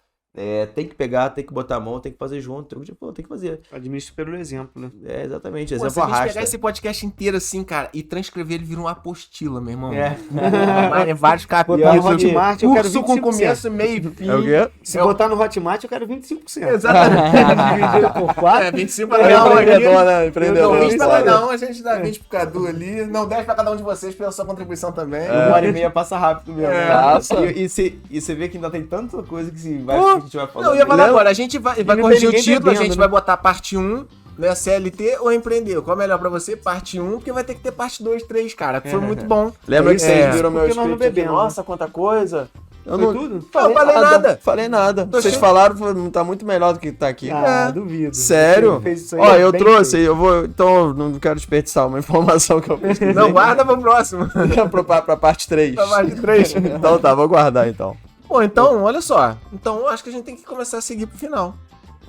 [SPEAKER 4] Tem que pegar, tem que botar a mão, tem que fazer junto. Tem que fazer.
[SPEAKER 1] Administra pelo exemplo, né?
[SPEAKER 4] Exatamente,
[SPEAKER 2] Pô,
[SPEAKER 4] exemplo
[SPEAKER 2] se a gente
[SPEAKER 4] arrasta.
[SPEAKER 2] pegar esse podcast inteiro assim, cara, e transcrever, ele vira uma apostila, meu irmão. Vários
[SPEAKER 1] Botar no
[SPEAKER 2] capítulos.
[SPEAKER 1] Hotmart, eu quero
[SPEAKER 2] Curso com
[SPEAKER 1] 25%.
[SPEAKER 2] começo, meio e fim.
[SPEAKER 3] É o quê?
[SPEAKER 1] Se botar no Hotmart, eu quero 25%.
[SPEAKER 2] Exatamente.
[SPEAKER 1] Dividido por 4.
[SPEAKER 2] 25 para cada um.
[SPEAKER 3] Empreendedor, né?
[SPEAKER 2] Eu
[SPEAKER 3] Empreendedor.
[SPEAKER 2] dou 20 pra
[SPEAKER 1] Empreendedor.
[SPEAKER 2] cada um, a gente dá 20 pro Cadu ali. Não, 10 pra cada um de vocês pela sua contribuição também.
[SPEAKER 4] 1h30 passa rápido mesmo.
[SPEAKER 2] É.
[SPEAKER 4] né?
[SPEAKER 3] Passa.
[SPEAKER 4] E você vê que ainda tem tanta coisa que, que a gente vai falando.
[SPEAKER 2] Não, eu ia falar agora, a gente vai
[SPEAKER 1] não
[SPEAKER 2] corrigir
[SPEAKER 1] tem
[SPEAKER 2] o
[SPEAKER 1] ninguém
[SPEAKER 2] título, a
[SPEAKER 1] bebendo,
[SPEAKER 2] gente
[SPEAKER 1] né?
[SPEAKER 2] vai botar parte 1, né, CLT ou empreender. Qual é melhor pra você? Parte 1, porque vai ter que ter parte 2, 3, cara, que foi muito bom.
[SPEAKER 3] Lembra que
[SPEAKER 2] É,
[SPEAKER 3] vocês viram meu
[SPEAKER 1] porque nós não
[SPEAKER 3] script aqui?
[SPEAKER 1] bebemos,
[SPEAKER 3] Nossa, quanta coisa. Eu
[SPEAKER 1] Foi
[SPEAKER 3] não
[SPEAKER 1] tudo?
[SPEAKER 2] Não, falei nada.
[SPEAKER 3] Falei nada.
[SPEAKER 2] Tô
[SPEAKER 3] Vocês
[SPEAKER 2] cheio-
[SPEAKER 3] falaram, tá muito melhor do que tá aqui.
[SPEAKER 1] Ah, duvido.
[SPEAKER 3] Sério?
[SPEAKER 1] Você fez isso aí
[SPEAKER 3] Ó, eu
[SPEAKER 1] bem
[SPEAKER 3] trouxe,
[SPEAKER 1] feito.
[SPEAKER 3] eu vou. Então, não quero desperdiçar uma informação que eu pesquisei.
[SPEAKER 2] Não, guarda pro próximo.
[SPEAKER 3] pra parte 3.
[SPEAKER 2] Pra parte 3.
[SPEAKER 3] Então tá, vou guardar então.
[SPEAKER 2] Bom, então, olha só. Então, eu acho que a gente tem que começar a seguir pro final.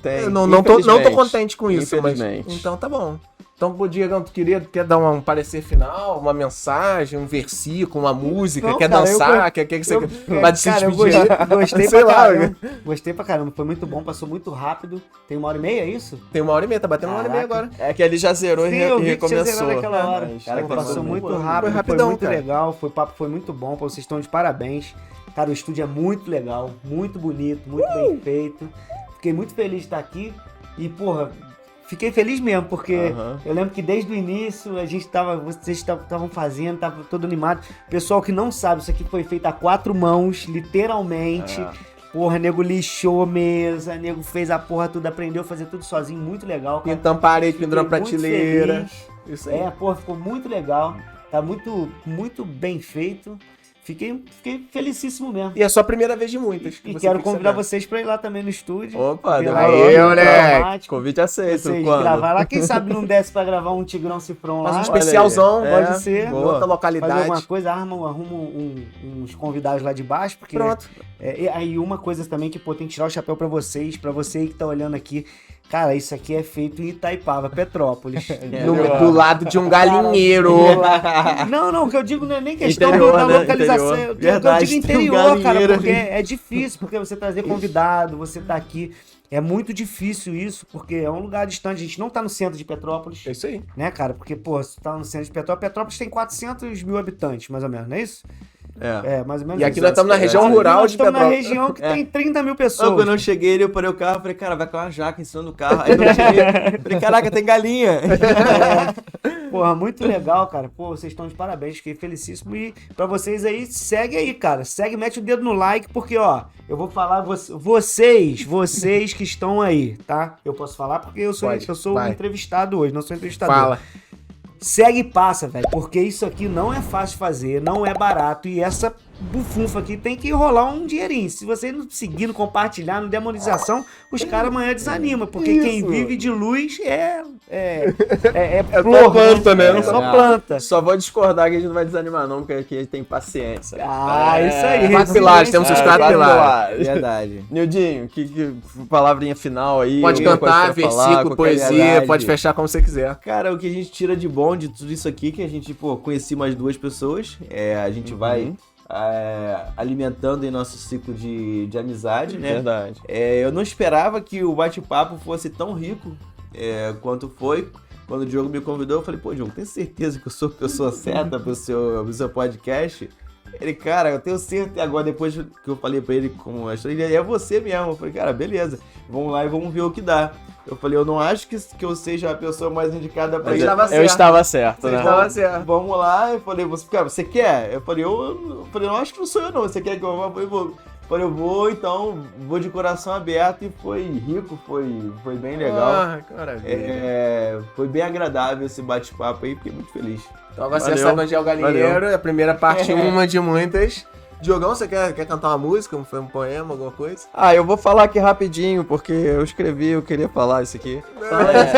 [SPEAKER 3] Tem.
[SPEAKER 2] Eu não tô contente com isso, mas...
[SPEAKER 3] Infelizmente.
[SPEAKER 2] Então, tá bom. Então, Diegão, tu quer dar um parecer final, uma mensagem, um versículo, uma música,
[SPEAKER 1] Não,
[SPEAKER 2] quer
[SPEAKER 1] cara,
[SPEAKER 2] dançar, quer que você... Vai se
[SPEAKER 1] Cara, eu
[SPEAKER 2] despedir?
[SPEAKER 1] gostei
[SPEAKER 2] Sei
[SPEAKER 1] pra
[SPEAKER 2] lá,
[SPEAKER 1] caramba. Gostei pra caramba. Foi muito bom, passou muito rápido. Tem 1h30, é isso?
[SPEAKER 2] Tem 1h30, tá batendo 1h30 agora.
[SPEAKER 3] É que ele já zerou
[SPEAKER 1] Sim,
[SPEAKER 3] e
[SPEAKER 1] eu vi que tinha
[SPEAKER 3] recomeçou.
[SPEAKER 1] zerado naquela hora.
[SPEAKER 3] Mas,
[SPEAKER 4] Cara,
[SPEAKER 1] Pô,
[SPEAKER 4] tá
[SPEAKER 1] passou
[SPEAKER 4] todo
[SPEAKER 1] muito
[SPEAKER 4] mundo
[SPEAKER 1] rápido,
[SPEAKER 2] Foi
[SPEAKER 1] foi
[SPEAKER 2] rapidão,
[SPEAKER 1] muito
[SPEAKER 2] cara.
[SPEAKER 1] legal, o papo foi muito bom, vocês estão de parabéns. Cara, o estúdio é muito legal, muito bonito, muito bem feito. Fiquei muito feliz de estar aqui e, porra, fiquei feliz mesmo, porque
[SPEAKER 3] Aham.
[SPEAKER 1] eu lembro que desde o início vocês estavam fazendo, tava todo animado. Pessoal que não sabe, isso aqui foi feito a 4 mãos, literalmente. Porra, nego lixou mesa, nego fez a porra tudo, aprendeu a fazer tudo sozinho, muito legal. Cara.
[SPEAKER 2] Pintando parede,
[SPEAKER 1] Fiquei
[SPEAKER 2] pendurando
[SPEAKER 1] muito
[SPEAKER 2] prateleira.
[SPEAKER 1] feliz.
[SPEAKER 2] Isso aí.
[SPEAKER 1] É, porra, ficou muito legal. Tá muito, muito bem feito. Fiquei felicíssimo mesmo.
[SPEAKER 2] E é só a primeira vez de muitas. que
[SPEAKER 1] E
[SPEAKER 2] você
[SPEAKER 1] quero
[SPEAKER 2] fica
[SPEAKER 1] convidar
[SPEAKER 2] sabendo.
[SPEAKER 1] vocês pra ir lá também no estúdio.
[SPEAKER 3] Opa,
[SPEAKER 1] Ver
[SPEAKER 3] demorou.
[SPEAKER 1] lá
[SPEAKER 2] Aê,
[SPEAKER 1] o
[SPEAKER 2] moleque.
[SPEAKER 1] Traumático.
[SPEAKER 3] Convite aceito.
[SPEAKER 1] Vocês
[SPEAKER 3] Quando?
[SPEAKER 1] gravar lá. Quem sabe não desce pra gravar um Tigrão Cifrão lá.
[SPEAKER 2] Faz um
[SPEAKER 3] Olha
[SPEAKER 2] especialzão,
[SPEAKER 3] aí.
[SPEAKER 2] pode
[SPEAKER 3] É,
[SPEAKER 2] ser.
[SPEAKER 3] boa.
[SPEAKER 2] Outra
[SPEAKER 1] Fazer
[SPEAKER 2] localidade.
[SPEAKER 1] alguma coisa, arruma uns convidados lá de baixo, porque
[SPEAKER 2] Pronto.
[SPEAKER 1] e aí uma coisa também que, pô, tem que tirar o chapéu pra vocês, pra você aí que tá olhando aqui. Cara, isso aqui é feito em Itaipava, Petrópolis.
[SPEAKER 2] Do lado de um galinheiro.
[SPEAKER 1] Não, o que eu digo não é nem questão
[SPEAKER 3] Interior,
[SPEAKER 1] da
[SPEAKER 3] né?
[SPEAKER 1] localização.
[SPEAKER 3] Interior.
[SPEAKER 1] O que eu
[SPEAKER 4] Verdade,
[SPEAKER 1] digo
[SPEAKER 4] tem um
[SPEAKER 1] interior, cara,
[SPEAKER 4] galinheiro
[SPEAKER 1] porque
[SPEAKER 4] ali.
[SPEAKER 1] é difícil, porque você trazer convidado, você tá aqui. É muito difícil isso, porque é um lugar distante. A gente não tá no centro de Petrópolis,
[SPEAKER 2] É isso aí.
[SPEAKER 1] né, cara? Porque, pô, você tá no centro de Petrópolis. Petrópolis tem 400 mil habitantes, mais ou menos, não é isso?
[SPEAKER 3] É.
[SPEAKER 1] É, mais ou menos
[SPEAKER 2] E aqui
[SPEAKER 1] isso.
[SPEAKER 2] nós estamos na região
[SPEAKER 1] Aqui
[SPEAKER 2] rural
[SPEAKER 1] nós
[SPEAKER 2] de
[SPEAKER 1] estamos na
[SPEAKER 2] Petrópolis.
[SPEAKER 1] região que tem 30 mil
[SPEAKER 4] Não,
[SPEAKER 1] pessoas.
[SPEAKER 4] quando eu cheguei, eu parei o carro, falei, cara, vai com uma jaca em cima do carro. Aí quando eu cheguei, falei, caraca, tem galinha.
[SPEAKER 1] Porra, muito legal, cara. Pô, vocês estão de parabéns, fiquei felicíssimo. E pra vocês aí, segue aí, cara. Segue, mete o dedo no like, porque, ó, eu vou falar, vocês que estão aí, tá? Eu posso falar porque eu sou
[SPEAKER 2] vai.
[SPEAKER 1] entrevistado hoje, não sou entrevistador.
[SPEAKER 2] Fala.
[SPEAKER 1] Segue e passa, velho, porque isso aqui não é fácil de fazer, não é barato e essa bufunfa aqui tem que rolar um dinheirinho. Se você não seguir, não compartilhar, não der monetização, os caras amanhã desanimam, porque quem vive de luz é flor,
[SPEAKER 2] planta, né?
[SPEAKER 1] É só planta.
[SPEAKER 3] Só vou discordar que a gente não vai desanimar, não, porque aqui tem paciência.
[SPEAKER 1] Ah, isso aí.
[SPEAKER 2] Quatro pilares, temos os quatro pilares.
[SPEAKER 4] Verdade.
[SPEAKER 3] Nildinho, que palavrinha final aí?
[SPEAKER 2] Pode
[SPEAKER 3] alguma coisa
[SPEAKER 2] cantar,
[SPEAKER 3] pra falar,
[SPEAKER 2] versículo,
[SPEAKER 3] qualquer
[SPEAKER 2] poesia,
[SPEAKER 4] verdade.
[SPEAKER 2] pode fechar como você quiser.
[SPEAKER 4] Cara, o que a gente tira de bom de tudo isso aqui, que a gente, pô, conheci mais 2 pessoas, a gente vai alimentando em nosso ciclo de amizade, né?
[SPEAKER 3] Verdade.
[SPEAKER 4] Eu não esperava que o bate-papo fosse tão rico quanto foi. Quando o Diogo me convidou, eu falei, pô, Diogo, tem certeza que eu sou a pessoa certa pro seu podcast? Ele, cara, eu tenho certeza. Agora, depois que eu falei pra ele como a história, ele é você mesmo. Eu falei, cara, beleza, vamos lá e vamos ver o que dá. Eu falei, eu não acho que eu seja a pessoa mais indicada pra
[SPEAKER 2] Mas
[SPEAKER 4] isso.
[SPEAKER 2] estava
[SPEAKER 3] Eu estava certo,
[SPEAKER 2] Você
[SPEAKER 3] né?
[SPEAKER 2] estava certo.
[SPEAKER 4] Vamos lá, eu falei, você quer? Eu falei, eu falei, não acho que não sou eu não, você quer que eu vá? Eu falei, eu vou, então, vou de coração aberto e foi rico, foi bem legal.
[SPEAKER 2] Ah, que maravilha.
[SPEAKER 4] Foi bem agradável esse bate-papo aí, fiquei muito feliz.
[SPEAKER 2] Então agora você
[SPEAKER 3] Valeu.
[SPEAKER 2] sabe onde é o galinheiro, a primeira parte, uma de muitas. Diogão, você quer cantar uma música, um poema, alguma coisa?
[SPEAKER 3] Ah, eu vou falar aqui rapidinho, porque eu escrevi, eu queria falar isso aqui.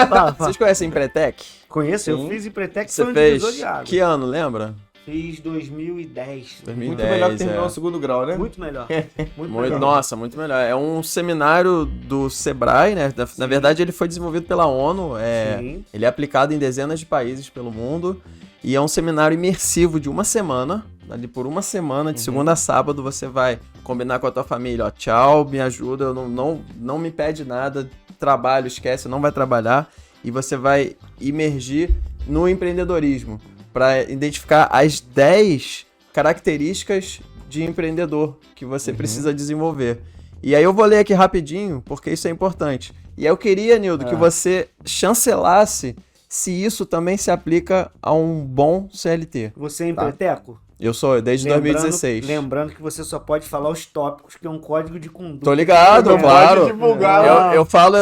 [SPEAKER 1] Fala.
[SPEAKER 3] Vocês conhecem Empretec?
[SPEAKER 1] Conheço, eu
[SPEAKER 3] Sim.
[SPEAKER 1] fiz Empretec,
[SPEAKER 3] Você
[SPEAKER 1] foi um
[SPEAKER 3] fez?
[SPEAKER 1] divisor de água.
[SPEAKER 3] Que ano, lembra?
[SPEAKER 1] Fiz 2010.
[SPEAKER 3] 2010,
[SPEAKER 4] Muito melhor que terminar
[SPEAKER 3] é.
[SPEAKER 4] o segundo grau, né?
[SPEAKER 1] Muito melhor. Muito
[SPEAKER 3] Muito,
[SPEAKER 1] melhor.
[SPEAKER 3] nossa, muito melhor. É um seminário do Sebrae, né? Na verdade, ele foi desenvolvido pela ONU.
[SPEAKER 1] Sim.
[SPEAKER 3] Ele é aplicado em dezenas de países pelo mundo. E é um seminário imersivo de uma semana. Ali por uma semana, de segunda a sábado, você vai combinar com a tua família. Ó, tchau, me ajuda, eu não me pede nada, trabalho, esquece, não vai trabalhar. E você vai imergir no empreendedorismo para identificar as 10 características de empreendedor que você precisa desenvolver. E aí eu vou ler aqui rapidinho, porque isso é importante. E eu queria, Nildo, que você chancelasse se isso também se aplica a um bom CLT.
[SPEAKER 1] Você é Empreteco?
[SPEAKER 3] Eu sou desde 2016.
[SPEAKER 1] Lembrando que você só pode falar os tópicos, que é um código de conduta.
[SPEAKER 3] Tô ligado,
[SPEAKER 1] Não
[SPEAKER 3] claro.
[SPEAKER 1] pode divulgar.
[SPEAKER 3] Eu falo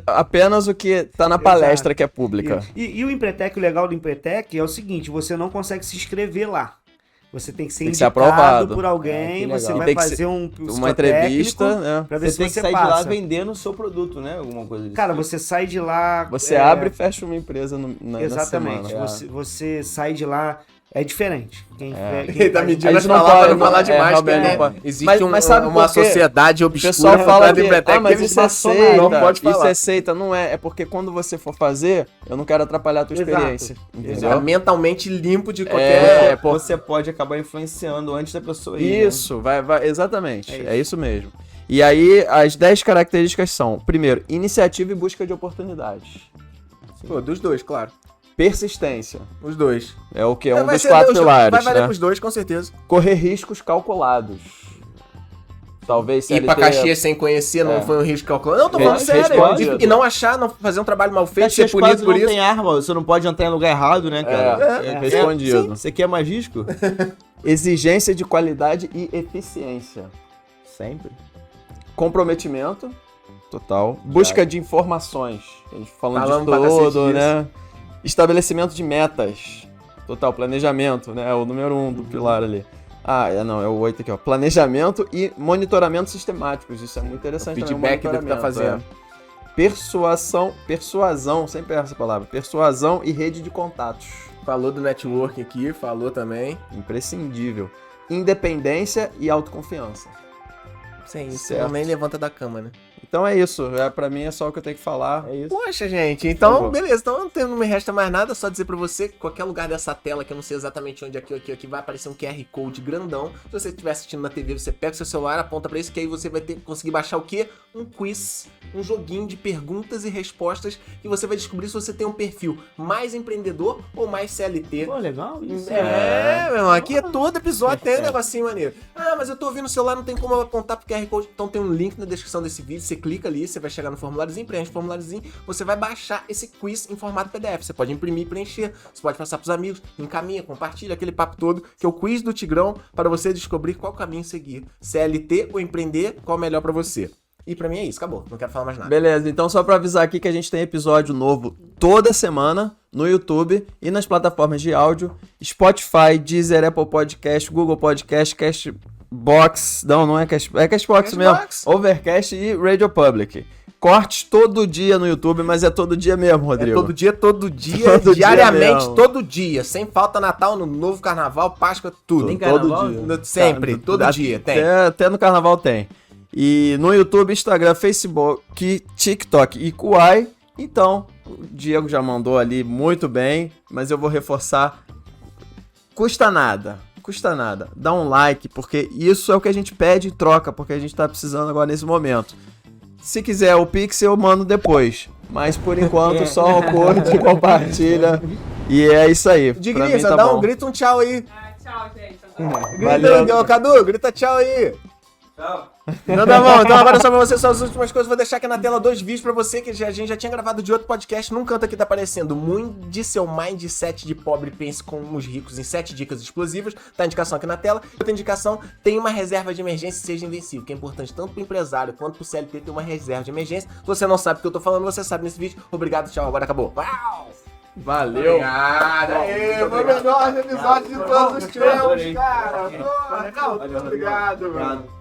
[SPEAKER 3] apenas o que tá na palestra que é pública.
[SPEAKER 1] E o Empretec, o legal do Empretec é o seguinte, você não consegue se inscrever lá. Você tem que ser
[SPEAKER 3] Tem que ser
[SPEAKER 1] indicado
[SPEAKER 3] aprovado.
[SPEAKER 1] por
[SPEAKER 4] É,
[SPEAKER 1] alguém,
[SPEAKER 4] que
[SPEAKER 1] você
[SPEAKER 4] legal.
[SPEAKER 1] vai
[SPEAKER 3] Tem que
[SPEAKER 1] fazer um
[SPEAKER 3] Uma entrevista, né?
[SPEAKER 1] pra ver
[SPEAKER 4] Você tem
[SPEAKER 1] se
[SPEAKER 4] que
[SPEAKER 1] você
[SPEAKER 4] sair de lá
[SPEAKER 1] passa.
[SPEAKER 4] vendendo o seu produto, né? Alguma coisa disso.
[SPEAKER 1] Cara, você sai de lá...
[SPEAKER 3] Você abre e fecha uma empresa na
[SPEAKER 1] Exatamente.
[SPEAKER 3] semana.
[SPEAKER 1] Você sai de lá... É diferente. Quem
[SPEAKER 2] Ele tá
[SPEAKER 1] faz-
[SPEAKER 2] medindo
[SPEAKER 3] A
[SPEAKER 2] as
[SPEAKER 3] gente não
[SPEAKER 2] palavras pra
[SPEAKER 3] pode,
[SPEAKER 2] não falar
[SPEAKER 3] é,
[SPEAKER 2] demais,
[SPEAKER 3] realmente
[SPEAKER 2] né?
[SPEAKER 3] não pode.
[SPEAKER 2] Existe
[SPEAKER 3] Mas sabe
[SPEAKER 2] uma
[SPEAKER 3] por quê?
[SPEAKER 2] sociedade
[SPEAKER 3] O
[SPEAKER 2] obscura
[SPEAKER 3] pessoal fala
[SPEAKER 2] da
[SPEAKER 3] que,
[SPEAKER 2] biblioteca
[SPEAKER 3] mas
[SPEAKER 2] que
[SPEAKER 3] isso é
[SPEAKER 2] não
[SPEAKER 3] seita,
[SPEAKER 2] pode
[SPEAKER 3] isso
[SPEAKER 2] falar.
[SPEAKER 3] é seita, não é. É porque quando você for fazer, eu não quero atrapalhar a tua
[SPEAKER 1] Exato.
[SPEAKER 3] experiência.
[SPEAKER 2] É
[SPEAKER 3] Entendeu?
[SPEAKER 2] mentalmente limpo de qualquer...
[SPEAKER 4] Você pode acabar influenciando antes da pessoa ir.
[SPEAKER 3] Isso, vai, exatamente.
[SPEAKER 1] É
[SPEAKER 3] É isso mesmo. E aí, as 10 características são, primeiro, iniciativa e busca de oportunidades.
[SPEAKER 2] Pô, dos dois, claro.
[SPEAKER 3] Persistência.
[SPEAKER 2] Os dois.
[SPEAKER 3] É o que? É um
[SPEAKER 2] Vai
[SPEAKER 3] dos
[SPEAKER 2] ser
[SPEAKER 3] 4
[SPEAKER 2] Vai
[SPEAKER 3] pilares,
[SPEAKER 2] valer
[SPEAKER 3] né?
[SPEAKER 2] pros dois, com certeza.
[SPEAKER 3] Correr riscos calculados. Talvez
[SPEAKER 2] Ir pra Caxias sem conhecer não
[SPEAKER 3] É.
[SPEAKER 2] foi um risco calculado. Não, tô falando sério.
[SPEAKER 3] Respondido.
[SPEAKER 2] E não achar, não fazer um trabalho mal feito,
[SPEAKER 4] Caxias
[SPEAKER 2] ser punido
[SPEAKER 4] quase
[SPEAKER 2] por
[SPEAKER 4] não
[SPEAKER 2] isso.
[SPEAKER 4] tem arma, você não pode entrar em lugar errado, né, cara?
[SPEAKER 3] respondido.
[SPEAKER 4] Você quer mais risco?
[SPEAKER 3] Exigência de qualidade e eficiência.
[SPEAKER 4] Sempre.
[SPEAKER 3] Comprometimento. Total. Busca de informações. A gente falando
[SPEAKER 2] Falamos
[SPEAKER 3] de
[SPEAKER 2] pra cacete
[SPEAKER 3] tudo,
[SPEAKER 2] disso.
[SPEAKER 3] né? Estabelecimento de metas. Total. Planejamento, né? É o número 1 do pilar ali. Ah, não, é o 8 aqui, ó. Planejamento e monitoramento sistemáticos. Isso é muito interessante.
[SPEAKER 2] O
[SPEAKER 3] também,
[SPEAKER 2] feedback do que tá
[SPEAKER 3] monitoramento,
[SPEAKER 2] fazendo.
[SPEAKER 3] Persuasão, sempre é essa palavra. Persuasão e rede de contatos.
[SPEAKER 2] Falou do networking aqui, falou também.
[SPEAKER 3] Imprescindível. Independência e autoconfiança.
[SPEAKER 2] Sem isso,
[SPEAKER 3] Certo.
[SPEAKER 2] nem levanta da cama, né?
[SPEAKER 3] Então é isso. Pra mim é só o que eu tenho que falar. É isso.
[SPEAKER 2] Poxa, gente,
[SPEAKER 3] Por
[SPEAKER 2] então,
[SPEAKER 3] favor.
[SPEAKER 2] beleza. Então não me resta mais nada, só dizer pra você que qualquer lugar dessa tela, que eu não sei exatamente onde aqui, vai aparecer um QR Code grandão. Se você estiver assistindo na TV, você pega o seu celular, aponta pra isso, que aí você vai conseguir baixar o quê? Um quiz, um joguinho de perguntas e respostas, que você vai descobrir se você tem um perfil mais empreendedor ou mais CLT.
[SPEAKER 1] Pô, legal isso.
[SPEAKER 2] É, meu irmão, aqui é todo episódio tem um negocinho maneiro. Ah, mas eu tô ouvindo o celular, não tem como eu apontar pro QR Code. Então tem um link na descrição desse vídeo, você clica ali, você vai chegar no formuláriozinho, preenche o formuláriozinho, você vai baixar esse quiz em formato PDF. Você pode imprimir e preencher, você pode passar pros amigos, encaminha, compartilha aquele papo todo, que é o quiz do Tigrão, para você descobrir qual caminho seguir. CLT ou empreender, qual é o melhor pra você. E pra mim é isso, acabou, não quero falar mais nada.
[SPEAKER 3] Beleza, então só pra avisar aqui que a gente tem episódio novo toda semana no YouTube e nas plataformas de áudio, Spotify, Deezer, Apple Podcast, Google Podcast, Cashbox, não é Cashbox mesmo,
[SPEAKER 2] Cashbox.
[SPEAKER 3] Overcast e Radio Public. Cortes todo dia no YouTube, mas é todo dia mesmo, Rodrigo.
[SPEAKER 2] É todo dia,
[SPEAKER 3] Todo
[SPEAKER 2] diariamente,
[SPEAKER 3] dia mesmo.
[SPEAKER 2] todo dia. Sem falta Natal, no novo Carnaval, Páscoa, tudo.
[SPEAKER 4] Tem
[SPEAKER 3] todo
[SPEAKER 4] carnaval?
[SPEAKER 3] dia.
[SPEAKER 2] Sempre, todo dia, tem.
[SPEAKER 3] Até no Carnaval tem. E no YouTube, Instagram, Facebook, TikTok e Kuai. Então, o Diego já mandou ali muito bem, mas eu vou reforçar. Custa nada. Dá um like, porque isso é o que a gente pede em troca, porque a gente tá precisando agora nesse momento. Se quiser o Pix, eu mando depois. Mas por enquanto, só curte, compartilha. E é isso aí.
[SPEAKER 2] De
[SPEAKER 3] Pra mim
[SPEAKER 2] Grisa,
[SPEAKER 3] tá
[SPEAKER 2] dá
[SPEAKER 3] bom.
[SPEAKER 2] um grito, um tchau aí.
[SPEAKER 5] Tchau, gente.
[SPEAKER 3] Valeu.
[SPEAKER 2] Grita, Cadu, grita tchau aí.
[SPEAKER 4] Tchau.
[SPEAKER 2] Não dá bom. Então agora só pra você, só as últimas coisas. Vou deixar aqui na tela 2 vídeos pra você, que a gente já tinha gravado de outro podcast. Num canto aqui tá aparecendo. Mude seu mindset de pobre, pense como os ricos em 7 dicas explosivas. Tá a indicação aqui na tela. Outra indicação, tem uma reserva de emergência e seja invencível. Que é importante tanto pro empresário quanto pro CLT ter uma reserva de emergência. Se você não sabe o que eu tô falando, você sabe nesse vídeo. Obrigado, tchau. Agora acabou. Uau!
[SPEAKER 3] Valeu.
[SPEAKER 2] Obrigado. Aê, foi o melhor episódio de todos os tempos, cara. Porra, não, muito obrigado, mano.